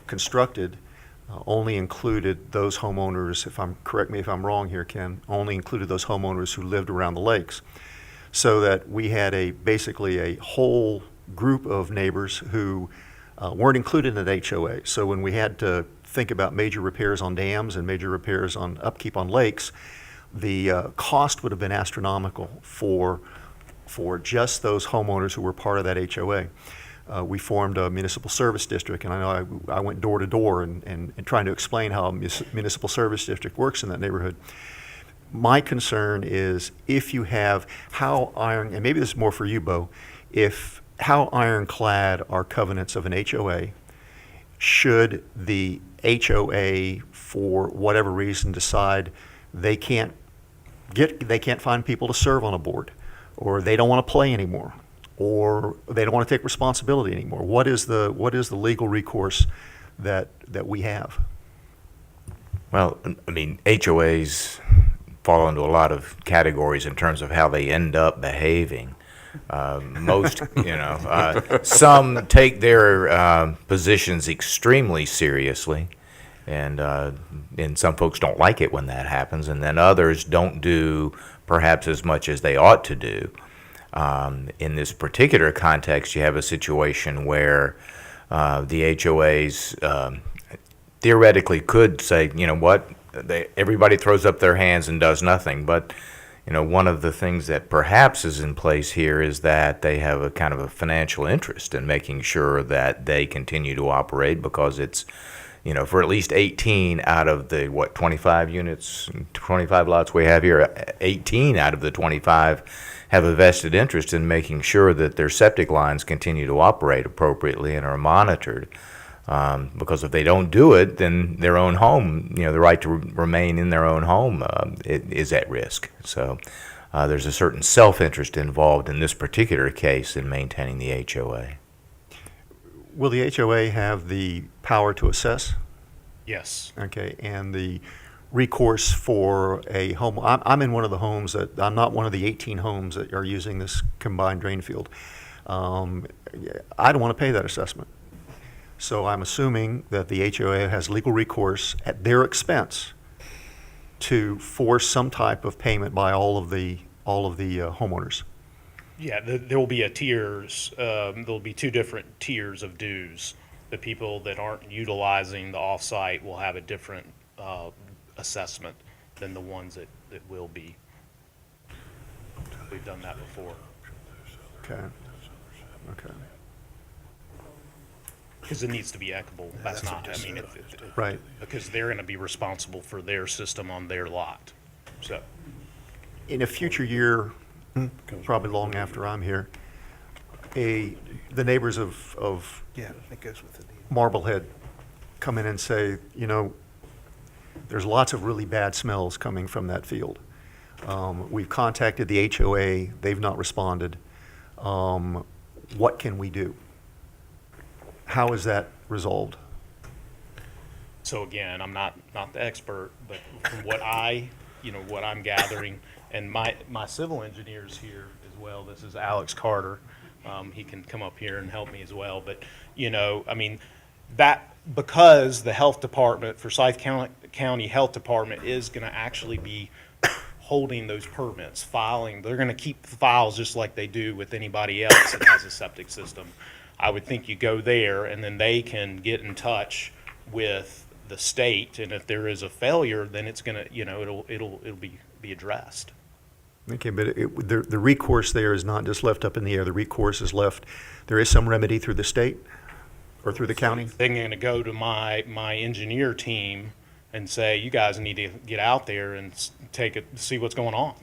constructed, only included those homeowners, correct me if I'm wrong here, Ken, only included those homeowners who lived around the lakes. So that we had basically a whole group of neighbors who weren't included in that HOA. So when we had to think about major repairs on dams and major repairs on upkeep on lakes, the cost would have been astronomical for just those homeowners who were part of that HOA. We formed a municipal service district, and I know I went door to door and trying to explain how a municipal service district works in that neighborhood. My concern is if you have how iron, and maybe this is more for you, Bo, how ironclad are covenants of an HOA, should the HOA, for whatever reason, decide they can't find people to serve on a board, or they don't want to play anymore, or they don't want to take responsibility anymore? What is the legal recourse that we have? Well, I mean, HOAs fall into a lot of categories in terms of how they end up behaving. Most, some take their positions extremely seriously, and some folks don't like it when that happens, and then others don't do perhaps as much as they ought to do. In this particular context, you have a situation where the HOAs theoretically could say, you know what, everybody throws up their hands and does nothing. But one of the things that perhaps is in place here is that they have a kind of a financial interest in making sure that they continue to operate, because it's, for at least 18 out of the 25 units, 25 lots we have here, 18 out of the 25 have a vested interest in making sure that their septic lines continue to operate appropriately and are monitored. Because if they don't do it, then their own home, the right to remain in their own home is at risk. So there's a certain self-interest involved in this particular case in maintaining the HOA. Will the HOA have the power to assess? Yes. Okay, and the recourse for a home, I'm in one of the homes I'm not one of the 18 homes that are using this combined drain field. I don't want to pay that assessment. So I'm assuming that the HOA has legal recourse at their expense to force some type of payment by all of the homeowners. Yeah, there will be there'll be two different tiers of dues. The people that aren't utilizing the offsite will have a different assessment than the ones that will be. We've done that before. Okay. Because it needs to be equitable. That's not, right. Because they're going to be responsible for their system on their lot. So, in a future year, probably long after I'm here, the neighbors of it goes with it. Marblehead come in and say, there's lots of really bad smells coming from that field. We've contacted the HOA, they've not responded. What can we do? How is that resolved? So again, I'm not the expert, but from what what I'm gathering, and my civil engineer's here as well. This is Alex Carter. He can come up here and help me as well. But that because the health department, Forsyth County Health Department, is going to actually be holding those permits, filing. They're going to keep the files just like they do with anybody else that has a septic system. I would think you go there, and then they can get in touch with the state, and if there is a failure, then it's gonna, it'll be addressed. Okay, but the recourse there is not just left up in the air. The recourse is left. There is some remedy through the state or through the county. They're going to go to my engineer team and say, you guys need to get out there and see what's going on.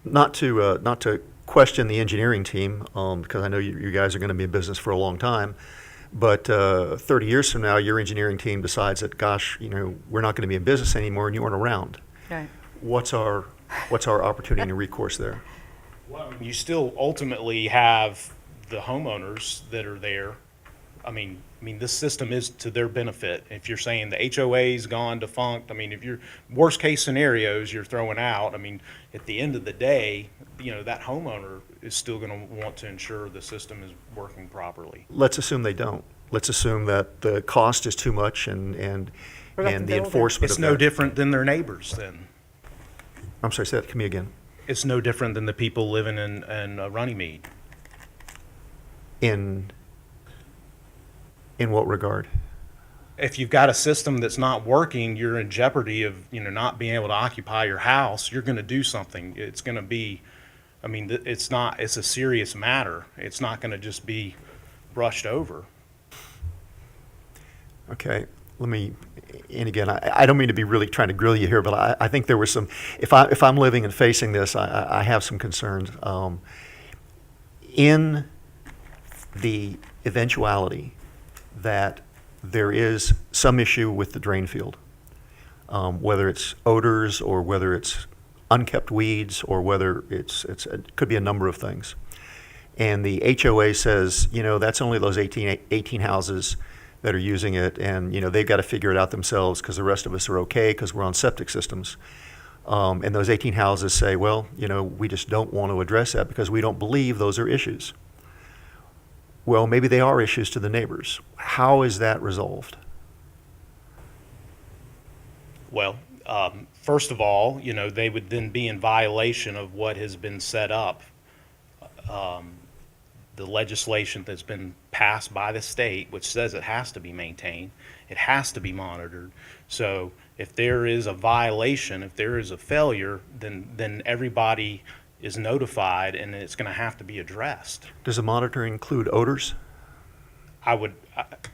Not to question the engineering team, because I know you guys are going to be in business for a long time. But 30 years from now, your engineering team decides that, gosh, we're not going to be in business anymore, and you aren't around. Right. What's our opportunity and recourse there? Well, you still ultimately have the homeowners that are there. I mean, this system is to their benefit. If you're saying the HOA's gone defunct, if you're, worst case scenarios you're throwing out, at the end of the day, that homeowner is still going to want to ensure the system is working properly. Let's assume they don't. Let's assume that the cost is too much and the enforcement It's of no that. different than their neighbors then. I'm sorry, say that to me again. It's no different than the people living in Runnymede. In what regard? If you've got a system that's not working, you're in jeopardy of, not being able to occupy your house. You're going to do something. It's going to be, it's a serious matter. It's not going to just be brushed over. Okay, and again, I don't mean to be really trying to grill you here, but I think there was some, if I'm living and facing this, I have some concerns. In the eventuality that there is some issue with the drain field, whether it's odors or whether it's unkept weeds or whether it could be a number of things. And the HOA says, that's only those 18 houses that are using it, and they've got to figure it out themselves because the rest of us are okay because we're on septic systems. And those 18 houses say, well, we just don't want to address that because we don't believe those are issues. Well, maybe they are issues to the neighbors. How is that resolved? Well, first of all, they would then be in violation of what has been set up. The legislation that's been passed by the state, which says it has to be maintained, it has to be monitored. So if there is a violation, if there is a failure, then everybody is notified and it's going to have to be addressed. Does the monitoring include odors? I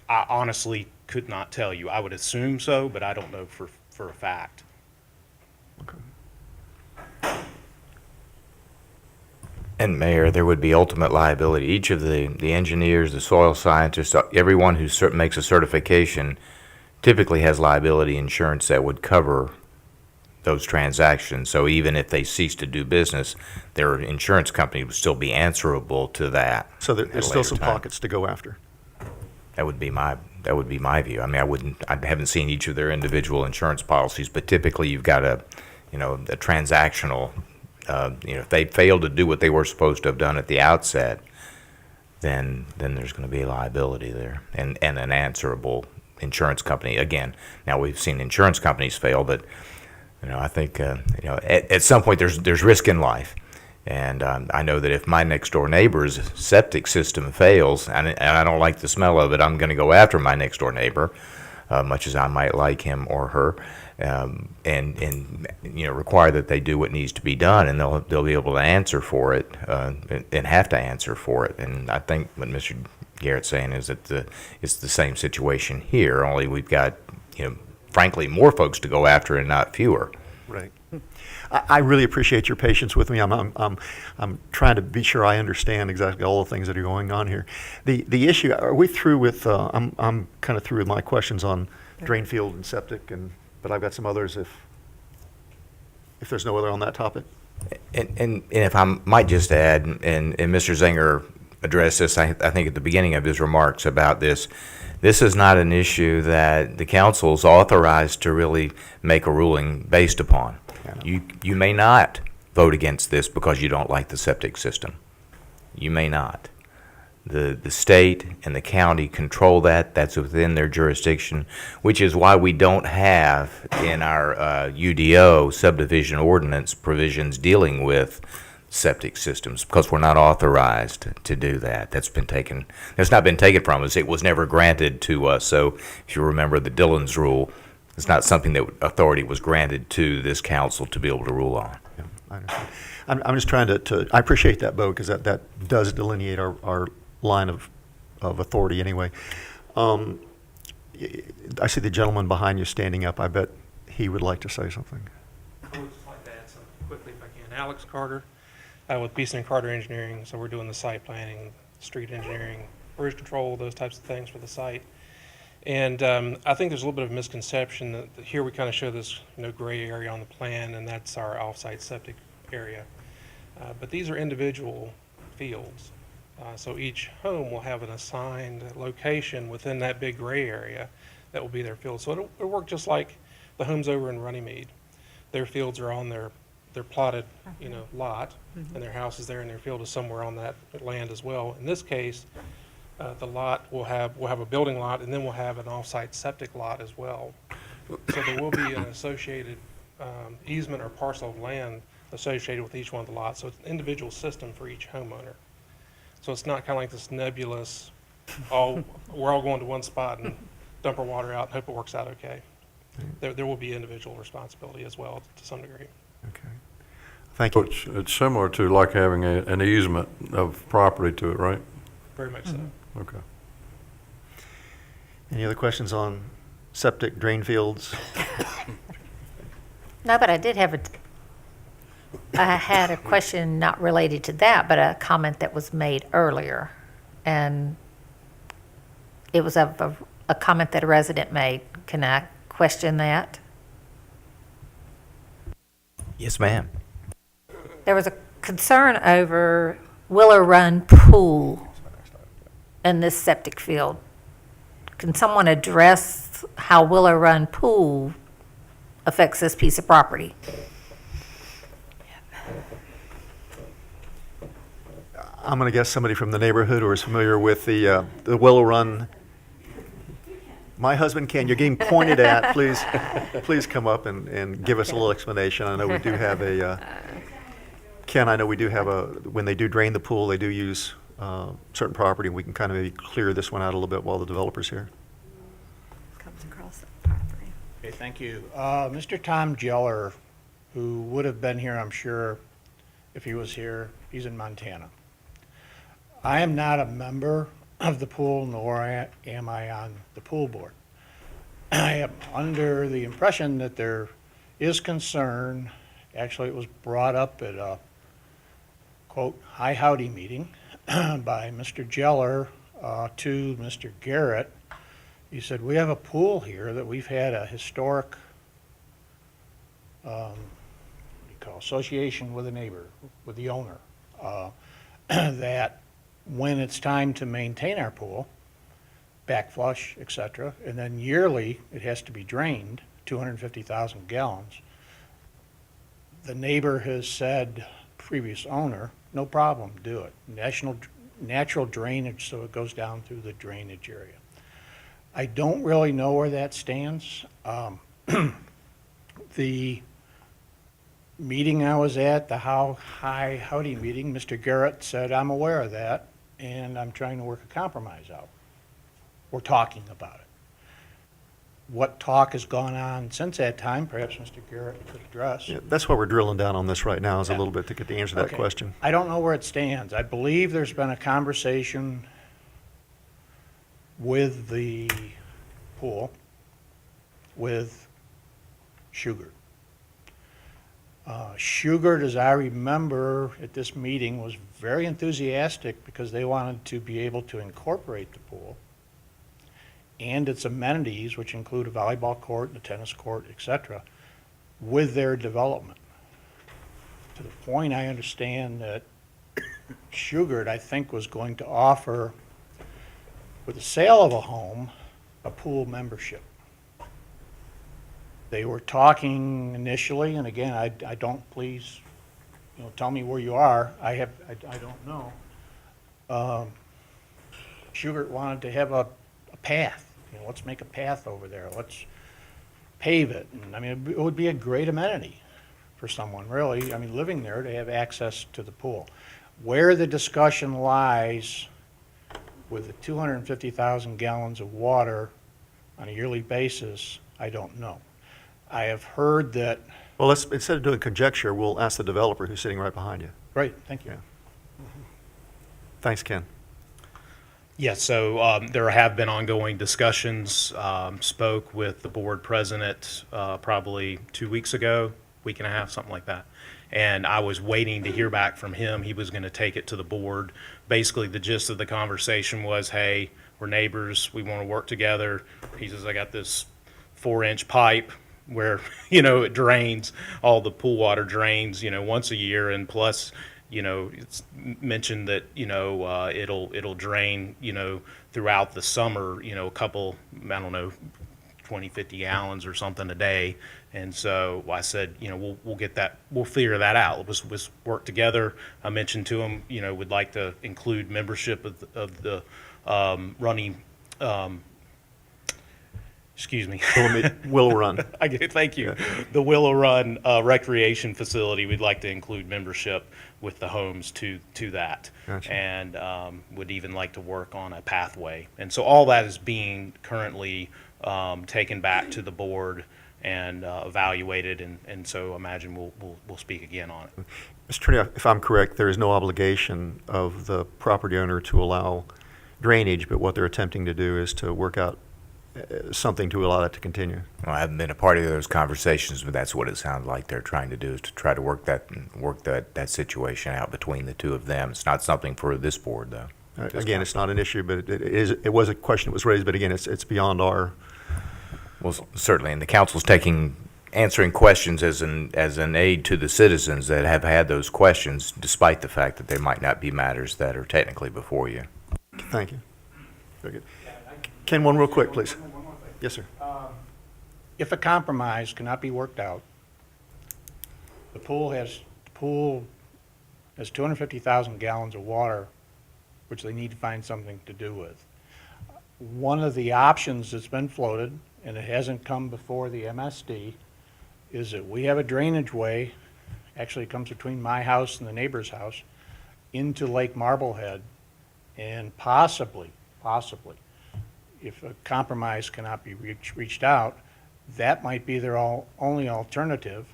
honestly could not tell you. I would assume so, but I don't know for a fact. And Mayor, there would be ultimate liability. Each of the engineers, the soil scientists, everyone who makes a certification typically has liability insurance that would cover those transactions. So even if they cease to do business, their insurance company would still be answerable to that. So at a there's still later some time. pockets to go after. That would be my view. I haven't seen each of their individual insurance policies, but typically you've got a transactional. If they fail to do what they were supposed to have done at the outset, then there's going to be liability there and an answerable insurance company. Again, now we've seen insurance companies fail, but I think at some point there's risk in life, and I know that if my next door neighbor's septic system fails and I don't like the smell of it, I'm going to go after my next door neighbor, much as I might like him or her. And require that they do what needs to be done, and they'll be able to answer for it and have to answer for it. And I think what Mr. Garrett's saying is that it's the same situation here. Only we've got frankly more folks to go after and not fewer. Right. I really appreciate your patience with me. I'm trying to be sure I understand exactly all the things that are going on here. The issue. Are we through with? I'm kind of through with my questions on drain field and septic but I've got some others if there's no other on that topic. And if I might just add, and Mr. Zenger addressed this, I think at the beginning of his remarks about this is not an issue that the council's authorized to really make a ruling based upon. You may not vote against this because you don't like the septic system. You may not. The state and the county control that. That's within their jurisdiction, which is why we don't have in our UDO subdivision ordinance provisions dealing with septic systems, because we're not authorized to do that. That's not been taken from us. It was never granted to us. So if you remember the Dillon's rule, it's not something that authority was granted to this council to be able to rule on. Yeah, I understand. I'm just trying to I appreciate that, Bo, because that does delineate our line of authority anyway. I see the gentleman behind you standing up. I bet he would like to say something. I would just like to add something quickly if I can. Alex Carter, with Beeson and Carter Engineering. So we're doing the site planning, street engineering, erosion control, those types of things for the site. And I think there's a little bit of misconception that here we kind of show this gray area on the plan, and that's our off-site septic area. But these are individual fields. So each home will have an assigned location within that big gray area that will be their field. So it'll work just like the homes over in Runnymede. Their fields are on their plotted, lot, and their house is there, and their field is somewhere on that land as well. In this case, the lot we'll have a building lot, and then we'll have an off-site septic lot as well. So there will be an associated easement or parcel of land associated with each one of the lots. So it's an individual system for each homeowner. So it's not kind of like this nebulous, we're all going to one spot and dump our water out and hope it works out okay. There will be individual responsibility as well to some degree. Okay. Thank you. So it's similar to like having an easement of property to it, right? Very much so. Okay. Any other questions on septic drain fields? No, but I had a question not related to that, but a comment that was made earlier. And it was a comment that a resident made. Can I question that? Yes, ma'am. There was a concern over Willow Run Pool in this septic field. Can someone address how Willow Run Pool affects this piece of property? I'm going to guess somebody from the neighborhood who is familiar with the Willow Run. My husband Ken, you're getting pointed at. Please come up and give us a little explanation. I know we do have Ken, I know we do have when they do drain the pool, they do use certain property. We can kind of maybe clear this one out a little bit while the developer's here. Comes across the property. Okay, thank you. Mr. Tom Gilley, who would have been here, I'm sure, if he was here, he's in Montana. I am not a member of the pool, nor am I on the pool board. I am under the impression that there is concern. Actually, it was brought up at a, quote, hi howdy meeting by Mr. Gilley to Mr. Garrett. He said, we have a pool here that we've had a historic association with a neighbor, with the owner, that when it's time to maintain our pool, backflush, et cetera, and then yearly it has to be drained, 250,000 gallons. The neighbor has said, previous owner, no problem, do it. Natural drainage, so it goes down through the drainage area. I don't really know where that stands. The meeting I was at, the hi howdy meeting, Mr. Garrett said, I'm aware of that, and I'm trying to work a compromise out. We're talking about it. What talk has gone on since that time, perhaps Mr. Garrett could address. Yeah, that's why we're drilling down on this right now, is a little bit to get the answer to that Okay. question. I don't know where it stands. I believe there's been a conversation with the pool, with Shugart. Shugart, as I remember at this meeting, was very enthusiastic because they wanted to be able to incorporate the pool and its amenities, which include a volleyball court, a tennis court, et cetera, with their development. To the point I understand that Shugart, I think, was going to offer, with the sale of a home, a pool membership. They were talking initially, and again, I don't, please, tell me where you are. I don't know. Shugart wanted to have a path. Let's make a path over there. Let's pave it. And, I mean, it would be a great amenity for someone, really. I mean, living there to have access to the pool. Where the discussion lies with the 250,000 gallons of water on a yearly basis, I don't know. I have heard that. Well, instead of doing conjecture, we'll ask the developer who's sitting right behind you. Great, thank you. Yeah. Thanks, Ken. Yes, so there have been ongoing discussions. Spoke with the board president probably 2 weeks ago, week and a half, something like that. and I was waiting to hear back from him. He was going to take it to the board. Basically, the gist of the conversation was, hey, we're neighbors, we want to work together. He says, I got this 4-inch pipe where, it drains, all the pool water drains, once a year, and plus, it's mentioned that, it'll drain, throughout the summer, a couple, I don't know, 20, 50 gallons or something a day. And so I said, we'll get that, we'll figure that out. Let's work together. I mentioned to him, would like to include membership of the running, excuse me. Willow Run. Thank you. The Willow Run recreation facility, we'd like to include membership with the homes to that. Gotcha. And would even like to work on a pathway. And so all that is being currently taken back to the board and evaluated, and so imagine we'll speak again on it. Mr. Attorney, if I'm correct, there is no obligation of the property owner to allow drainage, but what they're attempting to do is to work out something to allow that to continue. Well, I haven't been a part of those conversations, but that's what it sounds like they're trying to do, is to try to work that situation out between the two of them. It's not something for this board, though. Again, it's not an issue, but it was a question that was raised, but again, it's beyond our. Well, certainly, and the council's answering questions as an aid to the citizens that have had those questions, despite the fact that there might not be matters that are technically before you. Thank you. Very good. Ken, one real quick, please. Yes, sir. If a compromise cannot be worked out, the pool has 250,000 gallons of water, which they need to find something to do with. One of the options that's been floated, and it hasn't come before the MSD, is that we have a drainage way, actually it comes between my house and the neighbor's house, into Lake Marblehead, and possibly, if a compromise cannot be reached out, that might be their only alternative,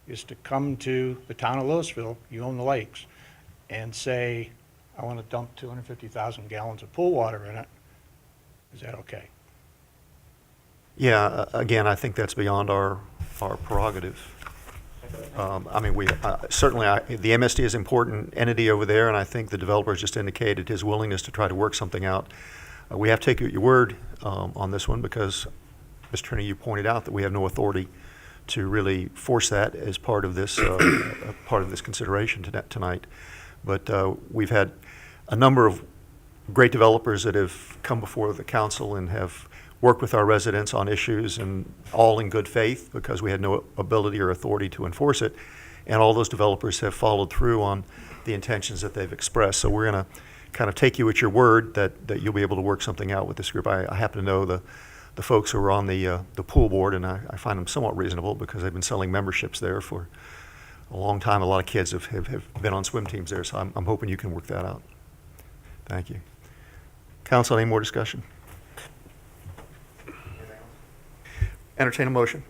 is to come to the town of Louisville, you own the lakes, and say, I want to dump 250,000 gallons of pool water in it. Is that okay? Yeah, again, I think that's beyond our prerogative. I mean, certainly, the MSD is an important entity over there, and I think the developer has just indicated his willingness to try to work something out. We have to take your word on this one because, Mr. Attorney, you pointed out that we have no authority to really force that as part of this consideration tonight. But we've had a number of great developers that have come before the council and have worked with our residents on issues, and all in good faith because we had no ability or authority to enforce it. And all those developers have followed through on the intentions that they've expressed. So we're going to kind of take you at your word that you'll be able to work something out with this group. I happen to know the folks who are on the pool board, and I find them somewhat reasonable because they've been selling memberships there for a long time. A lot of kids have been on swim teams there, so I'm hoping you can work that out. Thank you. Council, any more discussion? Entertain a motion.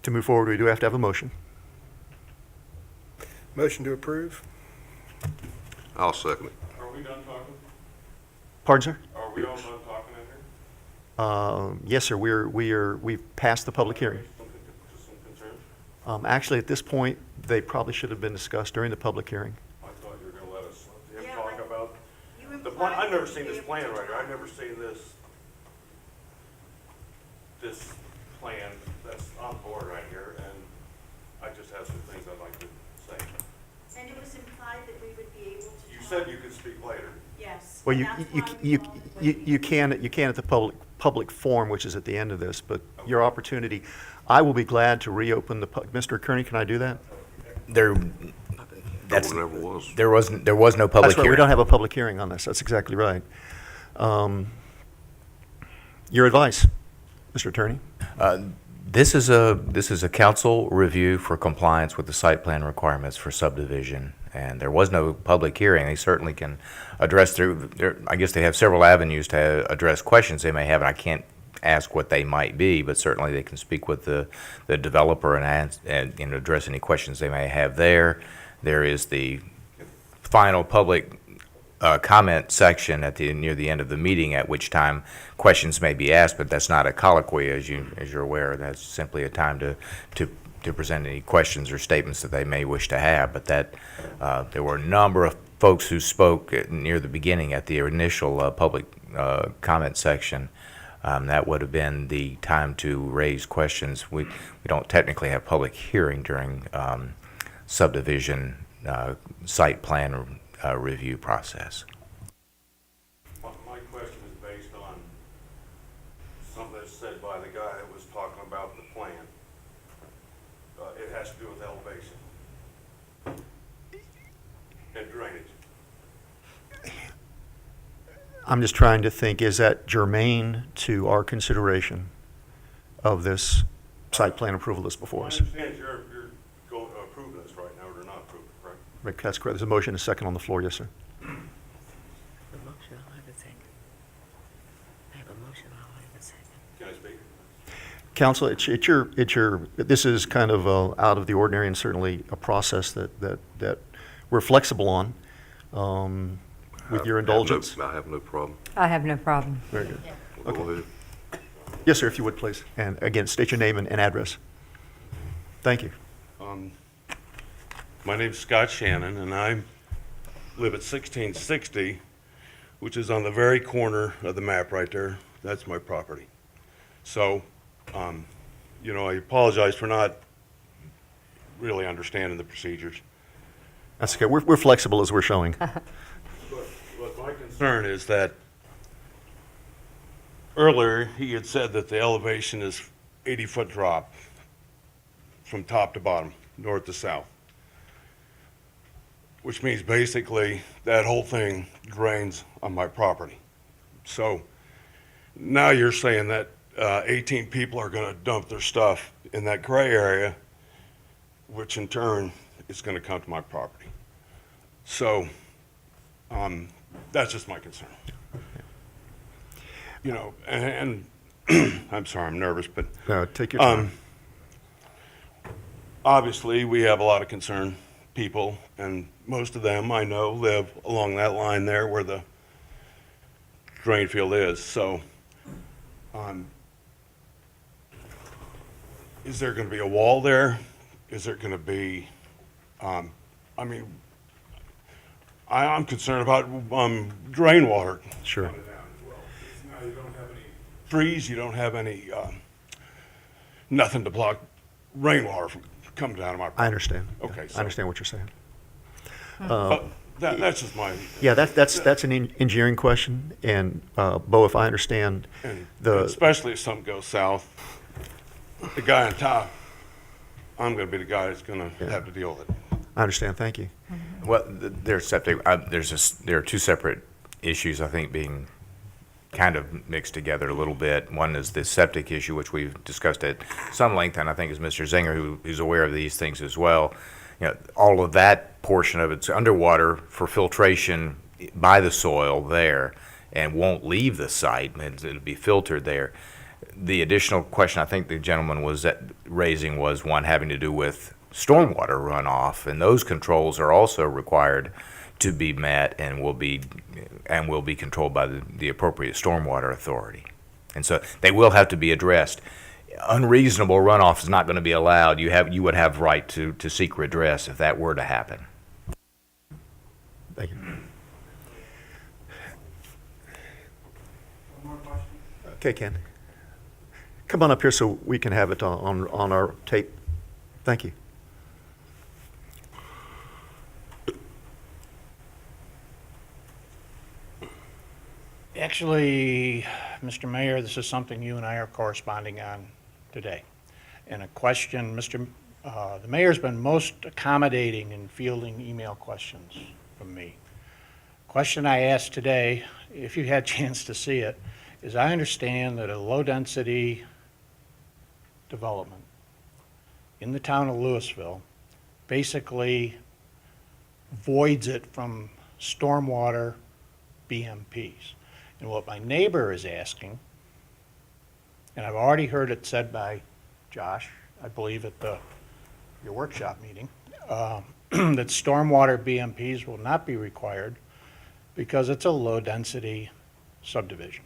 To move forward, we do have to have a motion. Motion to approve? I'll second it. Are we done talking? Pardon, sir? Are we all done talking in here? Yes, sir. We've passed the public hearing. Some concerns? Actually, at this point, they probably should have been discussed during the public hearing. I thought you were gonna let him talk about the plan. I've never seen this plan right here. I've never seen this plan that's on board right here, and I just have some things I'd like to say. And it was implied that we would be able to. You said you could speak later. Yes. Well, you can at the public forum, which is at the end of this, but your opportunity, I will be glad to reopen Mr. Kearney, can I do that? There Never was. was no public That's right, we hearing. don't have a public hearing on this, that's exactly right. Your advice, Mr. Attorney? This is a council review for compliance with the site plan requirements for subdivision, and there was no public hearing. They certainly can address I guess they have several avenues to address questions they may have, and I can't ask what they might be, but certainly they can speak with the developer and address any questions they may have there. There is the final public comment section near the end of the meeting, at which time questions may be asked, but that's not a colloquy, as you're aware. That's simply a time to present any questions or statements that they may wish to have. But there were a number of folks who spoke near the beginning at the initial public comment section. That would have been the time to raise questions. We don't technically have public hearing during subdivision site plan review process. My question is based on something that's said by the guy that was talking about the plan. It has to do with elevation and drainage. I'm just trying to think, is that germane to our consideration of this site plan approval that's before us? I understand you're going to approve this right now, or not approve it, correct? Right, that's correct. There's a motion and a second on the floor. Yes, sir. Can I speak? Counsel, it's your, this is kind of out of the ordinary and certainly a process that we're flexible on, with your indulgence. I have no problem. I have no problem. Very good. We'll go ahead. Yes, sir, if you would, please. And again, state your name and address. Thank you. My name's Scott Shannon, and I live at 1660, which is on the very corner of the map right there. That's my property. So, I apologize for not really understanding the procedures. That's okay. We're flexible as we're showing. But my concern is that earlier he had said that the elevation is 80-foot drop from top to bottom, north to south, which means basically that whole thing drains on my property. So now you're saying that 18 people are going to dump their stuff in that gray area, which in turn is going to come to my property. So that's just my concern. And I'm sorry, I'm nervous, but take your time. Obviously, we have a lot of concerned people, and most of them I know live along that line there where the drain field is. So, is there going to be a wall there? Is there going to be? I'm concerned about drain water. Sure. Coming down as well. Now you don't have any trees. You don't have any nothing to block rainwater from coming down to my property. I understand. Okay. I understand what you're saying. But that's just my. Yeah, that's an engineering question, and Bo, if I understand And the especially if something goes south, the guy on top, I'm going to be the guy that's going to have to deal with it. I understand. Thank you. Well, there's septic. There are two separate issues, I think, being kind of mixed together a little bit. One is the septic issue, which we've discussed at some length, and I think is Mr. Zinger, who's aware of these things as well. All of that portion of it's underwater for filtration by the soil there, and won't leave the site, and it'll be filtered there. The additional question I think the gentleman was raising was one having to do with stormwater runoff, and those controls are also required to be met and will be controlled by the appropriate stormwater authority. And so they will have to be addressed. Unreasonable runoff is not going to be allowed. You would have right to seek redress if that were to happen. Thank you. Okay, Ken. Come on up here so we can have it on our tape. Thank you. Actually, Mr. Mayor, this is something you and I are corresponding on today. And a question, the mayor's been most accommodating in fielding email questions from me. Question I asked today, if you had a chance to see it, is I understand that a low-density development in the town of Louisville basically voids it from stormwater BMPs. And what my neighbor is asking, and I've already heard it said by Josh, I believe at your workshop meeting, that stormwater BMPs will not be required because it's a low-density subdivision.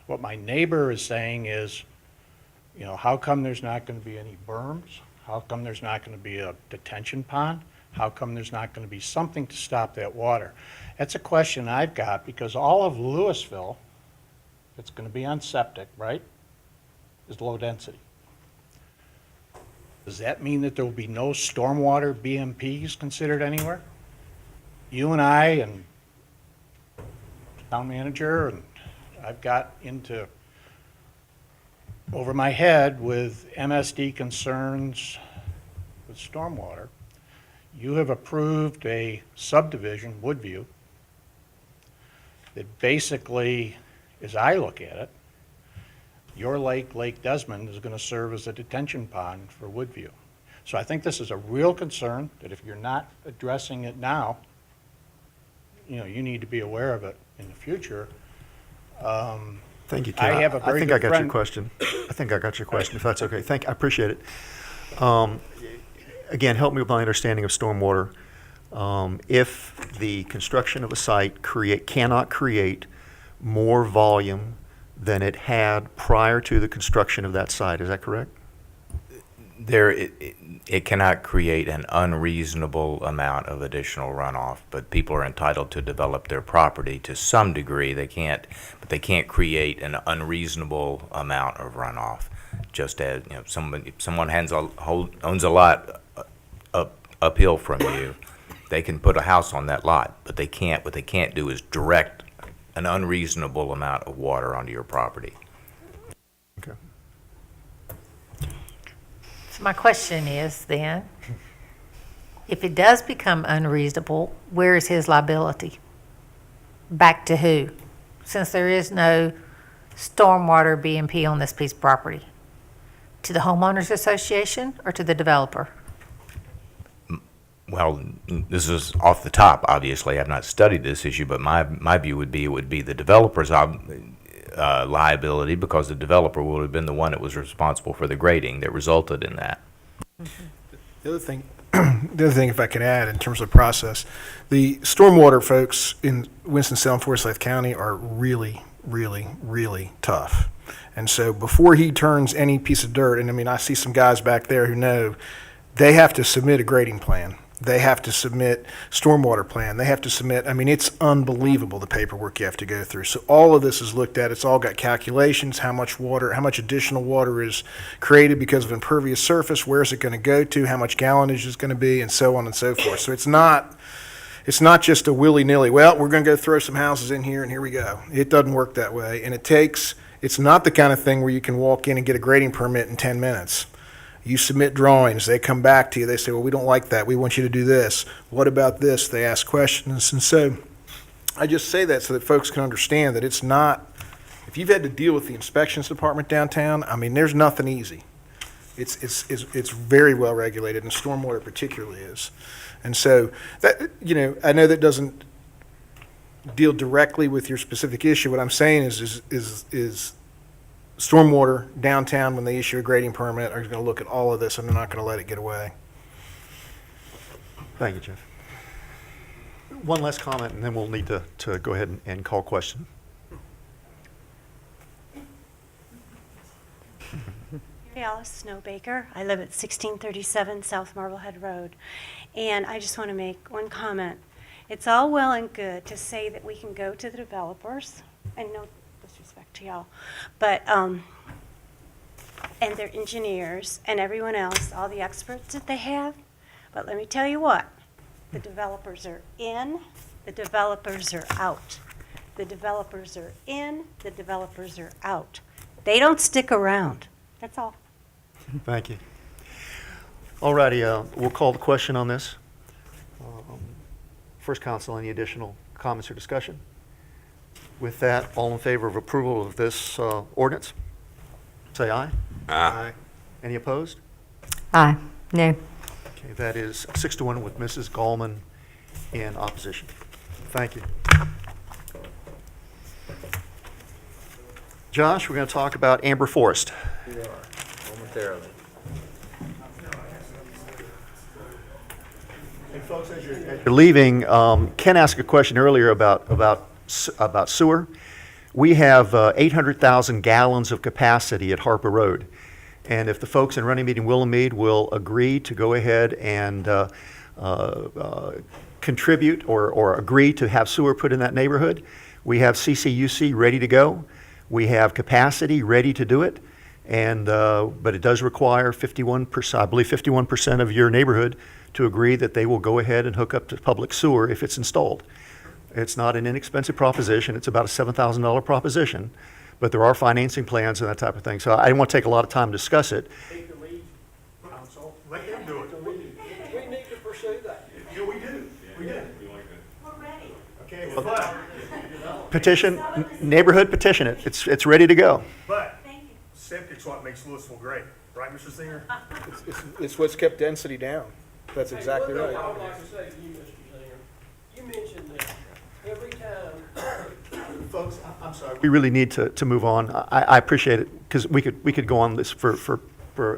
What my neighbor is saying is, you know, how come there's not going to be any berms? How come there's not going to be a detention pond? How come there's not going to be something to stop that water? That's a question I've got, because all of Louisville, it's going to be on septic, right, is low density. Does that mean that there will be no stormwater BMPs considered anywhere? You and I and town manager, and I've got into over my head with MSD concerns with stormwater. You have approved a subdivision, Woodview, that basically, as I look at it, your lake, Lake Desmond, is going to serve as a detention pond for Woodview. So I think this is a real concern, that if you're not addressing it now, you know, you need to be aware of it in the future. Thank you, Ken. I have a very think good I got your friend- question. I think I got your question, if that's okay. I appreciate it. Again, help me with my understanding of stormwater. If the construction of a site cannot create more volume than it had prior to the construction of that site, is that correct? It cannot create an unreasonable amount of additional runoff, but people are entitled to develop their property to some degree. They can't create an unreasonable amount of runoff. Just as, you know, someone owns a lot uphill from you, they can put a house on that lot, but what they can't do is direct an unreasonable amount of water onto your property. Okay. So my question is then, if it does become unreasonable, where is his liability? Back to who? Since there is no stormwater BMP on this piece of property. To the homeowners association or to the developer? Well, this is off the top, obviously. I've not studied this issue, but my view would be it would be the developer's liability, because the developer would have been the one that was responsible for the grading that resulted in that. The other thing, if I could add in terms of process, the stormwater folks in Winston-Salem, Forsyth County are really, really, really tough. And so before he turns any piece of dirt, and I mean, I see some guys back there who know, they have to submit a grading plan. They have to submit stormwater plan. They have to submit, I mean, it's unbelievable the paperwork you have to go through. So all of this is looked at. It's all got calculations, how much additional water is created because of impervious surface, where is it going to go to, how much gallonage is going to be, and so on and so forth. So it's not just a willy-nilly, well, we're going to go throw some houses in here and here we go. It doesn't work that way. And it's not the kind of thing where you can walk in and get a grading permit in 10 minutes. You submit drawings, they come back to you, they say, well, we don't like that, we want you to do this. What about this? They ask questions. And so I just say that so that folks can understand that it's not, if you've had to deal with the inspections department downtown, I mean, there's nothing easy. It's very well regulated, and stormwater particularly is. And so that, you know, I know that doesn't deal directly with your specific issue. What I'm saying is stormwater downtown, when they issue a grading permit, are going to look at all of this, and they're not going to let it get away. Thank you, Jeff. One last comment, and then we'll need to go ahead and call question. Alice Snowbaker. I live at 1637 South Marblehead Road. And I just want to make one comment. It's all well and good to say that we can go to the developers, and no disrespect to y'all, but, and their engineers and everyone else, all the experts that they have. But let me tell you what, the developers are in, the developers are out. The developers are in, the developers are out. They don't stick around. That's all. Thank you. All righty, we'll call the question on this. First counsel, any additional comments or discussion? With that, all in favor of approval of this ordinance, say aye. Aye. Any opposed? Aye. No. Okay, that is 6-1 with Mrs. Gallman in opposition. Thank you. Josh, we're going to talk about Amber Forest. We are, momentarily. Hey, folks, as you're leaving, Ken asked a question earlier about sewer. We have 800,000 gallons of capacity at Harper Road. And if the folks in Runnymede and Willamede will agree to go ahead and contribute or agree to have sewer put in that neighborhood, we have CCUC ready to go. We have capacity ready to do it. And, but it does require 51%, I believe 51% of your neighborhood to agree that they will go ahead and hook up to public sewer if it's installed. It's not an inexpensive proposition. It's about a $7,000 proposition, but there are financing plans and that type of thing. So I didn't want to take a lot of time to discuss it. Council, let him do it. We need to pursue that. Yeah, we do. We do. We're ready. Okay, but, Petition, neighborhood petition it. It's ready to go. but septic's what makes Louisville great, right, Mr. Singer? It's what's kept density down. That's exactly right. I would like to say to you, Mr. Singer, you mentioned that every time. Folks, I'm sorry. We really need to move on. I appreciate it because we could go on this for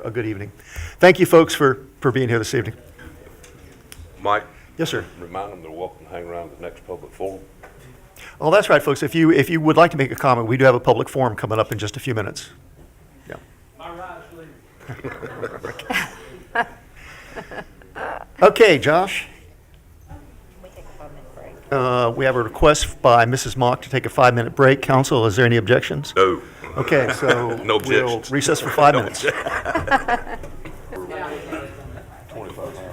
a good evening. Thank you, folks, for being here this evening. Mike? Yes, sir. Remind them they're welcome to hang around the next public forum. Oh, that's right, folks. If you would like to make a comment, we do have a public forum coming up in just a few minutes. Yeah. My rights leave. Okay, Josh. We take a 5-minute break. We have a request by Mrs. Mock to take a 5-minute break. Council, is there any objections? No. Okay, so No we'll objections. recess for 5 minutes.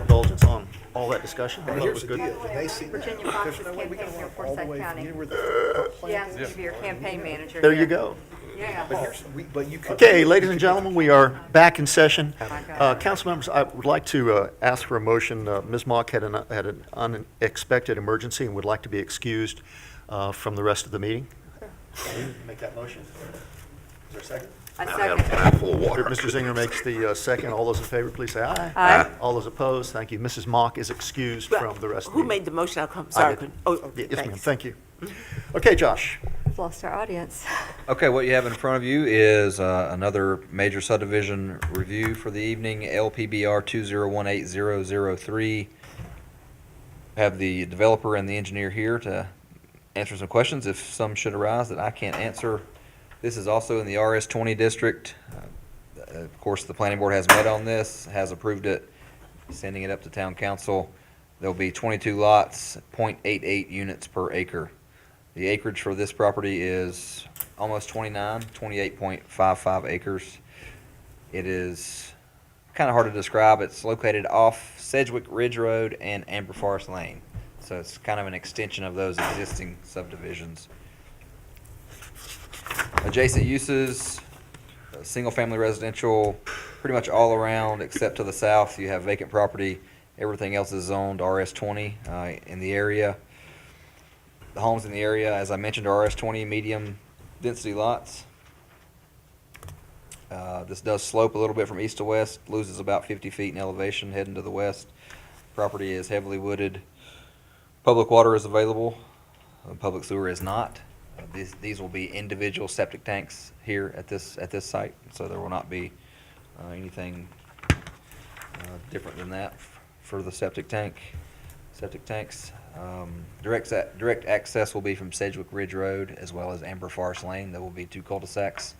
Indulgence on all that discussion. I thought it was good. When they see that, Virginia Fox there's is no way we campaigning can here for walk all the Forsyth way from County. here where the plant Yes, is. to be your campaign manager. There yeah. you go. Yeah. But here's, but you could. Okay, ladies and gentlemen, we are back in session. my God. Council members, I would like to ask for a motion. Ms. Mock had an unexpected emergency and would like to be excused from the rest of the meeting. Make that motion. Is there a second? I I had a second. mouthful of water. Mr. Zinger makes the second. All those in favor, please say aye. Aye. All those opposed, thank you. Mrs. Mock is excused from the rest of the Who meeting. made the motion? I'm I sorry. did. Oh, Yes, ma'am, thanks. thank you. Okay, Josh. We've lost our audience. Okay, what you have in front of you is another major subdivision review for the evening, LPBR 2018003. Have the developer and the engineer here to answer some questions if some should arise that I can't answer. This is also in the RS20 district. Of course, the planning board has met on this, has approved it, sending it up to town council. There'll be 22 lots, 0.88 units per acre. The acreage for this property is almost 28.55 acres. It is kind of hard to describe. It's located off Sedgwick Ridge Road and Amber Forest Lane. So it's kind of an extension of those existing subdivisions. Adjacent uses, single-family residential, pretty much all around except to the south. You have vacant property. Everything else is zoned RS20 in the area. The homes in the area, as I mentioned, are RS20 medium density lots. This does slope a little bit from east to west, loses about 50 feet in elevation heading to the west. Property is heavily wooded. Public water is available. Public sewer is not. These will be individual septic tanks here at this site, so there will not be anything different than that for the septic tanks. Direct access will be from Sedgwick Ridge Road as well as Amber Forest Lane. There will be 2 cul-de-sacs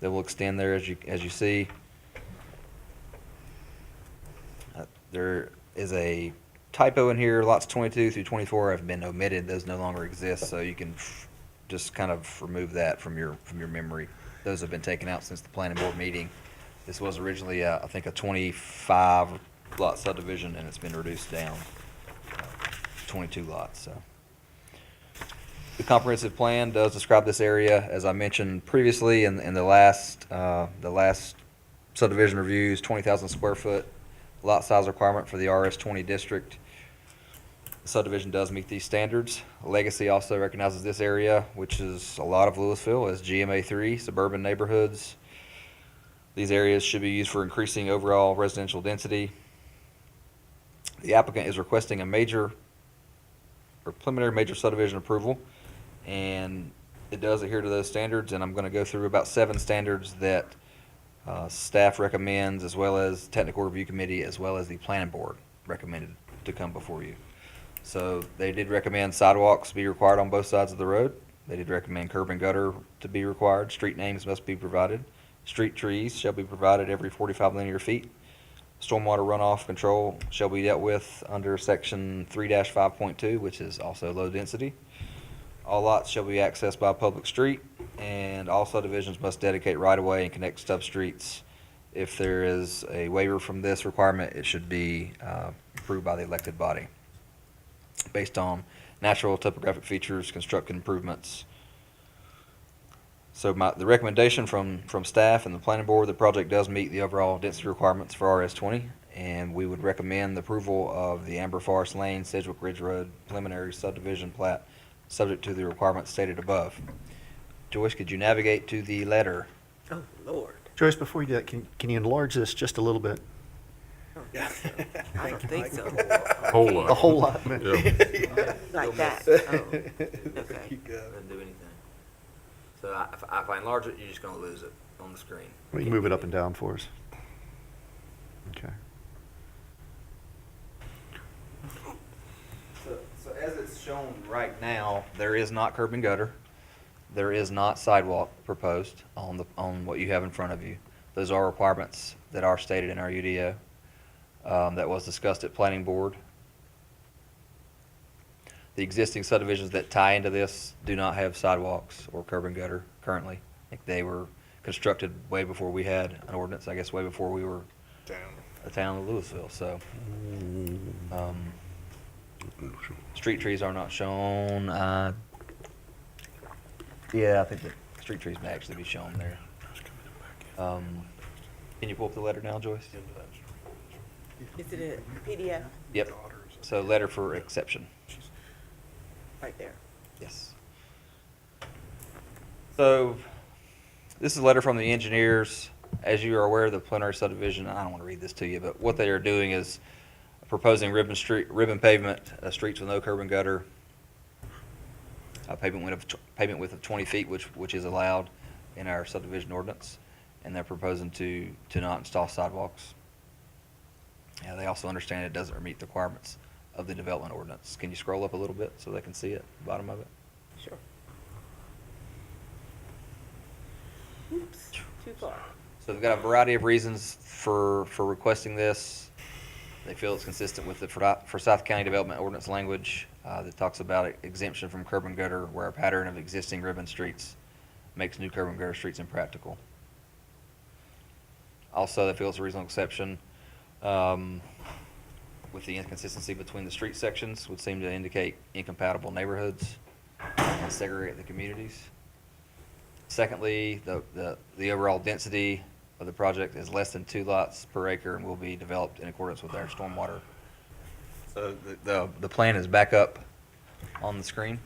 that will extend there as you see. There is a typo in here. Lots 22 through 24 have been omitted. Those no longer exist, so you can just kind of remove that from your memory. Those have been taken out since the planning board meeting. This was originally, I think, a 25 lot subdivision, and it's been reduced down to 22 lots. So the comprehensive plan does describe this area, as I mentioned previously in the last subdivision reviews, 20,000 square foot lot size requirement for the RS20 district. The subdivision does meet these standards. Legacy also recognizes this area, which is a lot of Louisville, as GMA3, suburban neighborhoods. These areas should be used for increasing overall residential density. The applicant is requesting a preliminary major subdivision approval, and it does adhere to those standards, and I'm going to go through about 7 standards that staff recommends, as well as technical review committee, as well as the planning board recommended to come before you. So they did recommend sidewalks be required on both sides of the road. They did recommend curb and gutter to be required. Street names must be provided. Street trees shall be provided every 45 linear feet. Stormwater runoff control shall be dealt with under section 3-5.2, which is also low density. All lots shall be accessed by a public street, and all subdivisions must dedicate right-of-way and connect stub streets. If there is a waiver from this requirement, it should be approved by the elected body based on natural topographic features, construction improvements. So the recommendation from staff and the planning board, the project does meet the overall density requirements for RS-20, and we would recommend the approval of the Amber Forest Lane, Sedgwick Ridge Road preliminary subdivision plat, subject to the requirements stated above. Joyce, could you navigate to the letter? Oh, Lord. Joyce, before you do that, can you enlarge this just a little bit? I don't think so. A whole lot. A whole lot. Yeah. Like that. Oh, okay. Doesn't do anything. So if I enlarge it, you're just gonna lose it on the screen. We can move it up and down for us. Okay. So as it's shown right now, there is not curb and gutter. There is not sidewalk proposed on what you have in front of you. Those are requirements that are stated in our UDO. That was discussed at planning board. The existing subdivisions that tie into this do not have sidewalks or curb and gutter currently. I think they were constructed way before we had an ordinance, I guess way before we were a town of Louisville, so. Street trees are not shown. Yeah, I think the street trees may actually be shown there. Can you pull up the letter now, Joyce? Is it a PDF? Yep. So letter for exception. Right there. Yes. So this is a letter from the engineers. As you are aware, the preliminary subdivision, I don't want to read this to you, but what they are doing is proposing ribbon pavement, streets with no curb and gutter, pavement width of 20 feet, which is allowed in our subdivision ordinance, and they're proposing to not install sidewalks. Yeah, they also understand it doesn't meet the requirements of the development ordinance. Can you scroll up a little bit so they can see it, the bottom of it? Sure. Oops, too far. So they've got a variety of reasons for requesting this. They feel it's consistent with the Forsyth County Development Ordinance language that talks about exemption from curb and gutter where a pattern of existing ribbon streets makes new curb and gutter streets impractical. Also, they feel it's a reasonable exception with the inconsistency between the street sections would seem to indicate incompatible neighborhoods and segregate the communities. Secondly, the overall density of the project is less than 2 lots per acre and will be developed in accordance with our stormwater. So the plan is back up on the screen.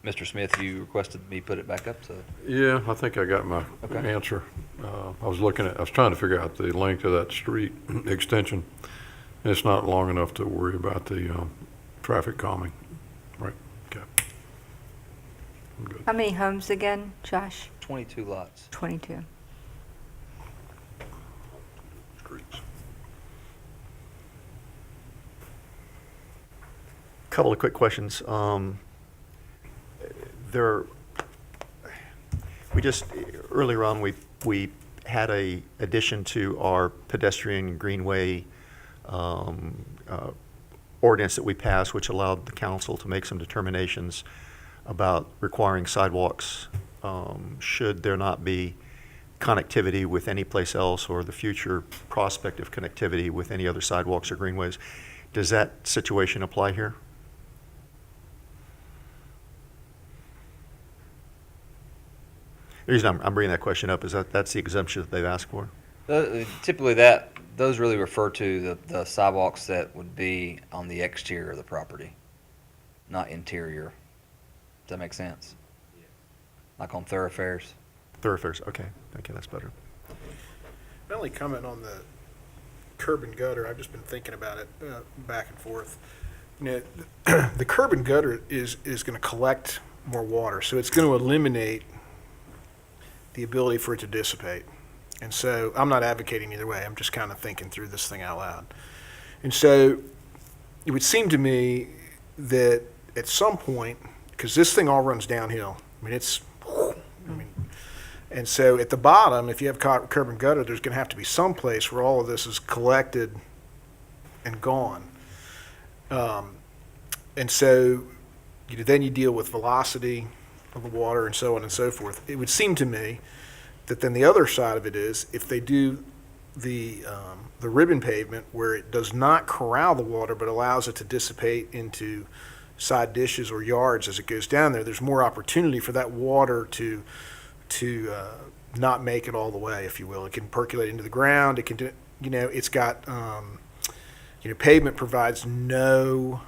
Mr. Smith, you requested me put it back up, so. Yeah, I think I got my Okay. answer. I was trying to figure out the length of that street extension. It's not long enough to worry about the traffic calming. Right, okay. I'm good. How many homes again, Josh? 22 lots. 22. Streets. Couple of quick questions. Earlier on, we had a addition to our pedestrian Greenway ordinance that we passed, which allowed the council to make some determinations about requiring sidewalks should there not be connectivity with any place else or the future prospect of connectivity with any other sidewalks or greenways. Does that situation apply here? The reason I'm bringing that question up is that's the exemption that they've asked for. Typically those really refer to the sidewalks that would be on the exterior of the property, not interior. Does that make sense? Like on thoroughfares? Thoroughfares, okay. Thank you, that's better. My only comment on the curb and gutter, I've just been thinking about it back and forth. You know, the curb and gutter is going to collect more water, so it's going to eliminate the ability for it to dissipate. And so I'm not advocating either way. I'm just kind of thinking through this thing out loud. And so it would seem to me that at some point, because this thing all runs downhill, and so at the bottom, if you have curb and gutter, there's going to have to be some place where all of this is collected and gone. And so then you deal with velocity of the water and so on and so forth. It would seem to me that then the other side of it is if they do the ribbon pavement where it does not corral the water but allows it to dissipate into side dishes or yards as it goes down there, there's more opportunity for that water to not make it all the way, if you will. It can percolate into the ground. It can do, it's got, pavement provides no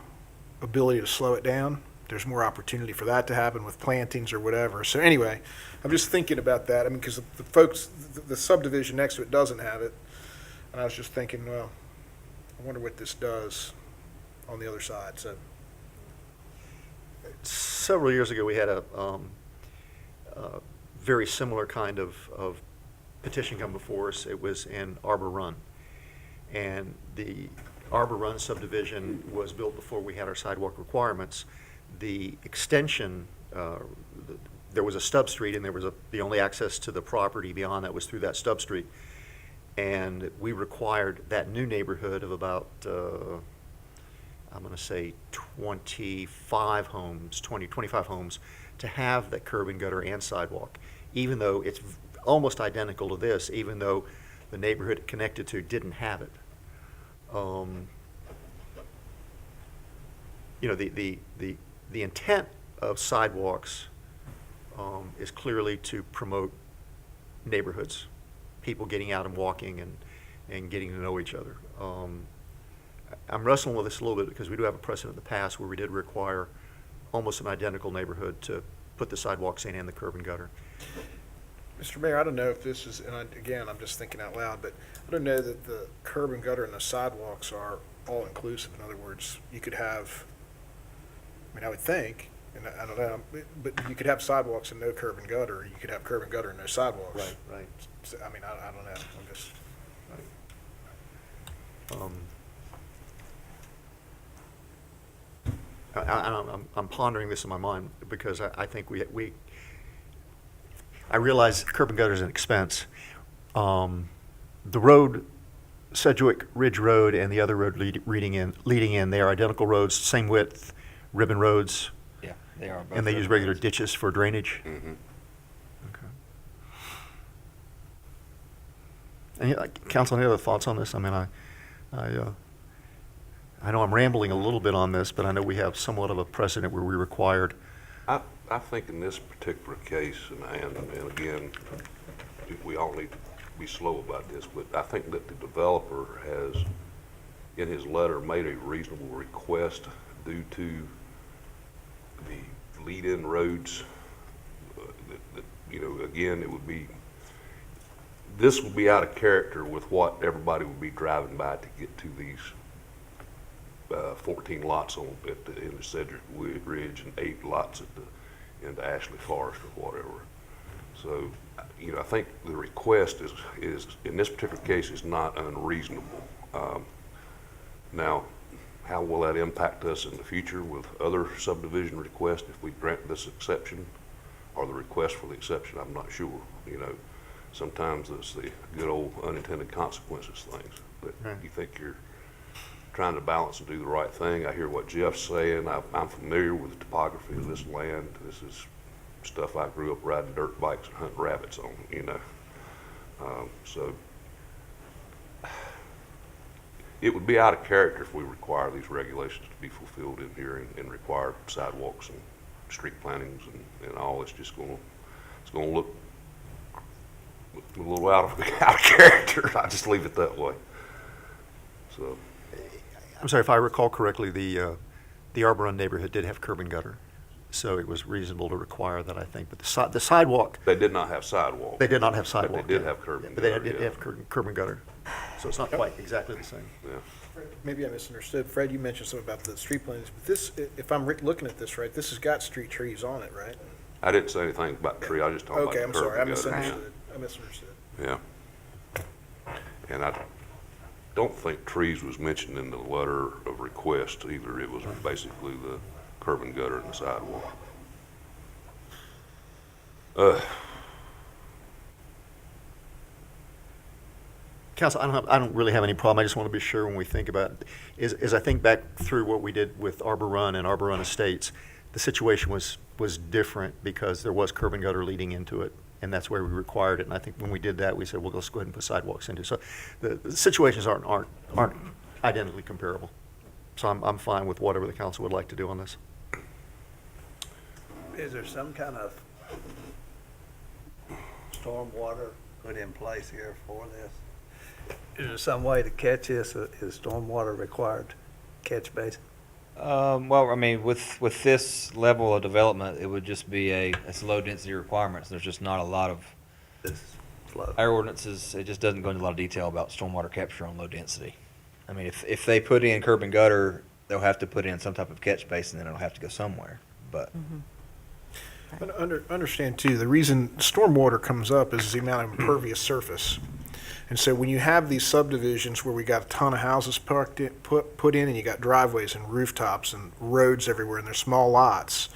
ability to slow it down. There's more opportunity for that to happen with plantings or whatever. So anyway, I'm just thinking about that. I mean, because the folks, the subdivision next to it doesn't have it. And I was just thinking, well, I wonder what this does on the other side. So several years ago, we had a very similar kind of petition come before us. It was in Arbor Run. And the Arbor Run subdivision was built before we had our sidewalk requirements. The extension, there was a stub street, and there was the only access to the property beyond that was through that stub street. And we required that new neighborhood of about, I'm going to say 25 homes to have that curb and gutter and sidewalk, even though it's almost identical to this, even though the neighborhood it connected to didn't have it. The intent of sidewalks is clearly to promote neighborhoods, people getting out and walking and getting to know each other. I'm wrestling with this a little bit because we do have a precedent in the past where we did require almost an identical neighborhood to put the sidewalks in and the curb and gutter. Mr. Mayor, I don't know if this is, and again, I'm just thinking out loud, but I don't know that the curb and gutter and the sidewalks are all inclusive. In other words, you could have, I would think, and I don't know, but you could have sidewalks and no curb and gutter. You could have curb and gutter and no sidewalks. Right. So, I don't know. I'm just. I'm pondering this in my mind because I think I realize curb and gutter is an expense. The road, Sedgwick Ridge Road and the other road leading in, they are identical roads, same width, ribbon roads. Yeah, they are. And they use regular ditches for drainage. Mm-hmm. Okay. And council, any other thoughts on this? I mean, I know I'm rambling a little bit on this, but I know we have somewhat of a precedent where we required. I think in this particular case, and again, we all need to be slow about this, but I think that the developer has, in his letter, made a reasonable request due to the lead-in roads. Again, this would be out of character with what everybody would be driving by to get to these 14 lots in the Sedgwick Ridge and 8 lots in the Ashley Forest or whatever. So, I think the request is in this particular case is not unreasonable. Now, how will that impact us in the future with other subdivision requests if we grant this exception or the request for the exception? I'm not sure. Sometimes it's the good old unintended consequences things. But you think you're trying to balance and do the right thing. I hear what Jeff's saying. I'm familiar with the topography of this land. This is stuff I grew up riding dirt bikes and hunting rabbits on, so it would be out of character if we require these regulations to be fulfilled in here and require sidewalks and street plantings and all. It's just going to look a little out of character. I just leave it that way. So. I'm sorry, if I recall correctly, the Arbor Run neighborhood did have curb and gutter, so it was reasonable to require that, I think. But the sidewalk. They did not have sidewalk. They did not have sidewalk. But they did have curb and gutter. gutter. But they did have curb and gutter, so it's not quite exactly the same. Yeah. Maybe I misunderstood. Fred, you mentioned something about the street plantings, but this, if I'm looking at this right, this has got street trees on it, right? I didn't say anything about tree. I just talked about Okay, the I'm curb sorry. I and gutter. misunderstood. I misunderstood. Yeah. And don't think trees was mentioned in the letter of request either. It was basically the curb and gutter and the sidewalk. Council, I don't really have any problem. I just want to be sure when we think about, is I think back through what we did with Arbor Run and Arbor Run Estates, the situation was different because there was curb and gutter leading into it, and that's where we required it. And I think when we did that, we said, well, let's go ahead and put sidewalks into it. So the situations aren't identically comparable. So I'm fine with whatever the council would like to do on this. Is there some kind of stormwater put in place here for this? Is there some way to catch this? Is stormwater required catch basin? Well, I mean, with this level of development, it would just be it's low density requirements. There's just not a lot of, This flow? our ordinances, it just doesn't go into a lot of detail about stormwater capture on low density. I mean, if they put in curb and gutter, they'll have to put in some type of catch basin, and it'll have to go somewhere, but. But understand too, the reason stormwater comes up is the amount of impervious surface. And so when you have these subdivisions where we got a ton of houses put in, and you got driveways and rooftops and roads everywhere, and they're small lots,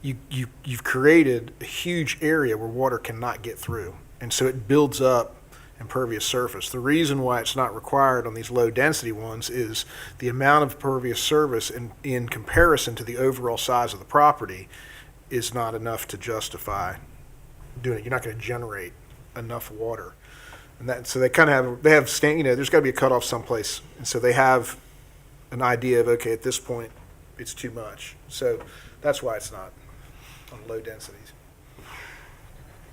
you've created a huge area where water cannot get through. And so it builds up impervious surface. The reason why it's not required on these low density ones is the amount of impervious surface in comparison to the overall size of the property is not enough to justify doing it. You're not going to generate enough water. And that, so they kind of have, there's got to be a cutoff someplace. And so they have an idea of, okay, at this point, it's too much. So that's why it's not on low densities.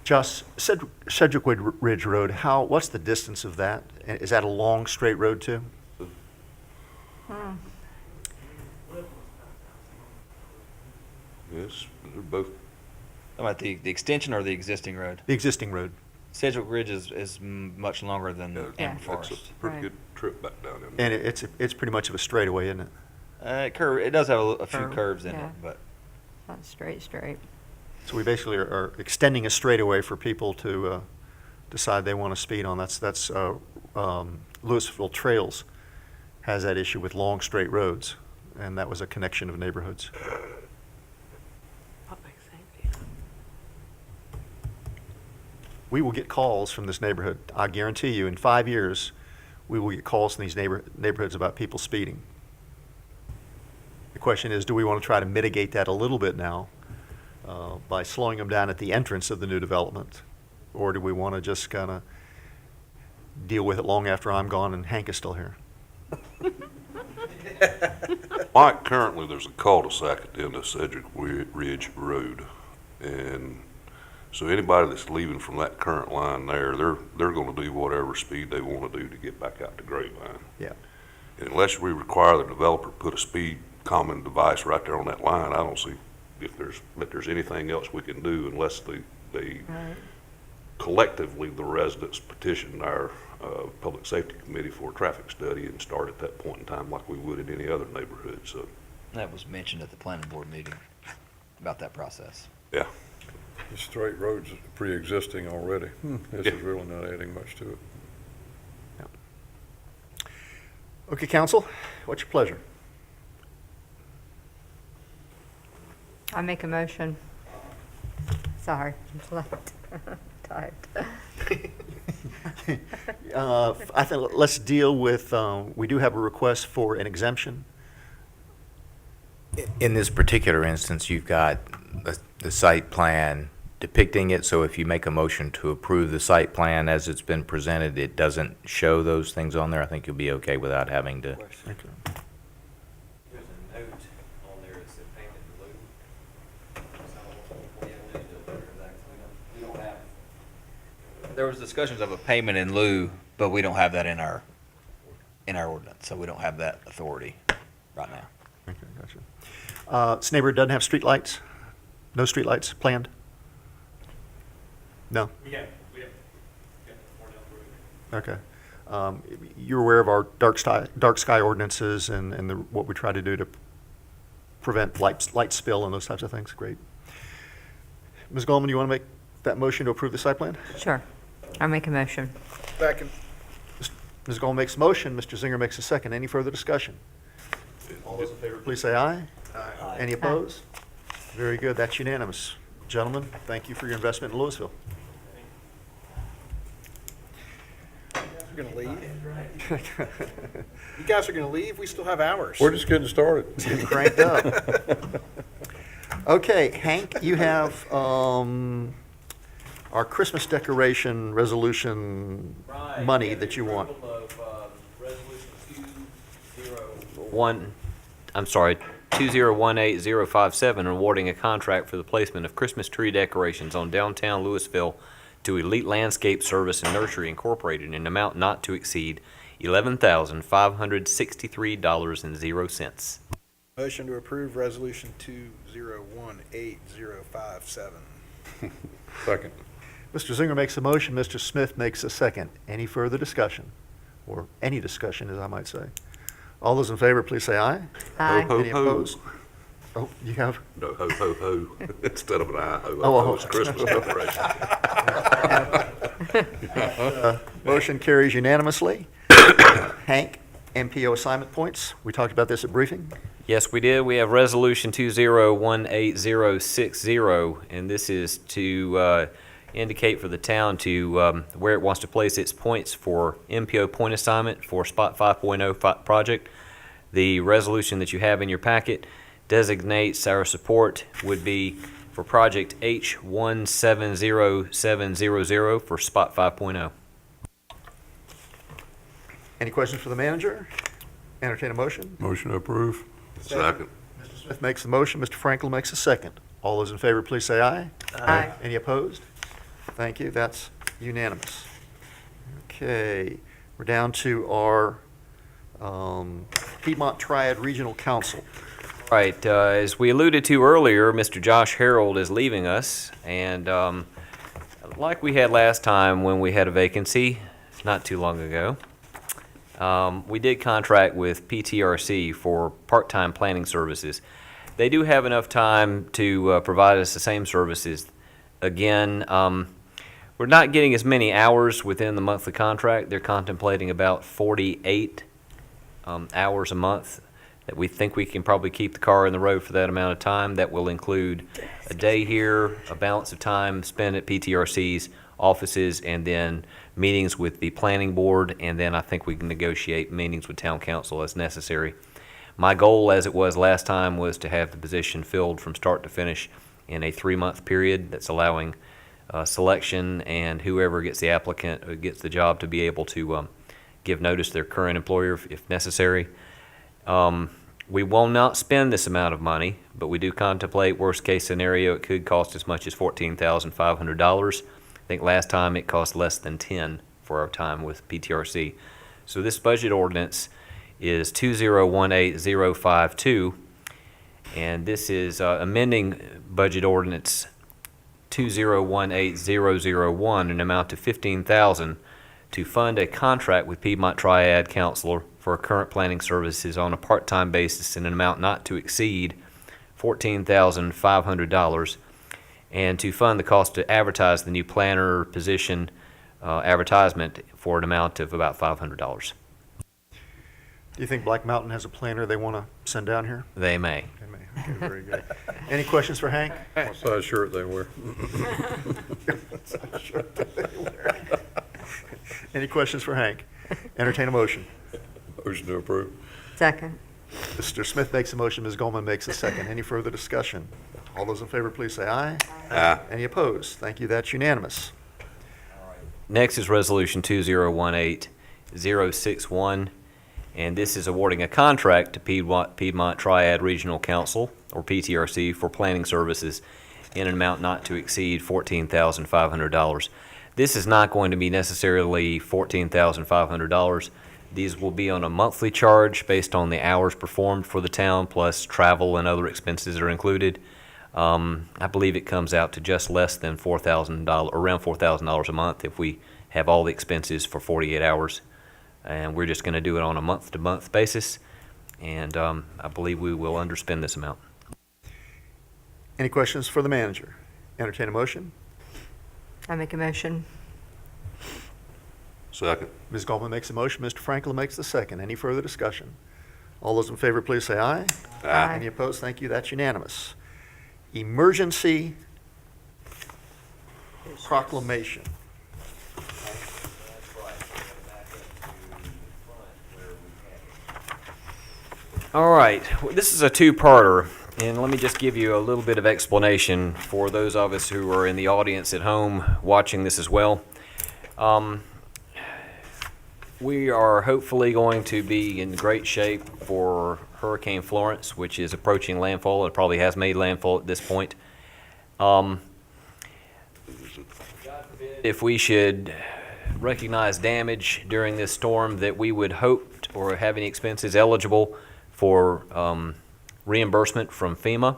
Josh, Sedgwick Ridge Road, what's the distance of that? Is that a long, straight road too? Yes, they're both. About the extension or the existing road? The existing road. Sedgwick Ridge is much longer than Amber That's a Forest. pretty Right. good trip back down there. And it's pretty much of a straightaway, isn't it? It does have a few Curve, curves in yeah. it, but. Not straight. So we basically are extending a straightaway for people to decide they want to speed on. That's Louisville Trails has that issue with long, straight roads, and that was a connection of neighborhoods. We will get calls from this neighborhood. I guarantee you, in 5 years, we will get calls from these neighborhoods about people speeding. The question is, do we want to try to mitigate that a little bit now by slowing them down at the entrance of the new development? Or do we want to just kind of deal with it long after I'm gone and Hank is still here? Mike, currently there's a cul-de-sac at the end of Sedgwick Ridge Road. And so anybody that's leaving from that current line there, they're going to do whatever speed they want to do to get back out to Grapevine. Yeah. And unless we require the developer to put a speed common device right there on that line, I don't see if there's anything else we can do unless they collectively, the residents petition our Public Safety Committee for a traffic study and start at that point in time like we would in any other neighborhood. So That was mentioned at the planning board meeting about that process. yeah. The straight road's pre-existing already. This is really not adding much to it. Okay, council, what's your pleasure? I make a motion. Sorry, I'm left. Tired. I think let's deal with, we do have a request for an exemption. In this particular instance, you've got the site plan depicting it, so if you make a motion to approve the site plan as it's been presented, it doesn't show those things on there. I think you'll be okay without having to. There's a note on there that said payment in lieu. There was discussions of a payment in lieu, but we don't have that in our ordinance, so we don't have that authority right now. Okay, gotcha. This neighborhood doesn't have streetlights? No streetlights planned? No? Yeah. Okay. You're aware of our dark sky ordinances and what we try to do to prevent light spill and those types of things? Great. Ms. Goldman, you want to make that motion to approve the site plan? Sure. I make a motion. Second. Ms. Gold makes a motion, Mr. Zinger makes a second. Any further discussion? All those in favor, please say aye. Aye. Any opposed? Very good, that's unanimous. Gentlemen, thank you for your investment in Louisville. You're gonna leave? You guys are gonna leave? We still have hours. We're just getting started. Getting cranked up. Okay, Hank, you have our Christmas decoration resolution money that you want. I'm sorry, 2018057, awarding a contract for the placement of Christmas tree decorations on downtown Louisville to Elite Landscape Service and Nursery Incorporated in an amount not to exceed $11,563.00. Motion to approve resolution 2018057. Second. Mr. Zinger makes a motion, Mr. Smith makes a second. Any further discussion? Or any discussion, as I might say. All those in favor, please say aye. Aye. Ho, Any ho, ho. opposed? Oh, you have? No, ho, ho, ho, instead of an I, ho, Oh, ho, ho, it's Christmas decoration. Motion carries unanimously. Hank, MPO assignment points. We talked about this at briefing. Yes, we did. We have Resolution 2018060, and this is to indicate for the town to where it wants to place its points for MPO point assignment for Spot 5.0 project. The resolution that you have in your packet designates our support would be for project H170700 for Spot 5.0. Any questions for the manager? Entertain a motion. Motion to approve. Second. Mr. Smith makes the motion, Mr. Franklin makes a second. All those in favor, please say aye. Aye. Any opposed? Thank you, that's unanimous. Okay, we're down to our Piedmont Triad Regional Council. Right, as we alluded to earlier, Mr. Josh Harold is leaving us, and like we had last time when we had a vacancy, not too long ago, we did contract with PTRC for part-time planning services. They do have enough time to provide us the same services. Again, we're not getting as many hours within the monthly contract. They're contemplating about 48 hours a month that we think we can probably keep the car in the road for that amount of time. That will include a day here, a balance of time spent at PTRC's offices, and then meetings with the planning board, and then I think we can negotiate meetings with town council as necessary. My goal, as it was last time, was to have the position filled from start to finish in a 3-month period. That's allowing selection and whoever gets the applicant or gets the job to be able to give notice to their current employer if necessary. We will not spend this amount of money, but we do contemplate worst case scenario. It could cost as much as $14,500. I think last time it cost less than 10 for our time with PTRC. So this budget ordinance is 2018052, and this is amending budget ordinance 2018001 an amount to $15,000 to fund a contract with Piedmont Triad Counselor for current planning services on a part-time basis in an amount not to exceed $14,500, and to fund the cost to advertise the new planner position advertisement for an amount of about $500. Do you think Black Mountain has a planner they want to send down here? They may. They may. Okay, very good. Any questions for Hank? What size shirt they wear? Any questions for Hank? Entertain a motion. Motion to approve. Second. Mr. Smith makes a motion, Ms. Goldman makes a second. Any further discussion? All those in favor, please say aye. Aye. Any opposed? Thank you, that's unanimous. Next is Resolution 2018061, and this is awarding a contract to Piedmont Triad Regional Council, or PTRC, for planning services in an amount not to exceed $14,500. This is not going to be necessarily $14,500. These will be on a monthly charge based on the hours performed for the town, plus travel and other expenses are included. I believe it comes out to just less than $4,000, around $4,000 a month if we have all the expenses for 48 hours. And we're just going to do it on a month-to-month basis, and I believe we will underspend this amount. Any questions for the manager? Entertain a motion. I make a motion. Second. Ms. Goldman makes a motion, Mr. Franklin makes the second. Any further discussion? All those in favor, please say aye. Aye. Any opposed? Thank you, that's unanimous. Emergency proclamation. All right, well, this is a two-parter, and let me just give you a little bit of explanation for those of us who are in the audience at home watching this as well. We are hopefully going to be in great shape for Hurricane Florence, which is approaching landfall. It probably has made landfall at this point. If we should recognize damage during this storm, that we would hope or have any expenses eligible for reimbursement from FEMA.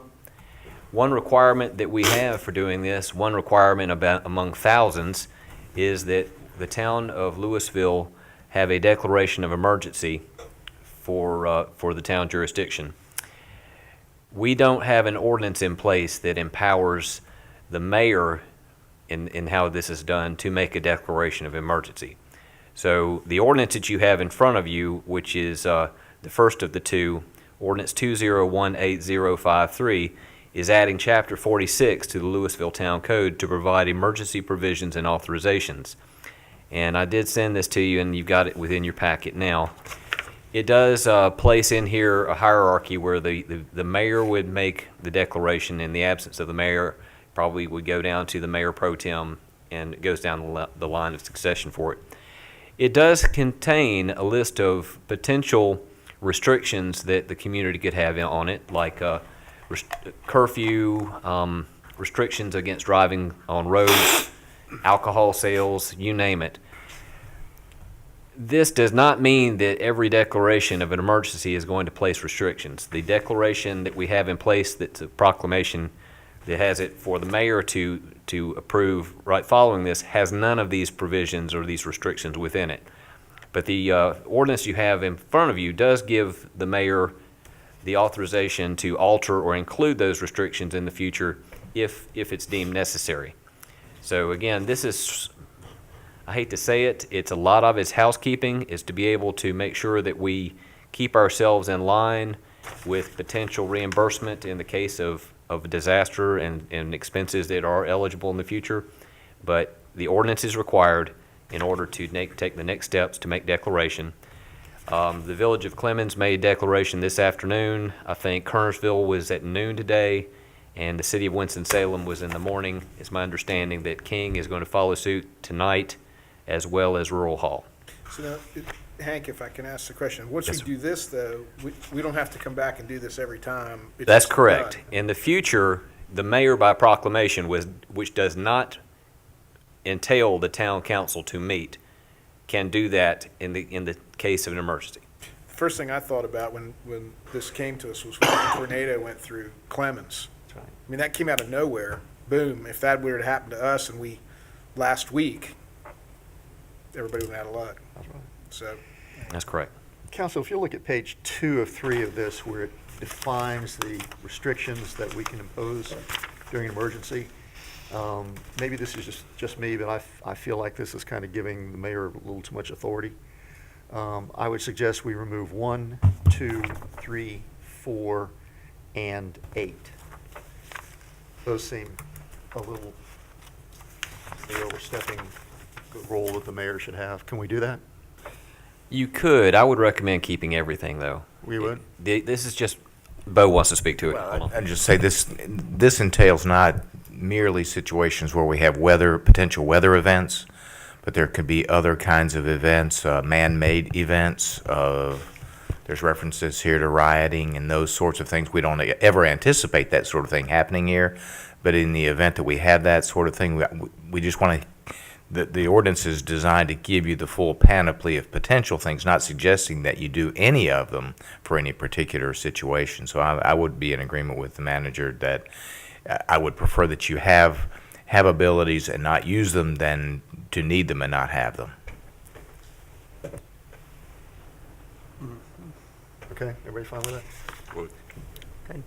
One requirement that we have for doing this, one requirement among thousands, is that the town of Louisville have a declaration of emergency for the town jurisdiction. We don't have an ordinance in place that empowers the mayor in how this is done to make a declaration of emergency. So the ordinance that you have in front of you, which is the first of the two, Ordinance 2018-053, is adding Chapter 46 to the Louisville Town Code to provide emergency provisions and authorizations. And I did send this to you, and you've got it within your packet now. It does place in here a hierarchy where the mayor would make the declaration. In the absence of the mayor, probably would go down to the mayor pro tem, and it goes down the line of succession for it. It does contain a list of potential restrictions that the community could have on it, like curfew, restrictions against driving on roads, alcohol sales, you name it. This does not mean that every declaration of an emergency is going to place restrictions. The declaration that we have in place, that's a proclamation that has it for the mayor to approve right following this, has none of these provisions or these restrictions within it. But the ordinance you have in front of you does give the mayor the authorization to alter or include those restrictions in the future if it's deemed necessary. So again, this is, I hate to say it, it's a lot of it's housekeeping, is to be able to make sure that we keep ourselves in line with potential reimbursement in the case of a disaster and expenses that are eligible in the future. But the ordinance is required in order to take the next steps to make declaration. The Village of Clemens made declaration this afternoon. I think Kernersville was at noon today, and the City of Winston-Salem was in the morning. It's my understanding that King is going to follow suit tonight, as well as Rural Hall. So now, Hank, if I can ask the question, once Yes, we do this, though, we don't have to come back and do this every time. It's That's just correct. done. In the future, the mayor by proclamation, which does not entail the town council to meet, can do that in the case of an emergency. The first thing I thought about when this came to us was when the tornado went through Clemens. That's right. I mean, that came out of nowhere. Boom. If that were to happen to us and last week, everybody would have had a luck. That's right. So, That's correct. Council, if you look at page 2 of 3 of this, where it defines the restrictions that we can impose during an emergency, maybe this is just me, but I feel like this is kind of giving the mayor a little too much authority. I would suggest we remove 1, 2, 3, 4, and 8. Those seem a little, the overstepping the role that the mayor should have. Can we do that? You could. I would recommend keeping everything, though. We would? This is just, Bo wants to speak to it. Hold on. I'd just say this entails not merely situations where we have potential weather events, but there could be other kinds of events, man-made events. There's references here to rioting and those sorts of things. We don't ever anticipate that sort of thing happening here, but in the event that we have that sort of thing, we just want to, the ordinance is designed to give you the full panoply of potential things, not suggesting that you do any of them for any particular situation. So I would be in agreement with the manager that I would prefer that you have abilities and not use them than to need them and not have them. Okay, everybody fine with that? Good. Okay.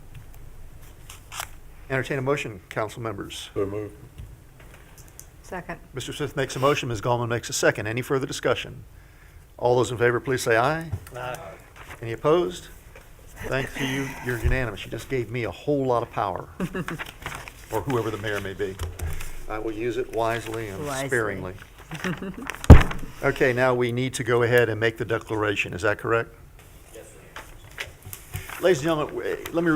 Entertain a motion, council members. So moved. Second. Mr. Smith makes a motion, Ms. Gallman makes a second. Any further discussion? All those in favor, please say aye. Aye. Any opposed? Thank you, you're unanimous. You just gave me a whole lot of power, or whoever the mayor may be. I will use it wisely and Wisely. sparingly. Okay, now we need to go ahead and make the declaration. Is that correct? Yes, sir. Ladies and gentlemen, let me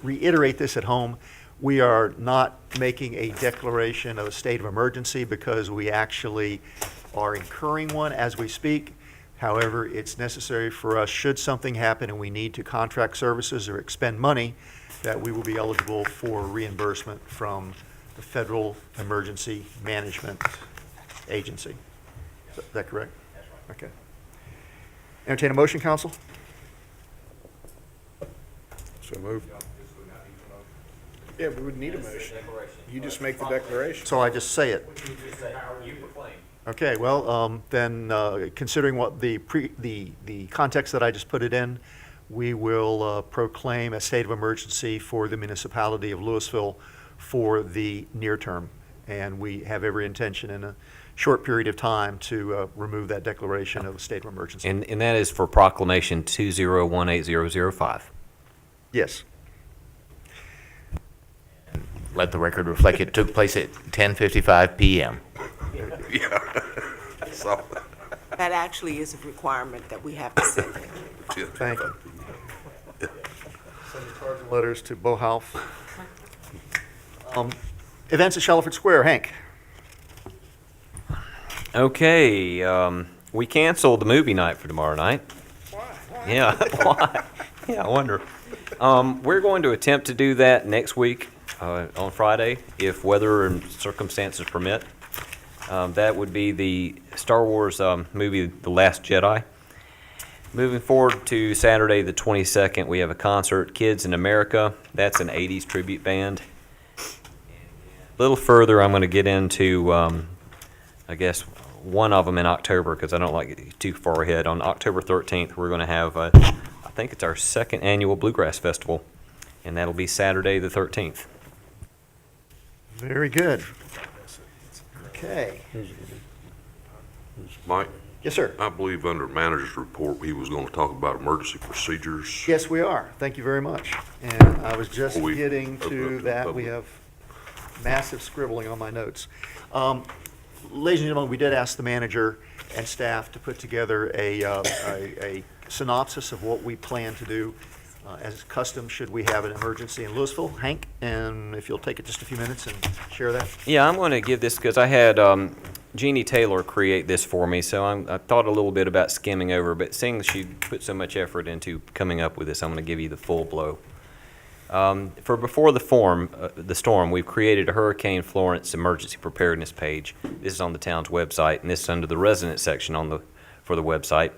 reiterate this at home. We are not making a declaration of a state of emergency because we actually are incurring one as we speak. However, it's necessary for us, should something happen and we need to contract services or expend money, that we will be eligible for reimbursement from the Federal Emergency Management Agency. Is that correct? That's right. Okay. Entertain a motion, council? So moved. Yeah, we would need a motion. You just make the declaration. So I just say it. Okay, well, then, considering what the context that I just put it in, we will proclaim a state of emergency for the municipality of Louisville for the near term. And we have every intention in a short period of time to remove that declaration of a state of emergency. And that is for proclamation 2018005. Yes. Let the record reflect it took place at 10:55 p.m. Yeah. So, That actually is a requirement that we have to send in. Thank you. Send the cards and letters to Bohauf. Events at Shalford Square, Hank. Okay, we canceled the movie night for tomorrow night. Why? Yeah, why? Yeah, I wonder. We're going to attempt to do that next week on Friday, if weather and circumstances permit. That would be the Star Wars movie, The Last Jedi. Moving forward to Saturday the 22nd, we have a concert, Kids in America. That's an 80s tribute band. A little further, I'm going to get into, I guess, one of them in October, because I don't like it too far ahead. On October 13th, we're going to have, I think it's our second annual Bluegrass Festival, and that'll be Saturday the 13th. Very good. Okay. Mike? Yes, sir. I believe under manager's report, he was going to talk about emergency procedures. Yes, we are. Thank you very much. And I was just Before we getting open up to to the that. We public. have massive scribbling on my notes. Ladies and gentlemen, we did ask the manager and staff to put together a synopsis of what we plan to do as custom should we have an emergency in Louisville. Hank, and if you'll take it just a few minutes and share that. Yeah, I'm going to give this, because I had Jeannie Taylor create this for me, so I thought a little bit about skimming over, but seeing she put so much effort into coming up with this, I'm going to give you the full blow. For before the storm, we've created a Hurricane Florence emergency preparedness page. This is on the town's website, and this is under the resident section for the website.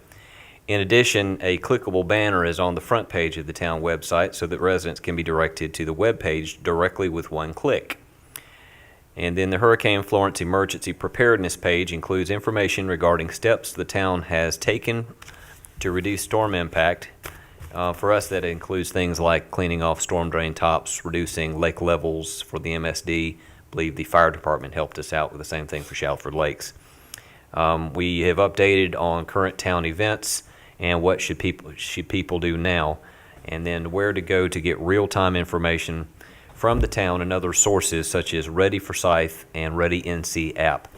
In addition, a clickable banner is on the front page of the town website so that residents can be directed to the web page directly with one click. And then the Hurricane Florence emergency preparedness page includes information regarding steps the town has taken to reduce storm impact. For us, that includes things like cleaning off storm drain tops, reducing lake levels for the MSD. I believe the fire department helped us out with the same thing for Shalford Lakes. We have updated on current town events and what should people do now, and then where to go to get real-time information from the town and other sources such as Ready Forsyth and Ready NC app.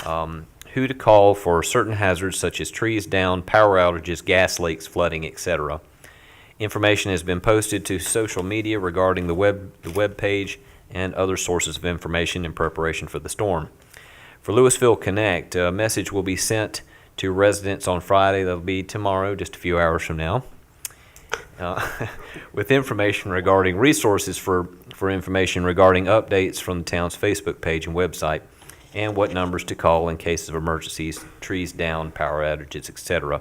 Who to call for certain hazards such as trees down, power outages, gas leaks, flooding, etc. Information has been posted to social media regarding the web page and other sources of information in preparation for the storm. For Louisville Connect, a message will be sent to residents on Friday. That'll be tomorrow, just a few hours from now, with information regarding resources for information regarding updates from the town's Facebook page and website, and what numbers to call in cases of emergencies, trees down, power outages, etc.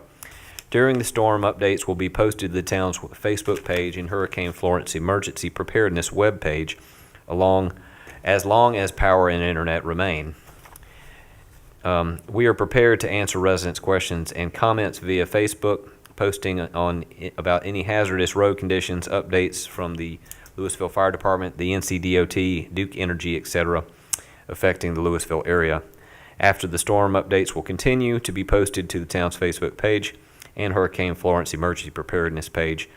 During the storm, updates will be posted to the town's Facebook page and Hurricane Florence emergency preparedness webpage, as long as power and internet remain. We are prepared to answer residents' questions and comments via Facebook, posting about any hazardous road conditions, updates from the Louisville Fire Department, the NCDOT, Duke Energy, etc. affecting the Louisville area. After the storm, updates will continue to be posted to the town's Facebook page and Hurricane Florence emergency preparedness page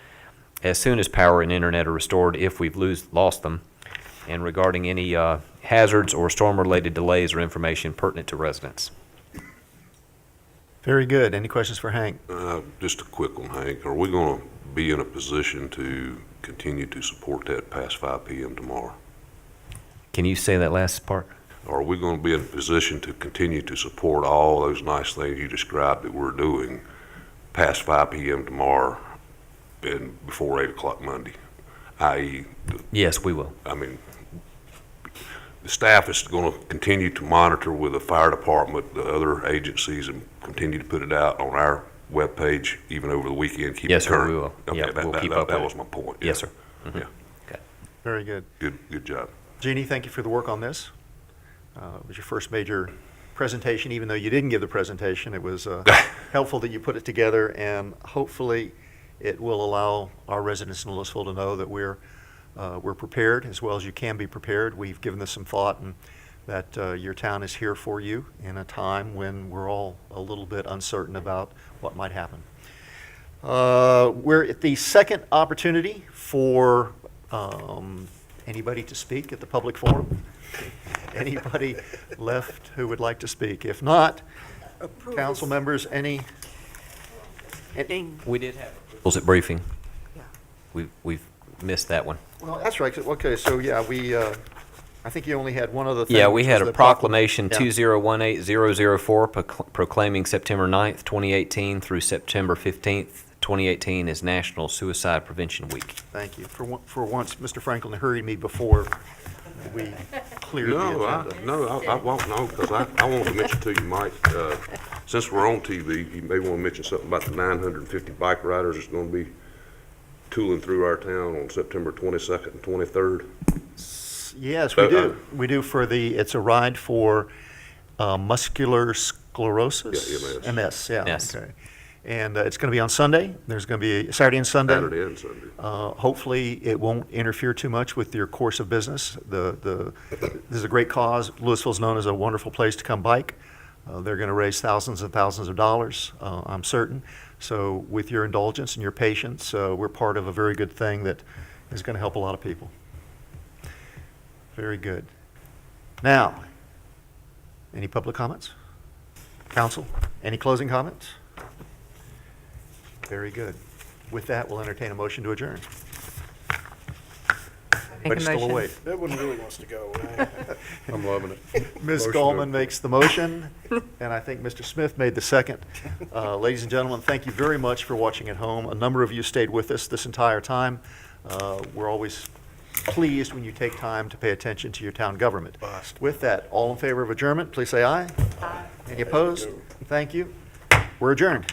as soon as power and internet are restored, if we've lost them, and regarding any hazards or storm-related delays or information pertinent to residents. Very good. Any questions for Hank? Just a quick one, Hank. Are we going to be in a position to continue to support that past 5 p.m. tomorrow? Can you say that last part? Are we going to be in a position to continue to support all those nice things you described that we're doing past 5 p.m. tomorrow and before 8 o'clock Monday? I.e., Yes, we will. I mean, the staff is going to continue to monitor with the fire department, the other agencies, and continue to put it out on our webpage even over the weekend. Keep Yes, it sir, current. we will. Okay, Yeah, we'll keep up that with was it. my point. Yes, sir. Yeah. Okay. Very good. Good job. Jeannie, thank you for the work on this. It was your first major presentation, even though you didn't give the presentation. It was helpful that you put it together, and hopefully it will allow our residents in Louisville to know that we're prepared as well as you can be prepared. We've given this some thought, and that your town is here for you in a time when we're all a little bit uncertain about what might happen. We're at the second opportunity for anybody to speak at the public forum. Anybody left who would like to speak? If not, council members, any? We did have approvals at briefing. We've missed that one. Well, that's right. Okay, so yeah, I think you only had one other thing. Yeah, we which had was a the proclamation Yeah. 2018004 proclaiming September 9th, 2018 through September 15th, 2018 as National Suicide Prevention Week. Thank you. For once, Mr. Franklin hurried me before we cleared the agenda. I won't know, because I want to mention to you, Mike, since we're on TV, you may want to mention something about the 950 bike riders that's going to be tooling through our town on September 22nd and 23rd. Yes, we do. We do it's a ride for muscular sclerosis? Yeah, MS, yeah. MS. Okay. And it's going to be on Sunday. There's going to be Saturday and Sunday. Saturday and Sunday. Hopefully, it won't interfere too much with your course of business. This is a great cause. Louisville's known as a wonderful place to come bike. They're going to raise thousands and thousands of dollars, I'm certain. So with your indulgence and your patience, we're part of a very good thing that is going to help a lot of people. Very good. Now, any public comments? Council, any closing comments? Very good. With that, we'll entertain a motion to adjourn. But still motion. awake. That one really wants to go away. I'm loving it. Ms. Motion to- Gallman makes the motion, and I think Mr. Smith made the second. Ladies and gentlemen, thank you very much for watching at home. A number of you stayed with us this entire time. We're always pleased when you take time to pay attention to your town government. With that, all in favor of adjournment, please say aye. Aye. Any opposed? Thank you. We're adjourned.